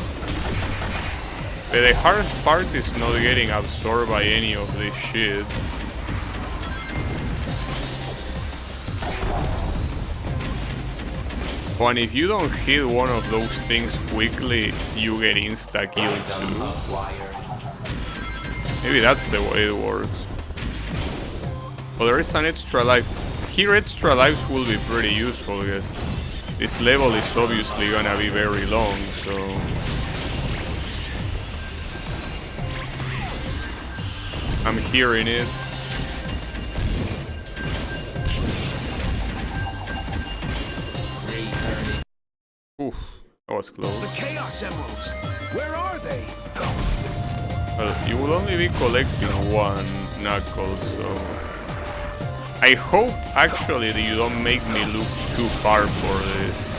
But the hard part is not getting absorbed by any of this shit. And if you don't hit one of those things quickly, you get insta-killed too. Maybe that's the way it works. Well, there is an extra life. Here extra lives will be pretty useful because this level is obviously gonna be very long, so... I'm hearing it. Oof, that was close. The Chaos Emeralds! Where are they? Well, you will only be collecting one knuckle, so... I hope, actually, that you don't make me look too far for this.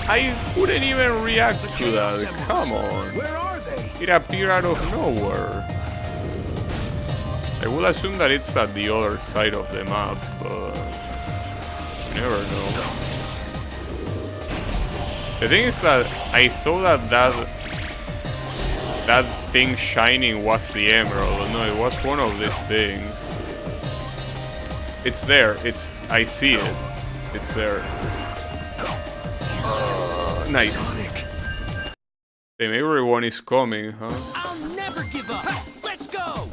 I wouldn't even react to that, come on. Where are they? It appeared out of nowhere. I will assume that it's at the other side of the map, but... you never know. The thing is that I thought that thing shining was the emerald. No, it was one of these things. It's there. I see it. It's there. Nice. Damn, everyone is coming, huh? I'll never give up. Let's go.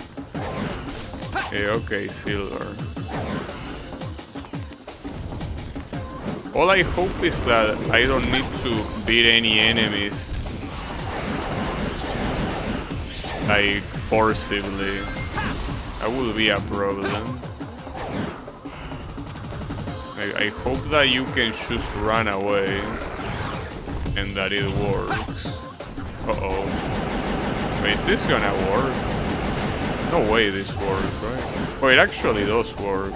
Okay, Silver. All I hope is that I don't need to beat any enemies like forcibly. That will be a problem. I hope that you can just run away and that it works. Uh-oh. Wait, is this gonna work? No way this works, right? Oh, it actually does work.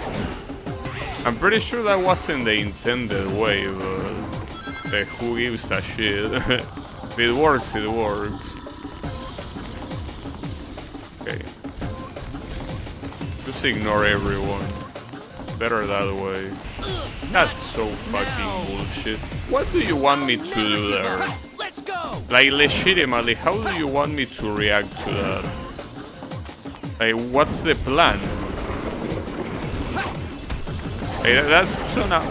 I'm pretty sure that wasn't the intended way, but who gives a shit? If it works, it works. Okay. Just ignore everyone. It's better that way. That's so fucking bullshit. What do you want me to do there? Let's go. Like, legitimately, how do you want me to react to that? Like, what's the plan? That's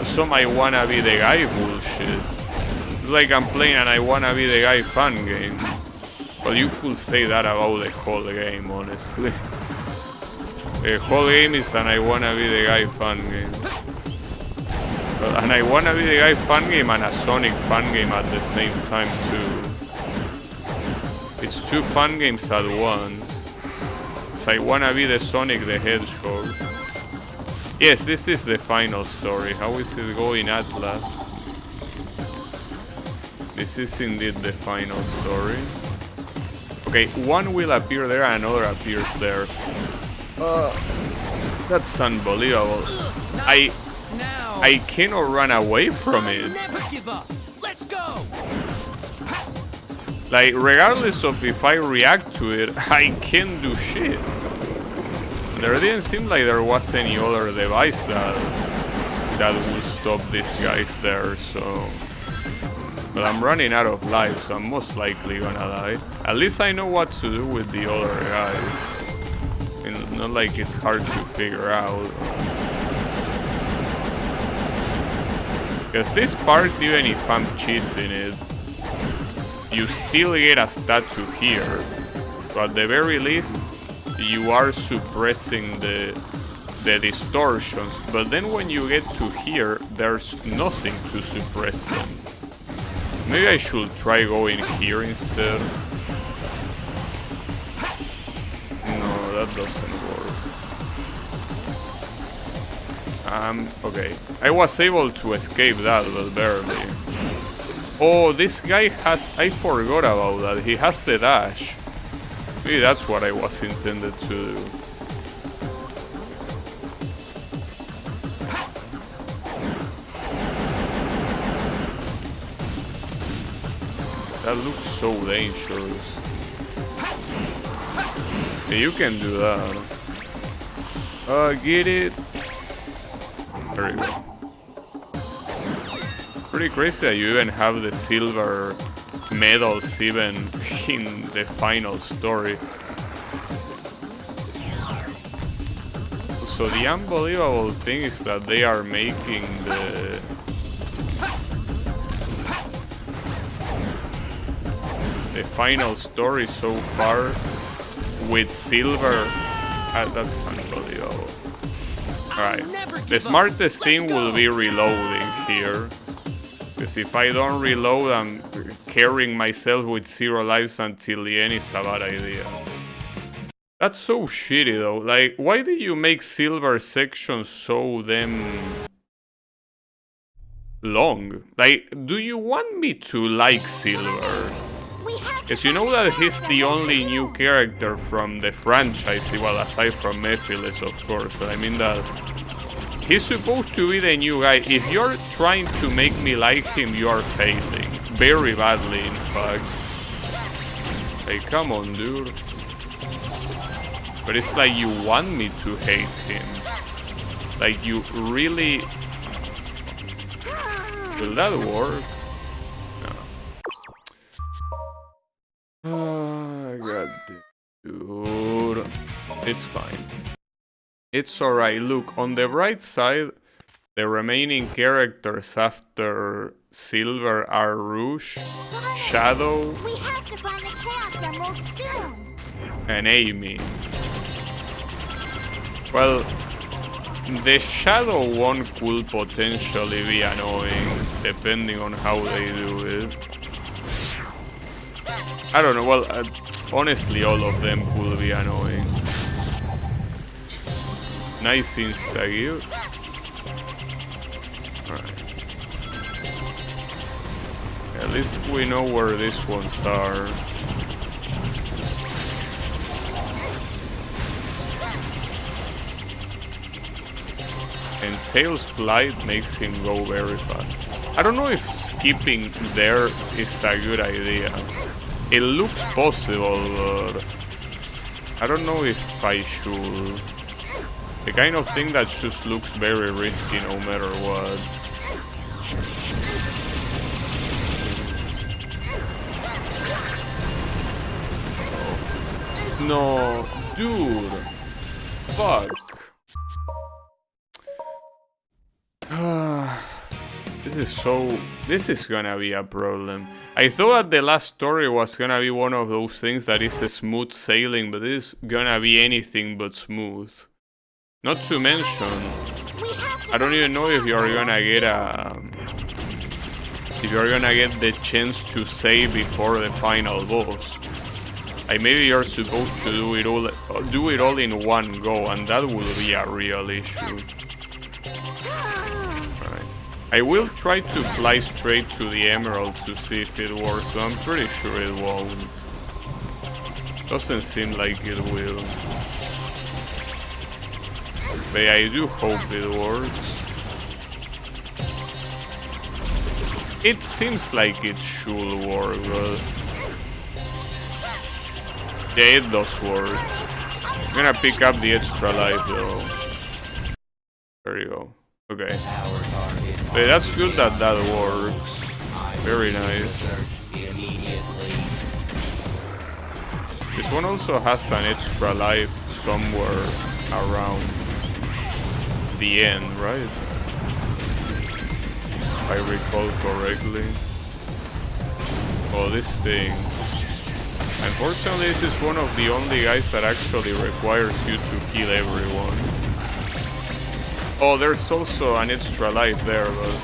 some I wanna be the guy bullshit. It's like I'm playing and I wanna be the guy fun game. Well, you could say that about the whole game, honestly. The whole game is an I wanna be the guy fun game. And I wanna be the guy fun game and a Sonic fun game at the same time too. It's two fun games at once. It's I wanna be the Sonic the Hedgehog. Yes, this is the final story. How is it going, Atlas? This is indeed the final story. Okay, one will appear there and another appears there. That's unbelievable. I cannot run away from it. Never give up. Let's go. Like, regardless of if I react to it, I can't do shit. There didn't seem like there was any other device that would stop these guys there, so... But I'm running out of life, so I'm most likely gonna die. At least I know what to do with the other guys. It's not like it's hard to figure out. Because this part, even if I'm cheesing it, you still get a statue here. So at the very least, you are suppressing the distortions. But then when you get to here, there's nothing to suppress them. Maybe I should try going here instead. No, that doesn't work. Okay. I was able to escape that, but barely. Oh, this guy has... I forgot about that. He has the dash. Maybe that's what I was intended to do. That looks so dangerous. Yeah, you can do that. Get it. There you go. Pretty crazy that you even have the silver medals even in the final story. So the unbelievable thing is that they are making the final story so far with silver. That's unbelievable. Alright, the smartest thing will be reloading here. Because if I don't reload, I'm carrying myself with 0 lives until the end is a bad idea. That's so shitty though. Like, why do you make silver sections so damn long? Like, do you want me to like silver? Because you know that he's the only new character from the franchise, well, aside from Mephiles, of course, but I mean that he's supposed to be the new guy. If you're trying to make me like him, you are failing. Very badly, in fact. Hey, come on, dude. But it's like you want me to hate him. Like, you really... Will that work? Oh, God, dude. It's fine. It's alright. Look, on the right side, the remaining characters after Silver are Rouge, Shadow, We have to find the Chaos Emerald soon. and Amy. Well, the Shadow one could potentially be annoying, depending on how they do it. I don't know, well, honestly, all of them could be annoying. Nice insta-gear. Alright. At least we know where these ones are. And Tails' flight makes him go very fast. I don't know if skipping there is a good idea. It looks possible, but I don't know if I should. The kind of thing that just looks very risky no matter what. No, dude. Fuck. This is gonna be a problem. I thought that the last story was gonna be one of those things that is a smooth sailing, but this is gonna be anything but smooth. Not to mention, I don't even know if you're gonna get the chance to save before the final boss. Like, maybe you're supposed to do it all in one go, and that will be a real issue. Alright. I will try to fly straight to the emerald to see if it works, so I'm pretty sure it won't. Doesn't seem like it will. But I do hope it works. It seems like it should work, but... yeah, it does work. I'm gonna pick up the extra life though. There you go. Okay. But that's good that that works. Very nice. This one also has an extra life somewhere around the end, right? If I recall correctly. Oh, this thing. Unfortunately, this is one of the only guys that actually requires you to kill everyone. Oh, there's also an extra life there, but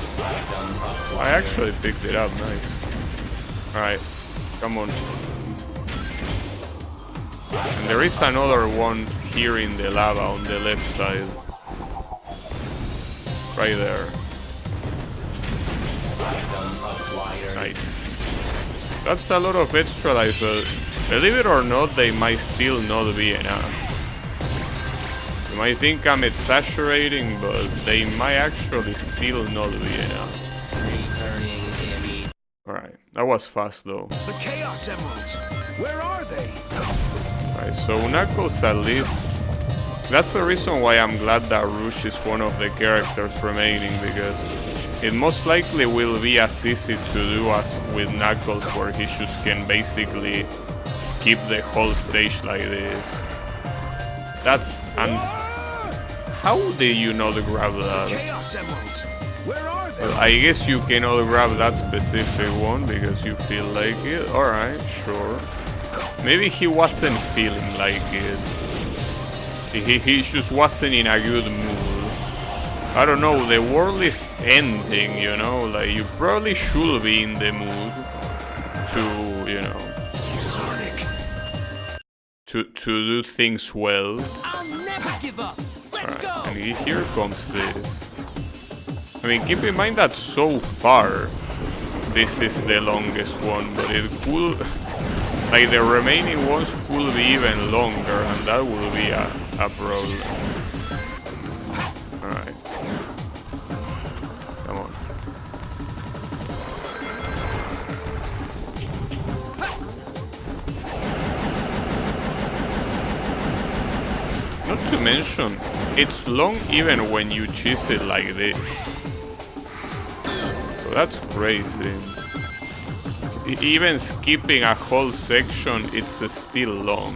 I actually picked it up. Nice. Alright, come on. And there is another one here in the lava on the left side. Right there. Nice. That's a lot of extra life, but believe it or not, they might still not be enough. You might think I'm exaggerating, but they might actually still not be enough. Alright, that was fast though. The Chaos Emeralds! Where are they? Alright, so Knuckles at least... that's the reason why I'm glad that Rouge is one of the characters remaining, because it most likely will be as easy to do as with Knuckles, where he just can basically skip the whole stage like this. That's... how do you not grab that? Chaos Emeralds! Where are they? Well, I guess you cannot grab that specific one because you feel like it. Alright, sure. Maybe he wasn't feeling like it. He just wasn't in a good mood. I don't know, the world is ending, you know? Like, you probably should be in the mood to, you know... Sonic! To do things well. I'll never give up. Let's go. And here comes this. I mean, keep in mind that so far, this is the longest one, but it could... like, the remaining ones could be even longer, and that will be a problem. Alright. Come on. Not to mention, it's long even when you cheese it like this. So that's crazy. Even skipping a whole section, it's still long.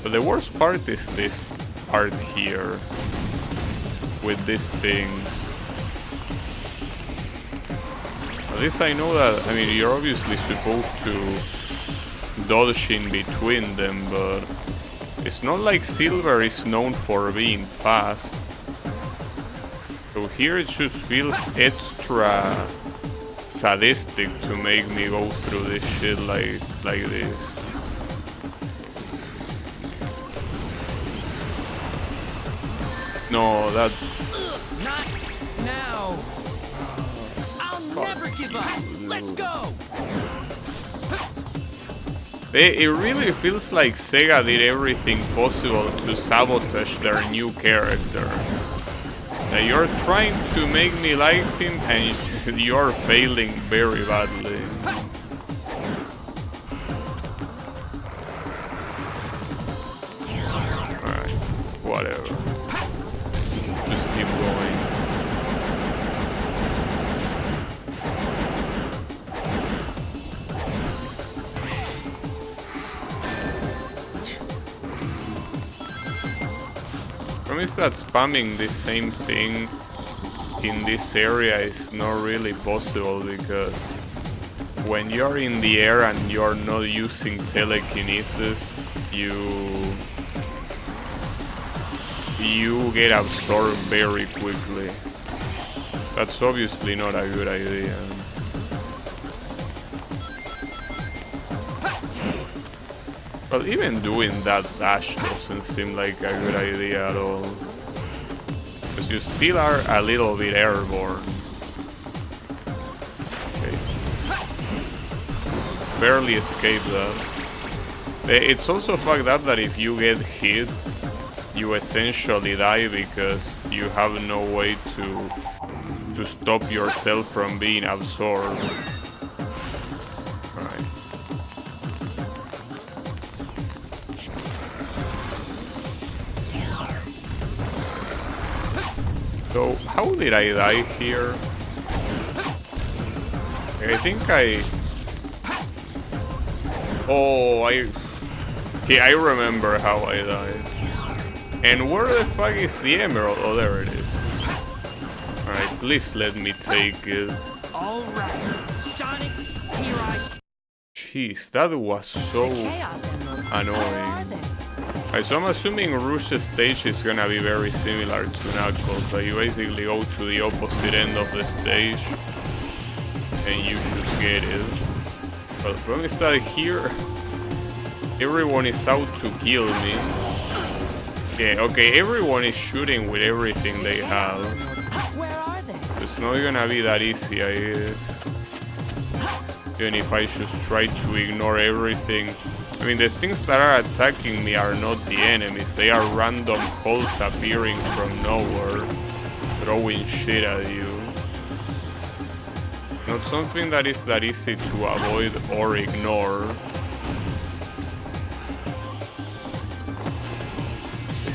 But the worst part is this part here. With these things. At least I know that, I mean, you're obviously supposed to dodge in between them, but it's not like Silver is known for being fast. So here it just feels extra sadistic to make me go through this shit like this. No, that... Not now. I'll never give up. Let's go. It really feels like Sega did everything possible to sabotage their new character. That you're trying to make me like him and you're failing very badly. Alright, whatever. Just keep going. Promise that spamming the same thing in this area is not really possible, because when you're in the air and you're not using telekinesis, you get absorbed very quickly. That's obviously not a good idea. Well, even doing that dash doesn't seem like a good idea at all. Because you still are a little bit airborne. Okay. Barely escaped that. It's also fucked up that if you get hit, you essentially die because you have no way to stop yourself from being absorbed. Alright. So, how did I die here? I think Okay, I remember how I died. And where the fuck is the emerald? Oh, there it is. Alright, please let me take it. Alright, Sonic, here I... Jeez, that was so annoying. Alright, so I'm assuming Rouge's stage is gonna be very similar to Knuckles. Like you basically go to the opposite end of the stage and you should get it. But the problem is that here everyone is out to kill me. Yeah, okay, everyone is shooting with everything they have. It's not gonna be that easy, I guess. Even if I just try to ignore everything. I mean, the things that are attacking me are not the enemies. They are random holes appearing from nowhere, throwing shit at you. Not something that is that easy to avoid or ignore.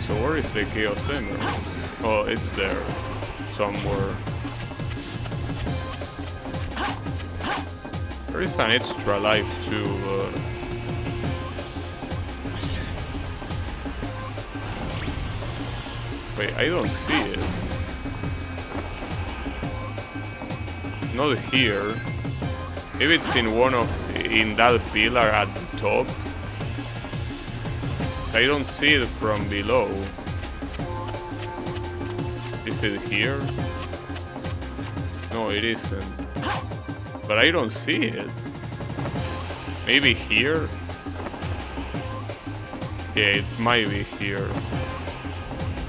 So where is the Chaos Emerald? Oh, it's there. Somewhere. There is an extra life too, but... Wait, I don't see it. Not here. Maybe it's in in that pillar at the top. I don't see it from below. Is it here? No, it isn't. But I don't see it. Maybe here? Yeah, it might be here.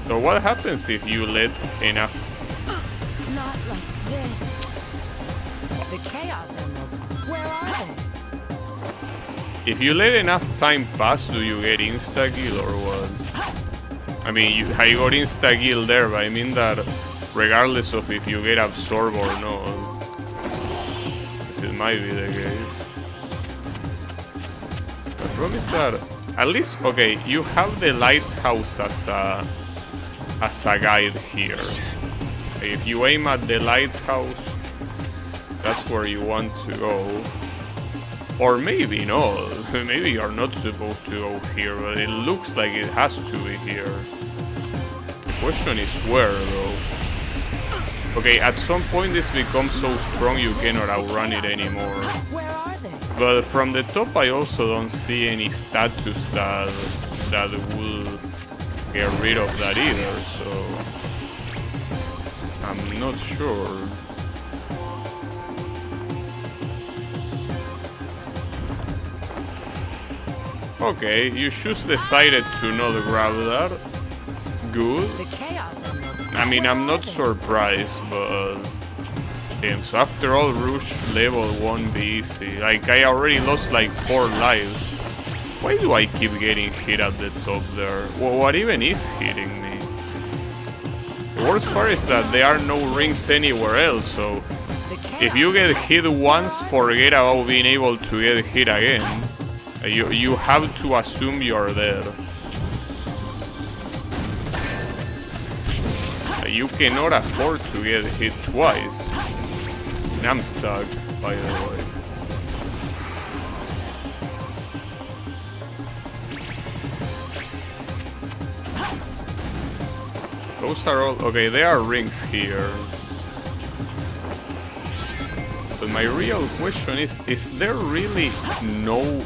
So what happens if you let enough... Not like this. The Chaos Emeralds, where are they? If you let enough time pass, do you get insta-kill or what? I mean, I got insta-kill there, but I mean that regardless of if you get absorbed or not. Because it might be the case. The problem is that, at least, okay, you have the lighthouse as a guide here. If you aim at the lighthouse, that's where you want to go. Or maybe not. Maybe you're not supposed to go here, but it looks like it has to be here. The question is where, though. Okay, at some point this becomes so strong you cannot outrun it anymore. Where are they? But from the top I also don't see any status that will get rid of that either, so I'm not sure. Okay, you just decided to not grab that. Good. I mean, I'm not surprised, but... Damn, so after all, Rouge level won't be easy. Like, I already lost like 4 lives. Why do I keep getting hit at the top there? Well, what even is hitting me? The worst part is that there are no rings anywhere else, so... If you get hit once, forget about being able to get hit again. You have to assume you're dead. You cannot afford to get hit twice. And I'm stuck, by the way. Those are all... Okay, there are rings here. But my real question is there really no...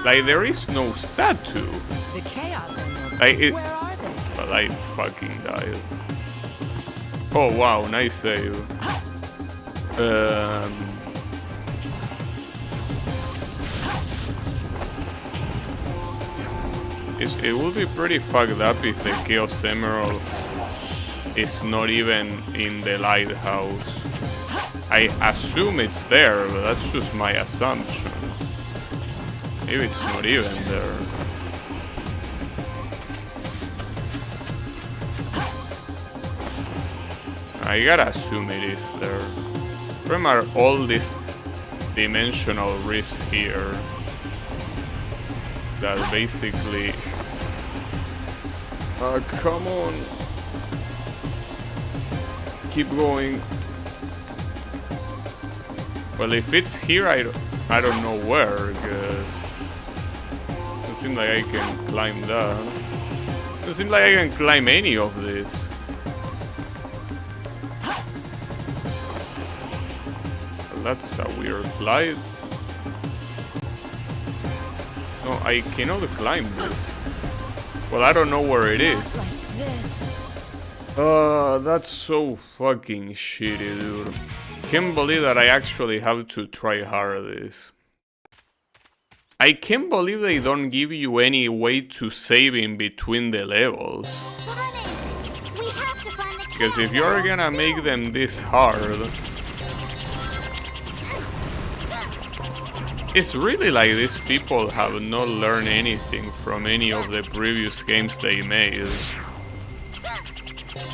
Like, there is no statue. The Chaos Emeralds, like, where are they? But I fucking died. Oh wow, nice save. It would be pretty fucked up if the Chaos Emerald is not even in the lighthouse. I assume it's there, but that's just my assumption. Maybe it's not even there. I gotta assume it is there. Remember all these dimensional rifts here that basically... come on. Keep going. Well, if it's here, I don't know where, because it doesn't seem like I can climb that. It doesn't seem like I can climb any of this. Well, that's a weird flight. No, I cannot climb this. Well, I don't know where it is. That's so fucking shitty, dude. Can't believe that I actually have to try hard this. I can't believe they don't give you any way to save in between the levels. Because if you're gonna make them this hard, it's really like these people have not learned anything from any of the previous games they made.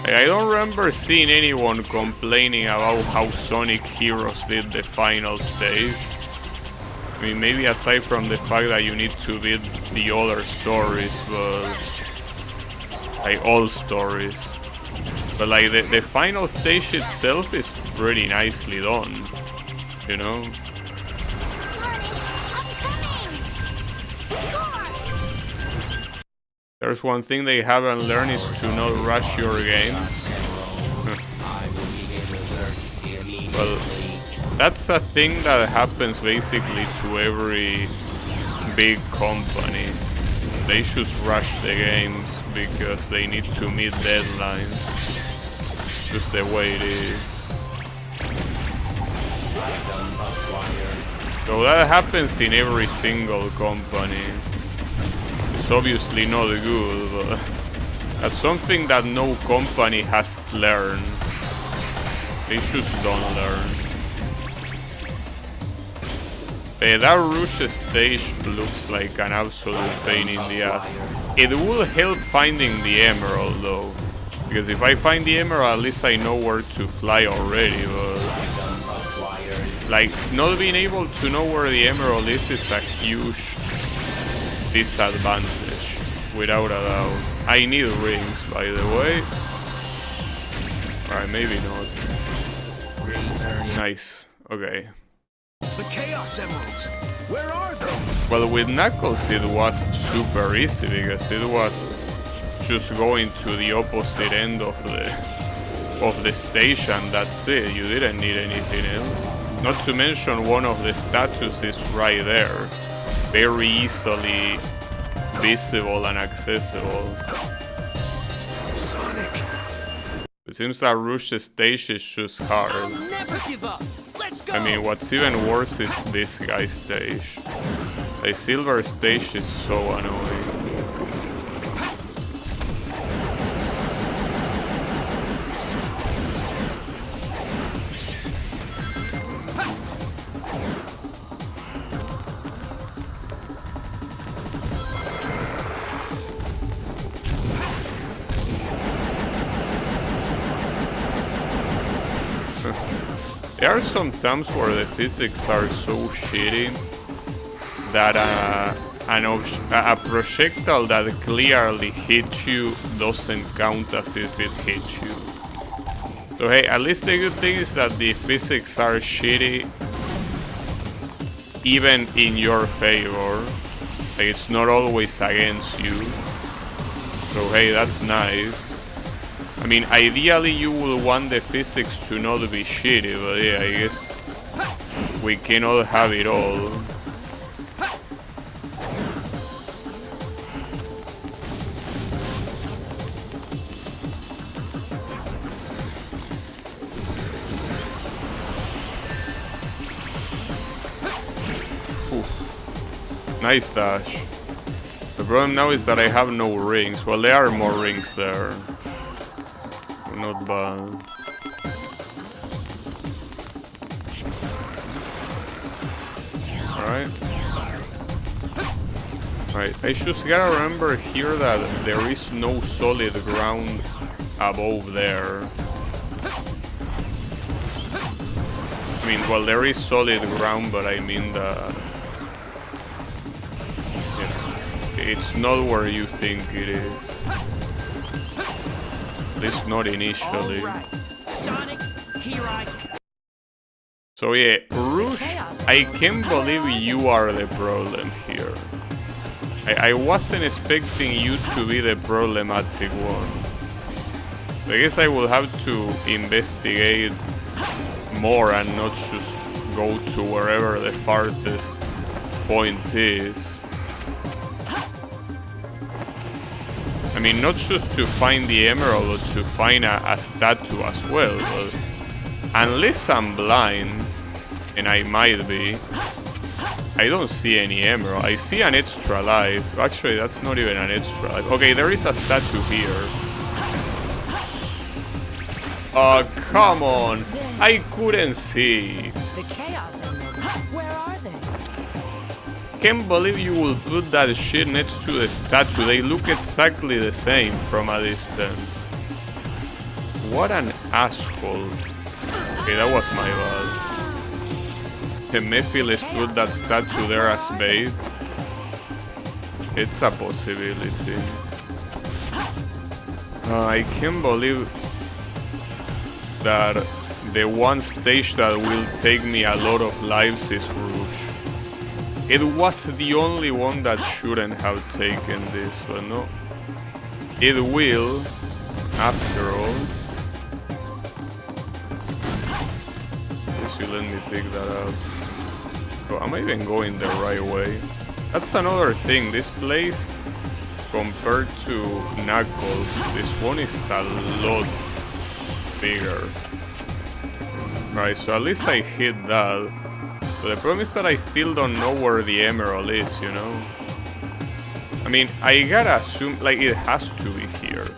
I don't remember seeing anyone complaining about how Sonic Heroes did the final stage. I mean, maybe aside from the fact that you need to beat the other stories, but... like, all stories. But like, the final stage itself is pretty nicely done, you know? There's one thing they haven't learned is to not rush your games. Well, that's a thing that happens basically to every big company. They just rush the games because they need to meet deadlines. Just the way it is. So that happens in every single company. It's obviously not good, but that's something that no company has learned. They just don't learn. That Rouge stage looks like an absolute pain in the ass. It will help finding the emerald though, because if I find the emerald, at least I know where to fly already, but like, not being able to know where the emerald is a huge disadvantage, without a doubt. I need rings, by the way. Alright, maybe not. Nice. Okay. The Chaos Emeralds! Where are they? Well, with Knuckles it was super easy, because it was just going to the opposite end of the station. That's it. You didn't need anything else. Not to mention one of the statues is right there. Very easily visible and accessible. Sonic! It seems that Rouge stage is just hard. I'll never give up. Let's go. I mean, what's even worse is this guy's stage. The silver stage is so annoying. There are some times where the physics are so shitty that a projectile that clearly hits you doesn't count as if it hits you. So hey, at least the good thing is that the physics are shitty even in your favor. Like, it's not always against you. So hey, that's nice. I mean, ideally you will want the physics to not be shitty, but yeah, I guess we cannot have it all. Ooh. Nice dash. The problem now is that I have no rings. Well, there are more rings there. Not bad. Alright. Right, I just gotta remember here that there is no solid ground above there. I mean, well, there is solid ground, but I mean that... it's not where you think it is. At least not initially. Right. Sonic, here I... So yeah, Rouge, I can't believe you are the problem here. I wasn't expecting you to be the problematic one. I guess I will have to investigate more and not just go to wherever the farthest point is. I mean, not just to find the emerald, but to find a statue as well. But unless I'm blind, and I might be, I don't see any emerald. I see an extra life. Actually, that's not even an extra life. Okay, there is a statue here. Oh, come on. I couldn't see. The Chaos Emeralds, where are they? Can't believe you will put that shit next to the statue. They look exactly the same from a distance. What an asshole. Okay, that was my bad. Mephiles put that statue there as bait. It's a possibility. I can't believe that the one stage that will take me a lot of lives is Rouge. It was the only one that shouldn't have taken this, but no. It will, after all. Guess you let me pick that up. Oh, am I even going the right way? That's another thing. This place, compared to Knuckles, this one is a lot bigger. Right, so at least I hit that. But the problem is that I still don't know where the emerald is, you know? I mean, I gotta assume, like, it has to be here.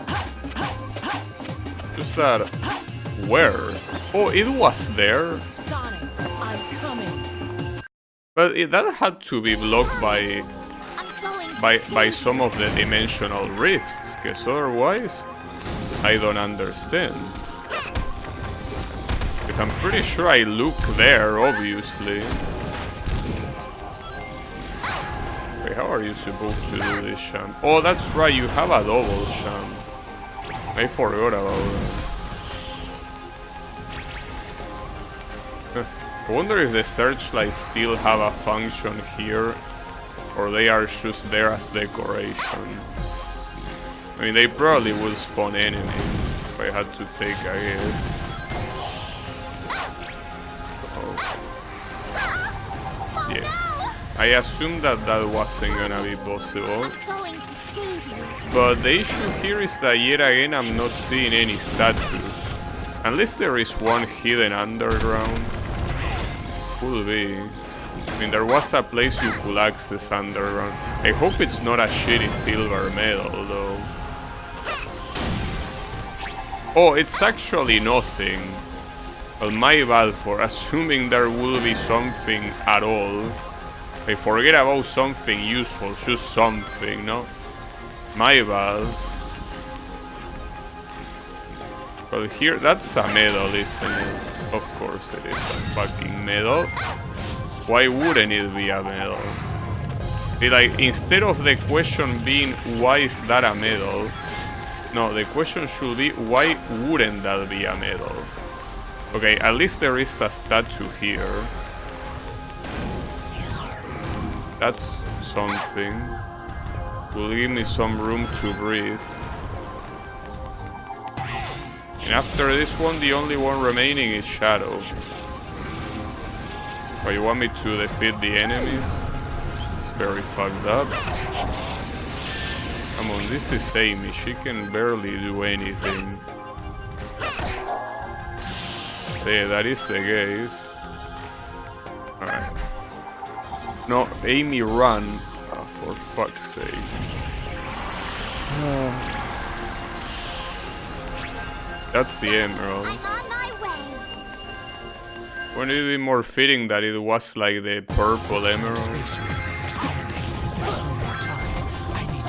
Just that... where? Oh, it was there? Sonic, I'm coming. But that had to be blocked by some of the dimensional rifts, because otherwise, I don't understand. Because I'm pretty sure I look there, obviously. Wait, how are you supposed to do this, Sham? Oh, that's right, you have a double, Sham. I forgot about that. I wonder if the searchlights still have a function here, or they are just there as decoration. I mean, they probably will spawn enemies, if I had to take a guess. Yeah, I assumed that that wasn't gonna be possible. But the issue here is that yet again I'm not seeing any statues. Unless there is one hidden underground. Could be. I mean, there was a place you could access underground. I hope it's not a shitty silver medal though. Oh, it's actually nothing. Well, my bad for assuming there will be something at all. I forget about something useful, just something, no? My bad. Well, here, that's a medal, isn't it? Of course it is a fucking medal. Why wouldn't it be a medal? Like, instead of the question being, why is that a medal? No, the question should be, why wouldn't that be a medal? Okay, at least there is a statue here. That's something. Will give me some room to breathe. And after this one, the only one remaining is Shadow. Oh, you want me to defeat the enemies? It's very fucked up. Come on, this is Amy. She can barely do anything. Yeah, that is the case. Alright. No, Amy run. Oh, For fuck's sake. That's the emerald. I'm on my way. Wouldn't it be more fitting that it was like the purple emerald? Space route is expanding. There's no more time. I need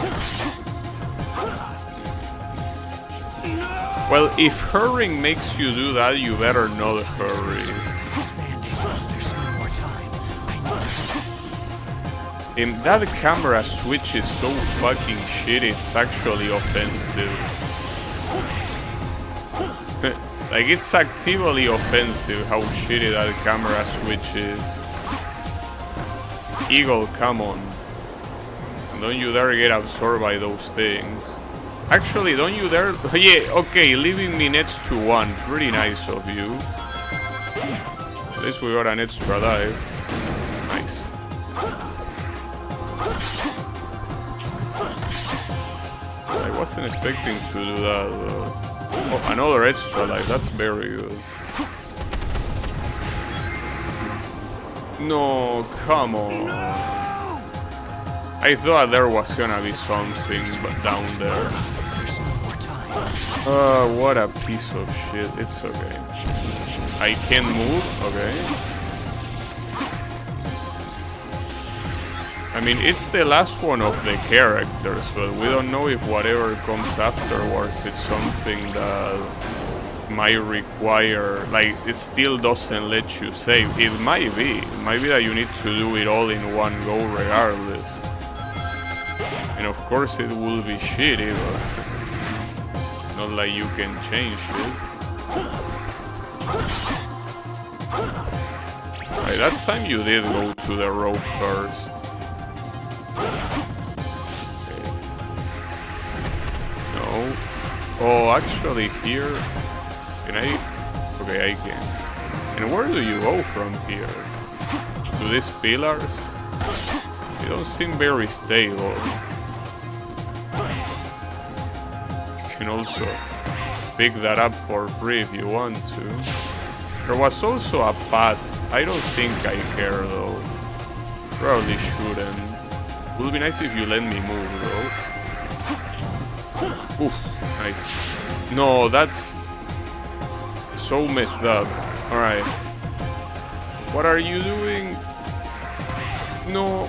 to... Well, if hurrying makes you do that, you better not hurry. Space route is expanding. There's no more time. I need to... That camera switch is so fucking shit, it's actually offensive. Like, it's actively offensive how shitty that camera switch is. Eagle, come on. And don't you dare get absorbed by those things. Actually, don't you dare... Yeah, okay, leaving me next to one. Pretty nice of you. At least we got an extra dive. Nice. I wasn't expecting to do that, though. Oh, another extra life. That's very good. No, come on. I thought there was gonna be something down there. What a piece of shit. It's okay. I can move? Okay. I mean, it's the last one of the characters, but we don't know if whatever comes afterwards is something that might require, like, it still doesn't let you save. It might be. It might be that you need to do it all in one go regardless. And of course it will be shitty, but not like you can change it. Right, that time you did go to the rope first. Okay. No. Oh, actually here... Can I... Okay, I can. And where do you go from here? To these pillars? They don't seem very stable. You can also pick that up for free if you want to. There was also a path. I don't think I care though. Probably shouldn't. Would be nice if you let me move though. Oof, nice. No, that's so messed up. Alright. What are you doing? No.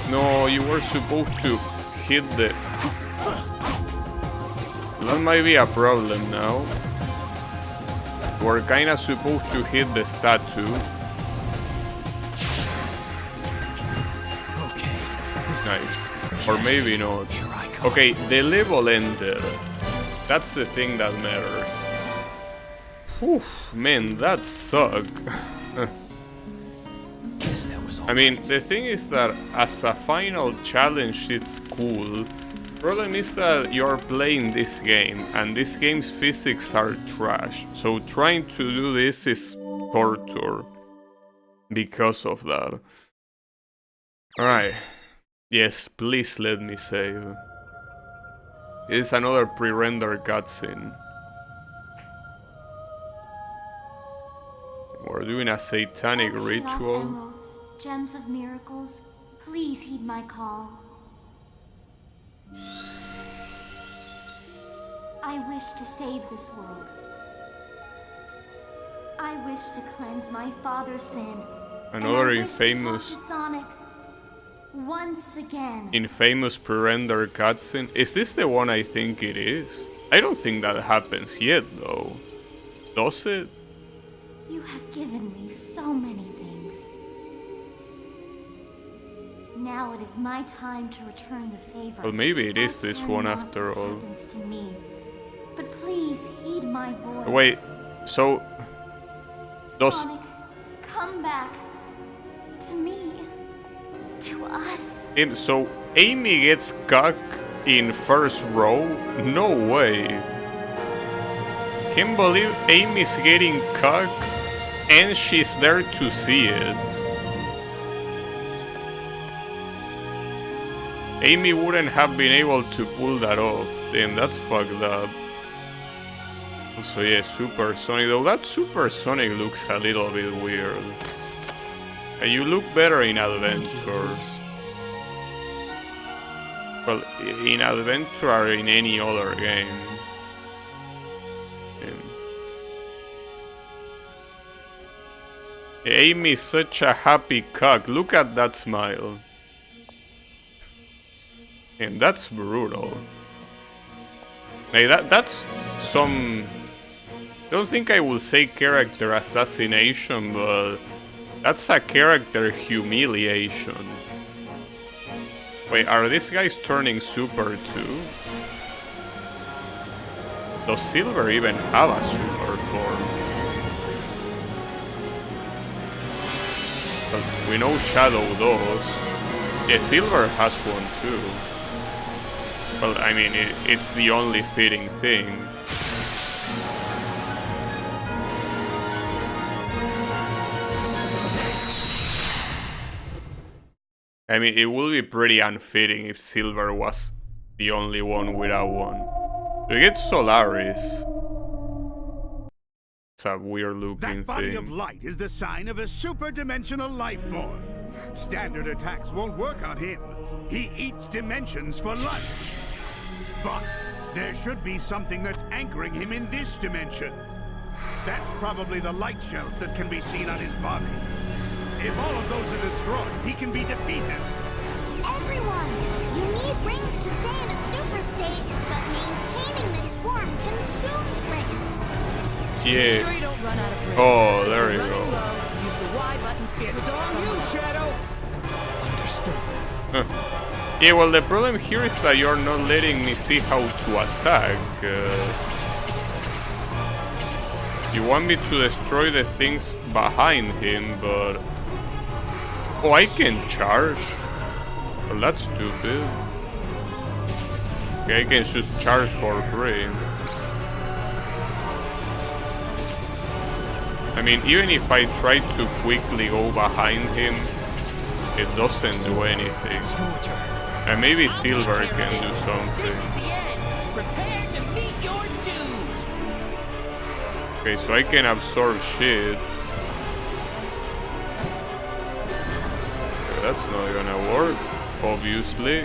No, you were supposed to hit the... That might be a problem now. We're kinda supposed to hit the statue. Okay. Nice. Or maybe not. Okay, the level ended. That's the thing that matters. Whew, man, that sucked. I mean, the thing is that as a final challenge, it's cool. Problem is that you're playing this game, and this game's physics are trash. So trying to do this is torture because of that. Alright. Yes, please let me save. It's another pre-rendered cutscene. We're doing a satanic ritual. Gems of miracles, please heed my call. I wish to save this world. I wish to cleanse my father's sin. Another and I wish infamous... to talk to Sonic once again. Infamous pre-rendered cutscene. Is this the one I think it is? I don't think that happens yet though. Does it? You have given me so many things. Now it is my time to return the favor. Well, maybe it is this one after all. Happens to me. But please heed my voice. Wait, so... Sonic, come back. To me. To us. So, Amy gets cucked in first row? No way. Can't believe Amy's getting cucked and she's there to see it. Amy wouldn't have been able to pull that off. Damn, that's fucked up. Also, yeah, Supersonic, though that Supersonic looks a little bit weird. You look better in Adventure. Well, in Adventure or in any other game. Amy's such a happy cock. Look at that smile. And that's brutal. Like that's some... I don't think I will say character assassination, but that's a character humiliation. Wait, are these guys turning super too? Does Silver even have a super form? But we know Shadow does. Yeah, Silver has one too. Well, I mean, it's the only fitting thing. I mean, it would be pretty unfitting if Silver was the only one without one. We get Solaris. It's a weird looking thing. That body of light is the sign of a super-dimensional life form. Standard attacks won't work on him. He eats dimensions for lunch. But there should be something that's anchoring him in this dimension. That's probably the light shells that can be seen on his body. If all of those are destroyed, he can be defeated. Everyone, you need rings to stay in a super state, but maintaining this form consumes rings. Yeah. Sure you don't run out of rings. Oh, there you Running go. low, use the Y button to It's switch to on you, someone else. Shadow. Understood. Yeah, well, the problem here is that you're not letting me see how to attack. You want me to destroy the things behind him, but... Oh, I can charge? Well, that's stupid. Okay, I can just charge for free. I mean, even if I try to quickly go behind him, it doesn't do anything. It's your turn. And maybe Silver can do something. This is the end. Prepare to meet your doom. Okay, so I can absorb shit. Okay, that's not gonna work, obviously.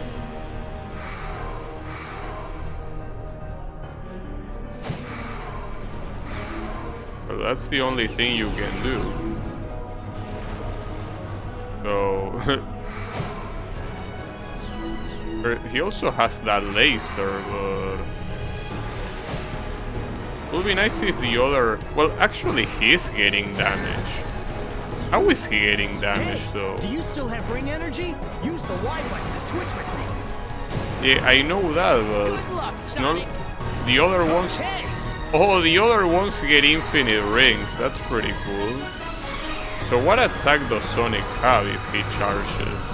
Well, that's the only thing you can do. So... He also has that laser, but... It would be nice if the other... Well, actually, he is getting damage. How is he getting damage, though? Do you still have ring energy? Use the Y button to switch with me. Yeah, I know that, but... Good luck, It's Sonic. not... The other ones... Okay. Oh, the other ones get infinite rings. That's pretty cool. So what attack does Sonic have if he charges?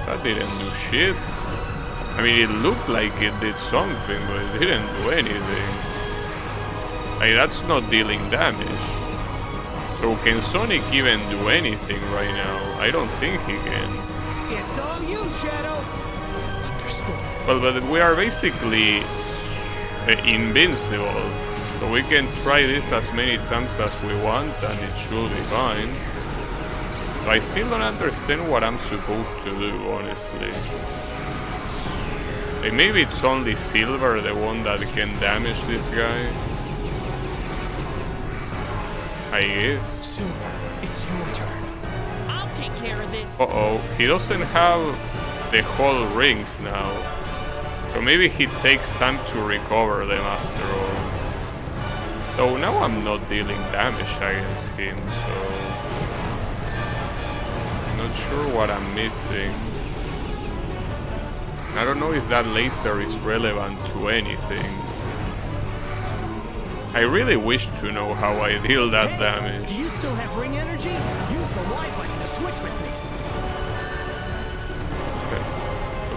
That didn't do shit. I mean, it looked like it did something, but it didn't do anything. Like, that's not dealing damage. So can Sonic even do anything right now? I don't think he can. It's all you, Shadow. Understood. Well, but we are basically invincible. So we can try this as many times as we want and it should be fine. But I still don't understand what I'm supposed to do, honestly. Like, maybe it's only Silver, the one that can damage this guy. I guess. Silver, it's your turn. I'll take care of this. Uh-oh, he doesn't have the whole rings now. So maybe he takes time to recover them after all. So now I'm not dealing damage against him, so... Not sure what I'm missing. I don't know if that laser is relevant to anything. I really wish to know how I deal that Hey, damage. do you still have ring energy? Use the Y button to switch with me.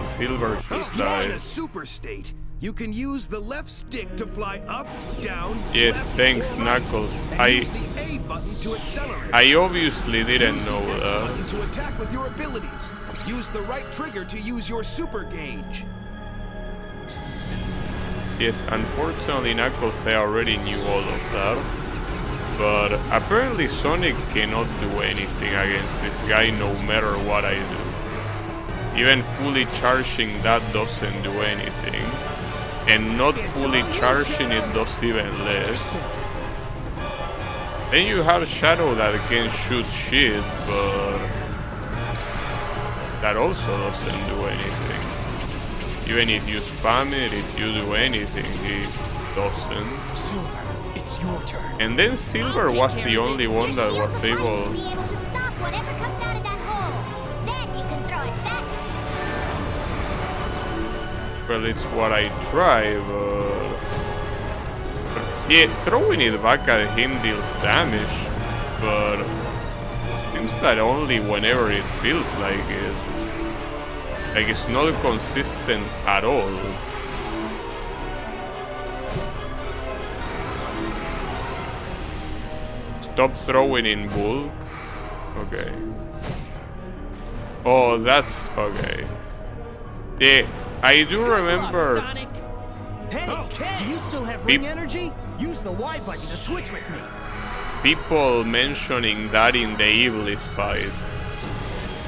Silver just If you're in died. a super state, You can use the left stick to fly up, down, Yes, left, thanks, or right, Knuckles. and use the A button to accelerate. I obviously didn't Use the know X that. button to attack with your abilities. Use the right trigger to use your super gauge. Yes, unfortunately, Knuckles, I already knew all of that. But apparently Sonic cannot do anything against this guy no matter what I do. Even fully charging that doesn't do anything. And not fully charging it does even less. Then you have Shadow that can shoot shit, but that also doesn't do anything. Even if you spam it, if you do anything, it doesn't. Silver, it's your turn. And then Silver was the only one that Your was shield able... should be able to stop whatever comes out of that hole. Then you can throw it back. Well, it's what I try, but... Yeah, throwing it back at him deals damage, but... Seems that only whenever it feels like it. Like, it's not consistent at all. Stop throwing in bulk. Okay. Oh, that's okay. Yeah, I do remember. Sonic. Hey, do you still have ring energy? Use the Y button to switch with me. People mentioning that in the Iblis fight.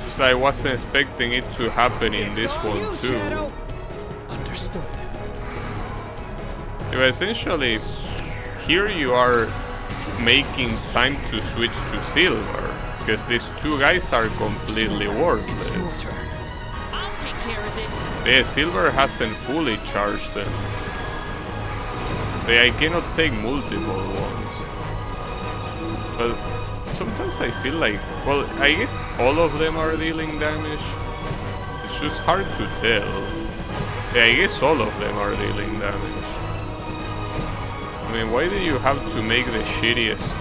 So I wasn't expecting it to happen in this one too. Understood. So essentially, here you are making time to switch to Silver, because these two guys are completely worthless. I'll take care of this. Yeah, Silver hasn't fully charged them. I cannot take multiple ones. But sometimes I feel like, well, I guess all of them are dealing damage. It's just hard to tell. Yeah, I guess all of them are dealing damage. I mean, why do you have to make the shittiest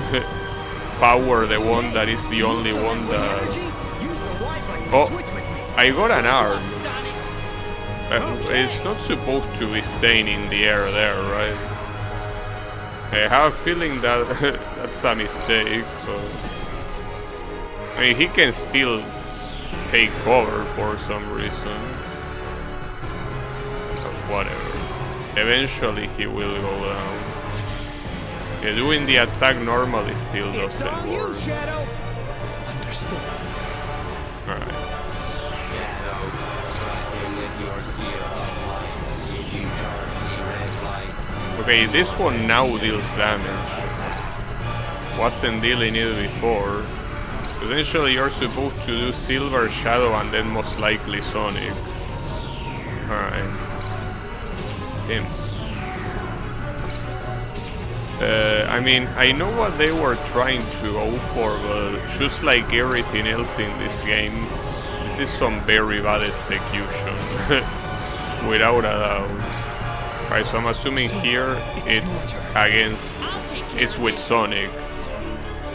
power the one that is the only one that... Oh, I got an arm. It's not supposed to be staying in the air there, right? I have a feeling that that's a mistake, but... I mean, he can still take cover for some reason. But whatever. Eventually he will go down. Yeah, doing the attack normally still doesn't work. Understood. Alright. Okay, this one now deals damage. Wasn't dealing it before. Potentially you're supposed to do Silver, Shadow, and then most likely Sonic. Alright. Him. I mean, I know what they were trying to go for, but just like everything else in this game, this is some very bad execution. Without a doubt. Alright, so I'm assuming here it's against... it's with Sonic.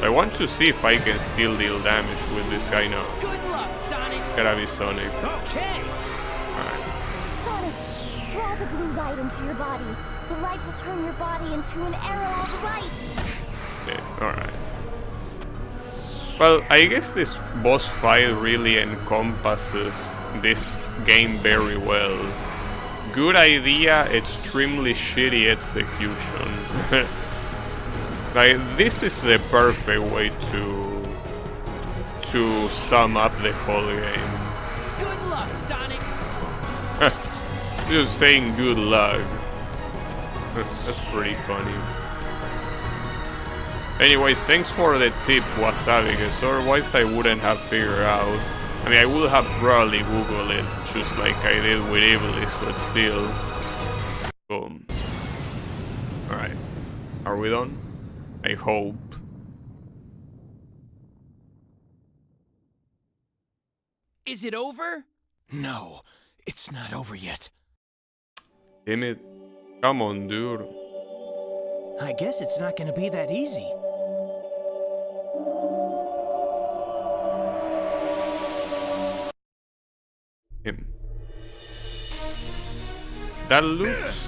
I want to see if I can still deal damage with this guy now. Good luck, Sonic. Gotta be Sonic. Okay. Alright. Sonic, draw the blue light into your body. The light will turn your body into an arrow of light. Okay, alright. Well, I guess this boss fight really encompasses this game very well. Good idea, extremely shitty execution. Like, this is the perfect way to sum up the whole game. Good luck, Sonic. Just saying good luck. That's pretty funny. Anyways, thanks for the tip, Wasabi, because otherwise I wouldn't have figured out. I mean, I would have probably Googled it, just like I did with Iblis, but still. Boom. Alright. Are we done? I hope. Is it over? No, it's not over yet. Damn it. Come on, dude. I guess it's not gonna be that easy. Him. that looks...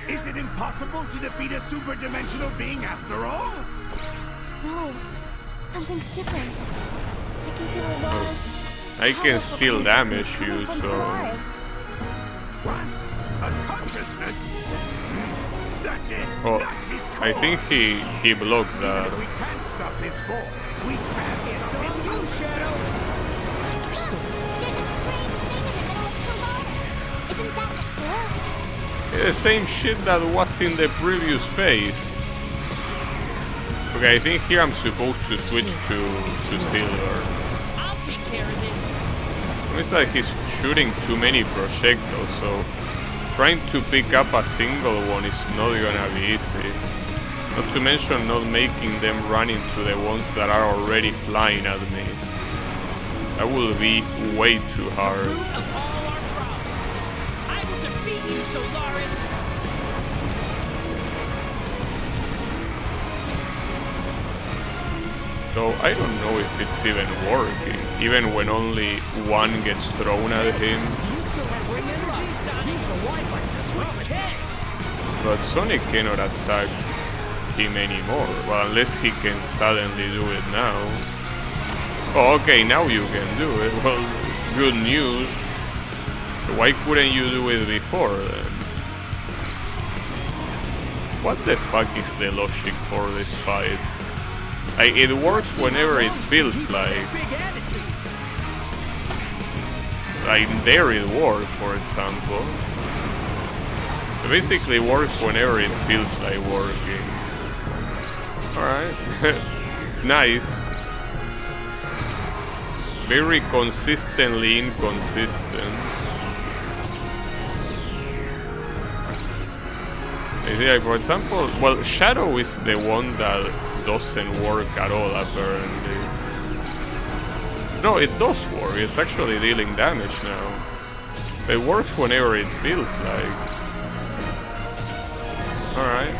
Is it impossible to defeat a super-dimensional being after all? No, something's different. I can feel a large... I can still damage you, so... What? A consciousness? That's it! Oh, That's his core. I think he blocked that. Even if we can't stop his form, we can stop his You, Shadow! Understood. There's a strange thing in the middle of Polaris. Isn't that the core? The same shit that was in the previous phase. Okay, I think here I'm supposed to switch to Silver. I'll take care of this. It's like he's shooting too many projectiles, so trying to pick up a single one is not gonna be easy. Not to mention not making them run into the ones that are already flying at me. That will be way too hard. Root of all our problems. I will defeat you, Solaris. So I don't know if it's even working, even when only one gets thrown at him. Do you still have ring energy? Use the Wi-Fi to switch. Okay. But Sonic cannot attack him anymore. Well, unless he can suddenly do it now. Oh, okay, now you can do it. Well, good news. Why couldn't you do it before then? What the fuck is the logic for this fight? Like, it works whenever it feels like. Like, there it worked, for example. It basically works whenever it feels like working. Alright. Nice. Very consistently inconsistent. Like, for example, well, Shadow is the one that doesn't work at all, apparently. No, it does work. It's actually dealing damage now. It works whenever it feels like. Alright.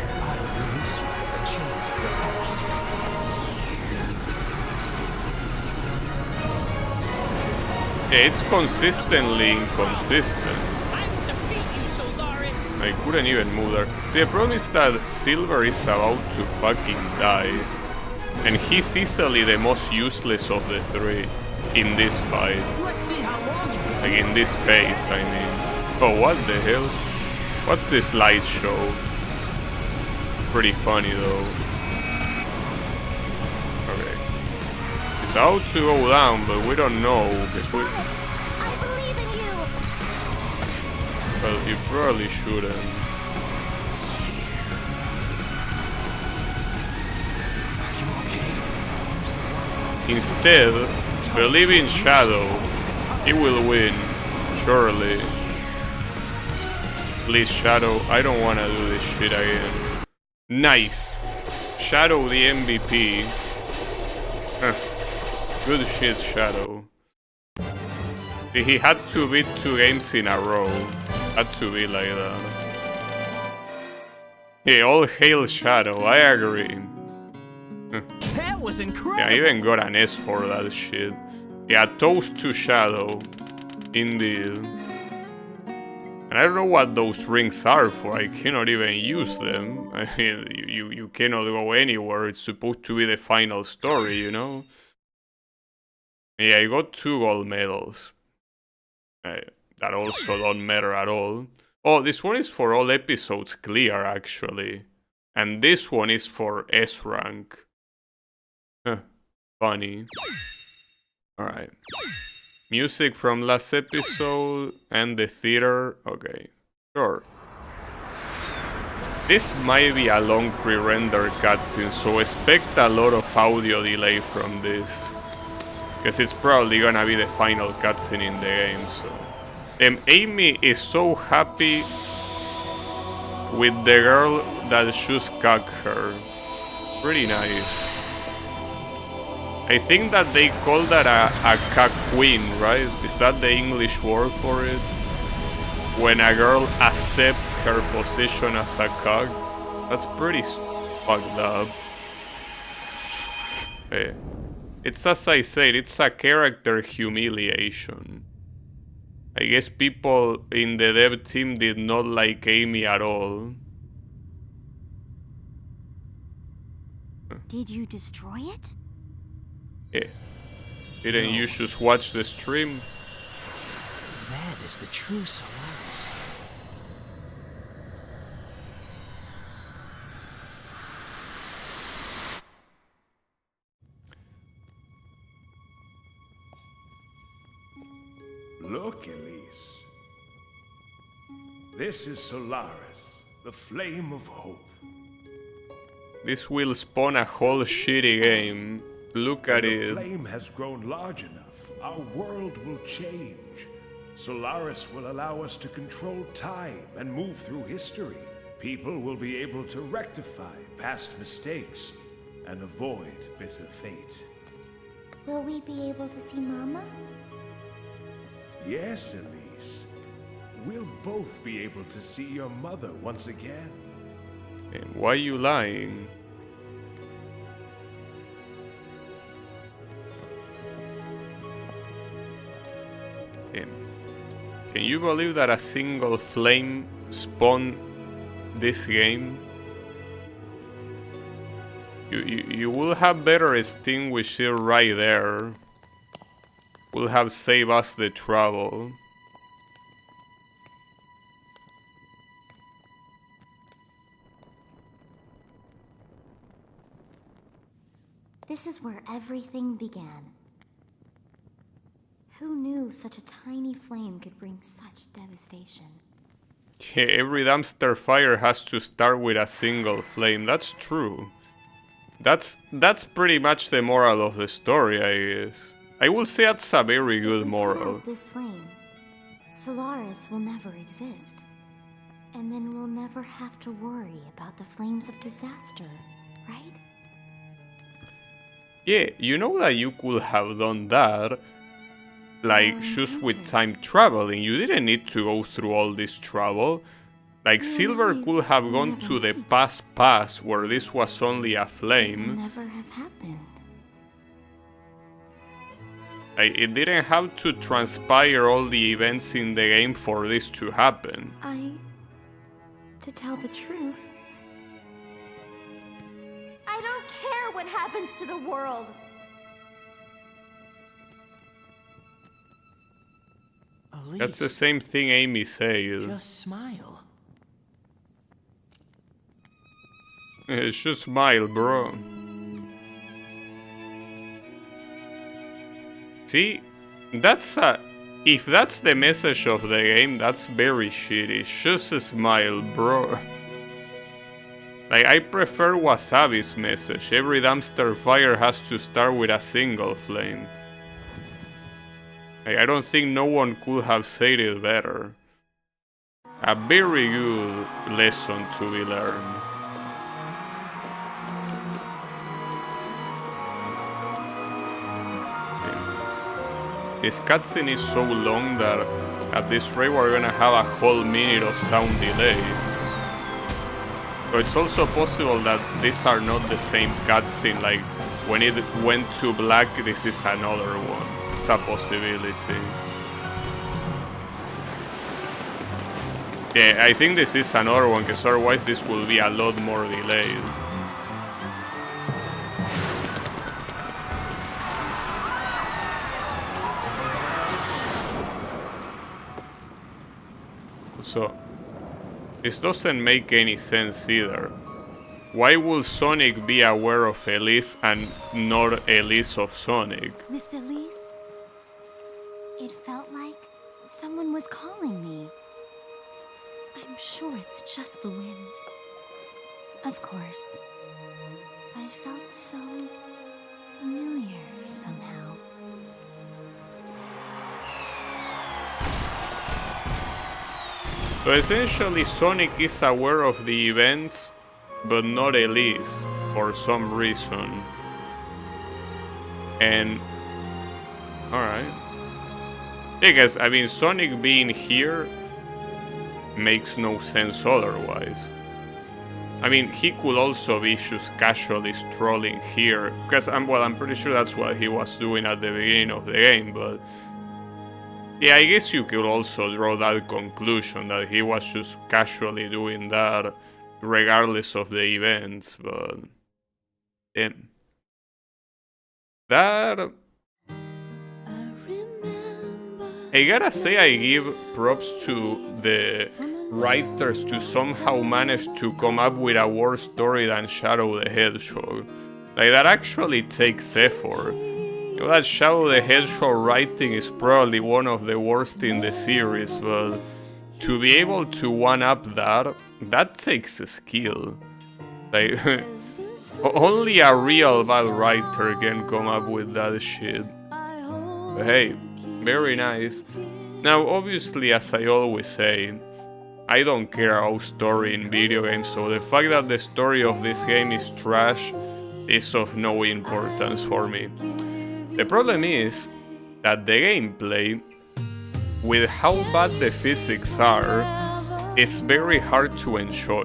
Yeah, it's consistently inconsistent. I couldn't even move there. See, the problem is that Silver is about to fucking die. And he's easily the most useless of the three in this fight. Let's see how long you can. Like in this phase, I mean. Oh, what the hell? What's this light show? Pretty funny though. Okay. It's about to go down, but we don't know. I believe in you. Well, you probably shouldn't. Instead, believe in Shadow. He will win, surely. Please, Shadow, I don't wanna do this shit again. Nice! Shadow the MVP. Good shit, Shadow. He had to beat 2 games in a row. Had to be like that. Hey, all hail Shadow, I agree. That was incredible. Yeah, I even got an S for that shit. Yeah, toast to Shadow. Indeed. And I don't know what those rings are for, I cannot even use them. I mean, you cannot go anywhere, it's supposed to be the final story, you know? Yeah, I got 2 gold medals. That also don't matter at all. Oh, this one is for all episodes clear, actually. And this one is for S rank. Funny. Alright. Music from last episode and the theater. Okay, sure. This might be a long pre-render cutscene, so expect a lot of audio delay from this. Because it's probably gonna be the final cutscene in the game, so... Amy is so happy with the girl that just cucked her. Pretty nice. I think that they call that a cuck queen, right? Is that the English word for it? When a girl accepts her position as a cuck? That's pretty fucked up. Hey. It's as I said, it's a character humiliation. I guess people in the dev team did not like Amy at all. Did you destroy it? Yeah. Didn't you just watch the stream? Red is the true Solaris. Look, Elise. This is Solaris, the flame of hope. This will spawn a whole shitty game. Look at The it. flame has grown large enough. Our world will change. Solaris will allow us to control time and move through history. People will be able to rectify past mistakes and avoid bitter fate. Will we be able to see Mama? Yes, Elise. We'll both be able to see your mother once again. And why are you lying? And can you believe that a single flame spawned this game? You will have better extinguish it right there. Will have saved us the trouble. This is where everything began. Who knew such a tiny flame could bring such devastation? Yeah, every dumpster fire has to start with a single flame. That's true. That's pretty much the moral of the story, I guess. I will say that's a very good If we put moral. out this flame, Solaris will never exist. And then we'll never have to worry about the flames of disaster, right? Yeah, you know that you could have done that, like, just with time traveling. You didn't need to go through all this trouble. Like, Silver could have gone to the past where this was only a It will flame. never have happened. Like, it didn't have to transpire all the events in the game for this to happen. To tell the truth, I don't care what happens to the world. Elise, That's the same thing Amy said. just smile. It's just smile, bro. See, that's a... If that's the message of the game, that's very shitty. Just smile, bro. Like, I prefer Wasabi's message. Every dumpster fire has to start with a single flame. Like, I don't think no one could have said it better. A very good lesson to be learned. This cutscene is so long that at this rate we're gonna have a whole minute of sound delay. So it's also possible that these are not the same cutscene, like when it went to black this is another one. It's a possibility. Yeah, I think this is another one, because otherwise this will be a lot more delayed. So, this doesn't make any sense either. Why would Sonic be aware of Elise and not Elise of Sonic? Miss Elise? It felt like someone was calling me. I'm sure it's just the wind. Of course. But it felt so familiar somehow. So essentially Sonic is aware of the events, but not Elise, for some reason. And... alright. Because, I mean, Sonic being here makes no sense otherwise. I mean, he could also be just casually strolling here, because I'm pretty sure that's what he was doing at the beginning of the game, but... Yeah, I guess you could also draw that conclusion that he was just casually doing that regardless of the events, but damn. That... I gotta say I give props to the writers to somehow manage to come up with a worse story than Shadow the Hedgehog. Like, that actually takes effort. You know, that Shadow the Hedgehog writing is probably one of the worst in the series, but to be able to one-up that takes a skill. Like, only a real bad writer can come up with that shit. But hey, very nice. Now, obviously, as I always say, I don't care about story in video games, so the fact that the story of this game is trash is of no importance for me. The problem is that the gameplay, with how bad the physics are, is very hard to enjoy,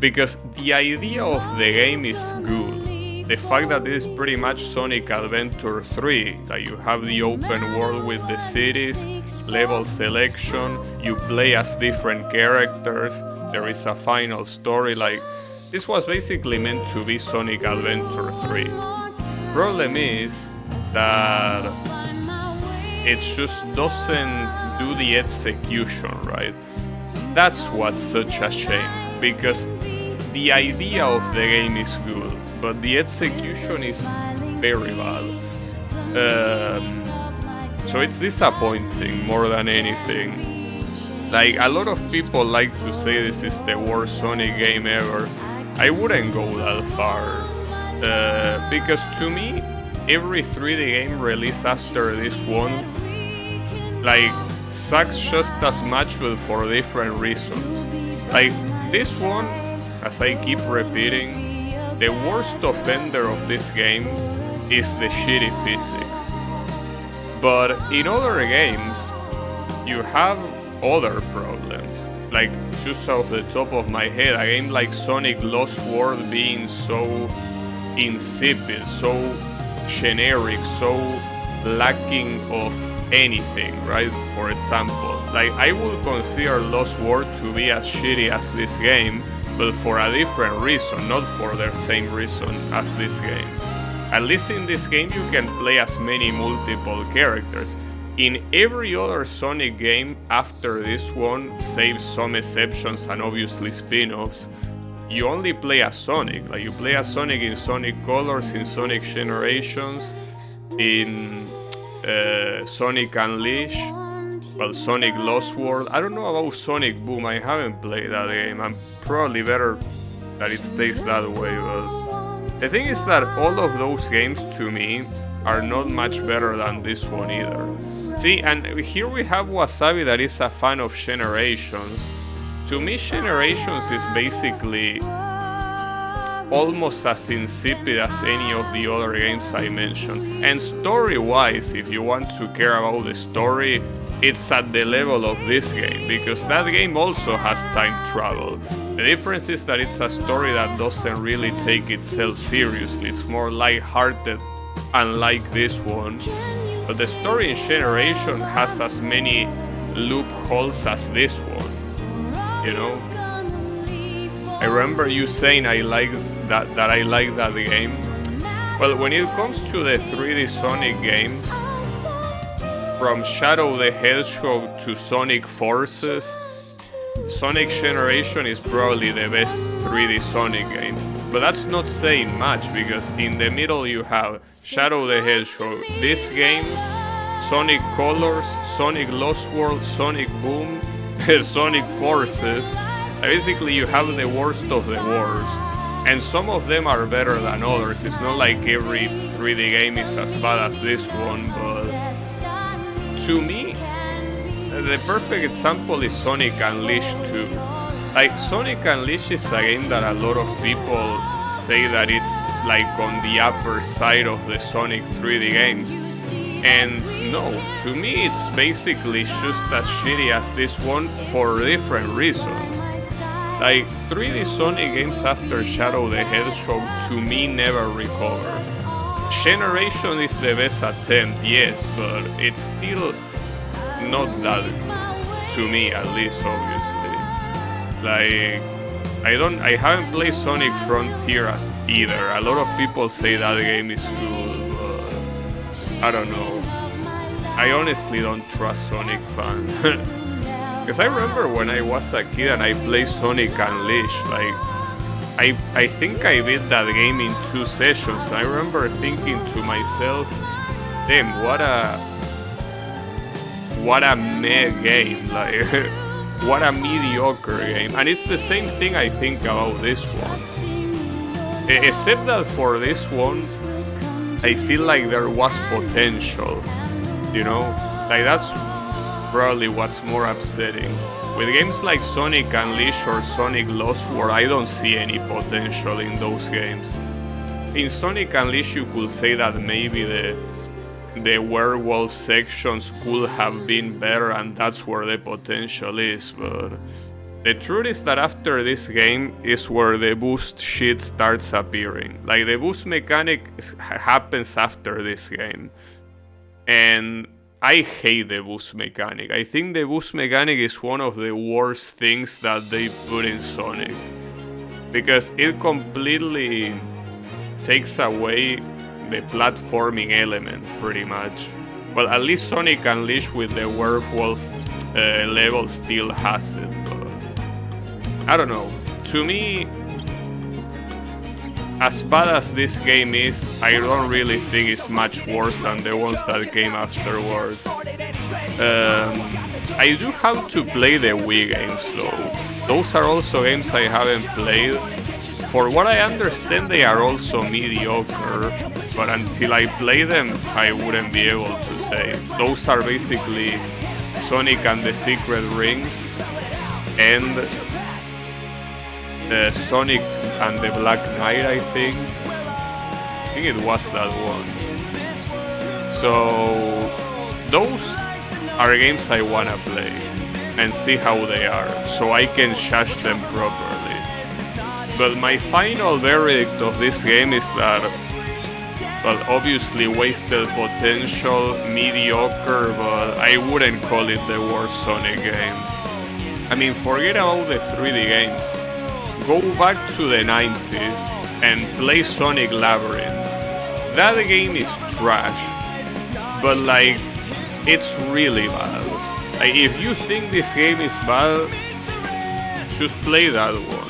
because the idea of the game is good. The fact that it is pretty much Sonic Adventure 3, that you have the open world with the cities, level selection, you play as different characters, there is a final story, like, this was basically meant to be Sonic Adventure 3. Problem is that it just doesn't do the execution right. That's what's such a shame, because the idea of the game is good, but the execution is very bad. So it's disappointing more than anything. Like, a lot of people like to say this is the worst Sonic game ever. I wouldn't go that far, because to me, every 3D game released after this one, like, sucks just as much, but for different reasons. Like, this one, as I keep repeating, the worst offender of this game is the shitty physics. But in other games, you have other problems. Like, just off the top of my head, a game like Sonic Lost World being so insipid, so generic, so lacking of anything, right? For example, like, I would consider Lost World to be as shitty as this game, but for a different reason, not for the same reason as this game. At least in this game you can play as many multiple characters. In every other Sonic game after this one, save some exceptions and obviously spin-offs, you only play as Sonic. Like, you play as Sonic in Sonic Colors, in Sonic Generations, in Sonic Unleashed, well, Sonic Lost World. I don't know about Sonic Boom, I haven't played that game. I'm probably better that it stays that way, but the thing is that all of those games to me are not much better than this one either. See, and here we have Wasabi that is a fan of Generations. To me, Generations is basically almost as insipid as any of the other games I mentioned. And story-wise, if you want to care about the story, it's at the level of this game, because that game also has time travel. The difference is that it's a story that doesn't really take itself seriously. It's more light-hearted, unlike this one. But the story in Generation has as many loopholes as this one, you know? I remember you saying I like that I like that game. Well, when it comes to the 3D Sonic games, from Shadow the Hedgehog to Sonic Forces, Sonic Generation is probably the best 3D Sonic game. But that's not saying much, because in the middle you have Shadow the Hedgehog, this game, Sonic Colors, Sonic Lost World, Sonic Boom, Sonic Forces. Basically you have the worst of the worst. And some of them are better than others. It's not like every 3D game is as bad as this one, but to me, the perfect example is Sonic Unleashed 2. Like, Sonic Unleashed is a game that a lot of people say that it's like on the upper side of the Sonic 3D games. And no, to me it's basically just as shitty as this one for different reasons. Like, 3D Sonic games after Shadow the Hedgehog to me never recover. Generation is the best attempt, yes, but it's still not that, to me at least, obviously. Like, I haven't played Sonic Frontiers either. A lot of people say that game is good, but I don't know. I honestly don't trust Sonic fans. Because I remember when I was a kid and I played Sonic Unleashed, like, I think I beat that game in 2 sessions. I remember thinking to myself, damn, what a meh game, like, what a mediocre game. And it's the same thing I think about this one. Except that for this one, I feel like there was potential, you know? Like, that's probably what's more upsetting. With games like Sonic Unleashed or Sonic Lost World, I don't see any potential in those games. In Sonic Unleashed, you could say that maybe the werewolf sections could have been better, and that's where the potential is, but the truth is that after this game is where the boost shit starts appearing. Like, the boost mechanic happens after this game, and I hate the boost mechanic. I think the boost mechanic is one of the worst things that they put in Sonic, because it completely takes away the platforming element, pretty much. Well, at least Sonic Unleashed with the werewolf level still has it, but I don't know. To me, as bad as this game is, I don't really think it's much worse than the ones that came afterwards. I do have to play the Wii games though. Those are also games I haven't played. For what I understand, they are also mediocre, but until I play them, I wouldn't be able to say. Those are basically Sonic and the Secret Rings and Sonic and the Black Knight, I think it was that one. So those are games I wanna play and see how they are, so I can judge them properly. But my final verdict of this game is that, well, obviously wasted potential, mediocre, but I wouldn't call it the worst Sonic game. I mean, forget about the 3D games. Go back to the 90s and play Sonic Labyrinth. That game is trash, but like, it's really bad. Like, if you think this game is bad, just play that one.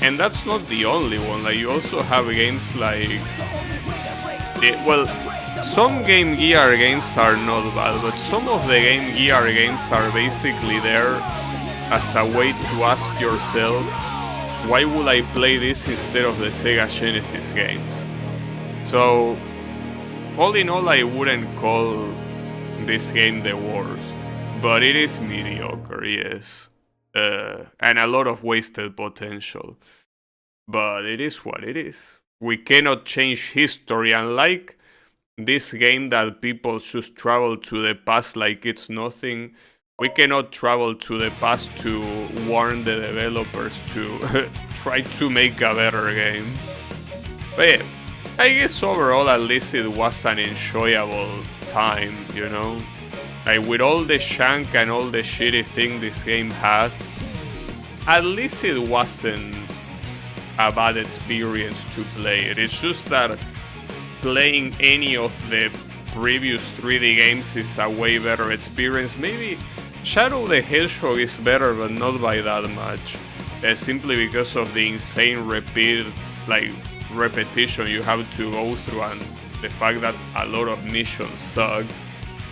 And that's not the only one. Like, you also have games like, well, some Game Gear games are not bad, but some of the Game Gear games are basically there as a way to ask yourself, why would I play this instead of the Sega Genesis games? So, all in all, I wouldn't call this game the worst, but it is mediocre, yes. And a lot of wasted potential. But it is what it is. We cannot change history, unlike this game that people just travel to the past like it's nothing. We cannot travel to the past to warn the developers to try to make a better game. But yeah, I guess overall at least it was an enjoyable time, you know? Like, with all the shank and all the shitty thing this game has, at least it wasn't a bad experience to play it. It's just that playing any of the previous 3D games is a way better experience. Maybe Shadow the Hedgehog is better, but not by that much. Simply because of the insane repetition you have to go through, and the fact that a lot of missions suck.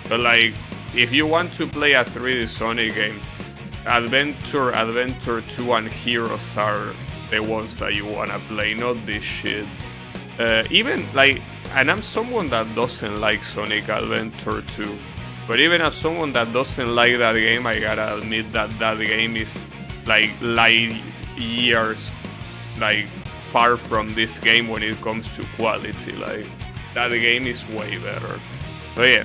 But like, if you want to play a 3D Sonic game, Adventure 2 and Heroes are the ones that you wanna play, not this shit. Even like, and I'm someone that doesn't like Sonic Adventure 2, but even as someone that doesn't like that game, I gotta admit that that game is like light years like far from this game when it comes to quality. Like, that game is way better. But yeah,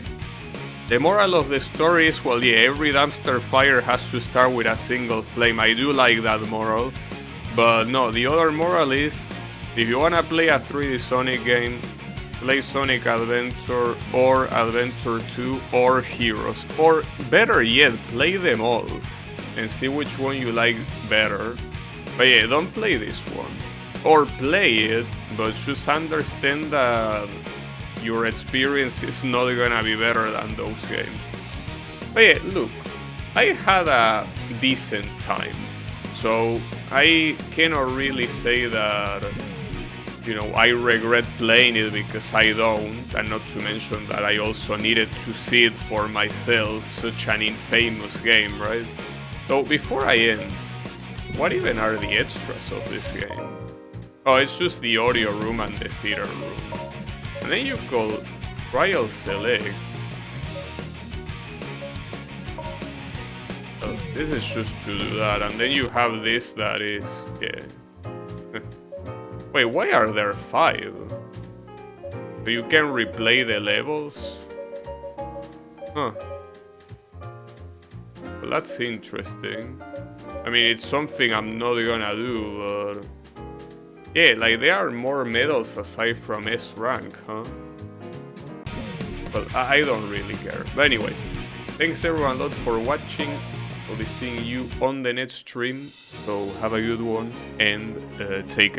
the moral of the story is, well, yeah, every dumpster fire has to start with a single flame. I do like that moral, but no, the other moral is, if you wanna play a 3D Sonic game, play Sonic Adventure or Adventure 2 or Heroes. Or better yet, play them all and see which one you like better. But yeah, don't play this one. Or play it, but just understand that your experience is not gonna be better than those games. But yeah, look, I had a decent time, so I cannot really say that, you know, I regret playing it, because I don't, and not to mention that I also needed to see it for myself, such an infamous game, right? So before I end, what even are the extras of this game? Oh, it's just the audio room and the theater room. And then you call Trial Select. Oh, this is just to do that, and then you have this that is, yeah. Wait, why are there 5? So you can replay the levels? Huh. Well, that's interesting. I mean, it's something I'm not gonna do, but... yeah, like, there are more medals aside from S rank, huh? Well, I don't really care. But anyways, thanks everyone a lot for watching. I'll be seeing you on the next stream, so have a good one and take care.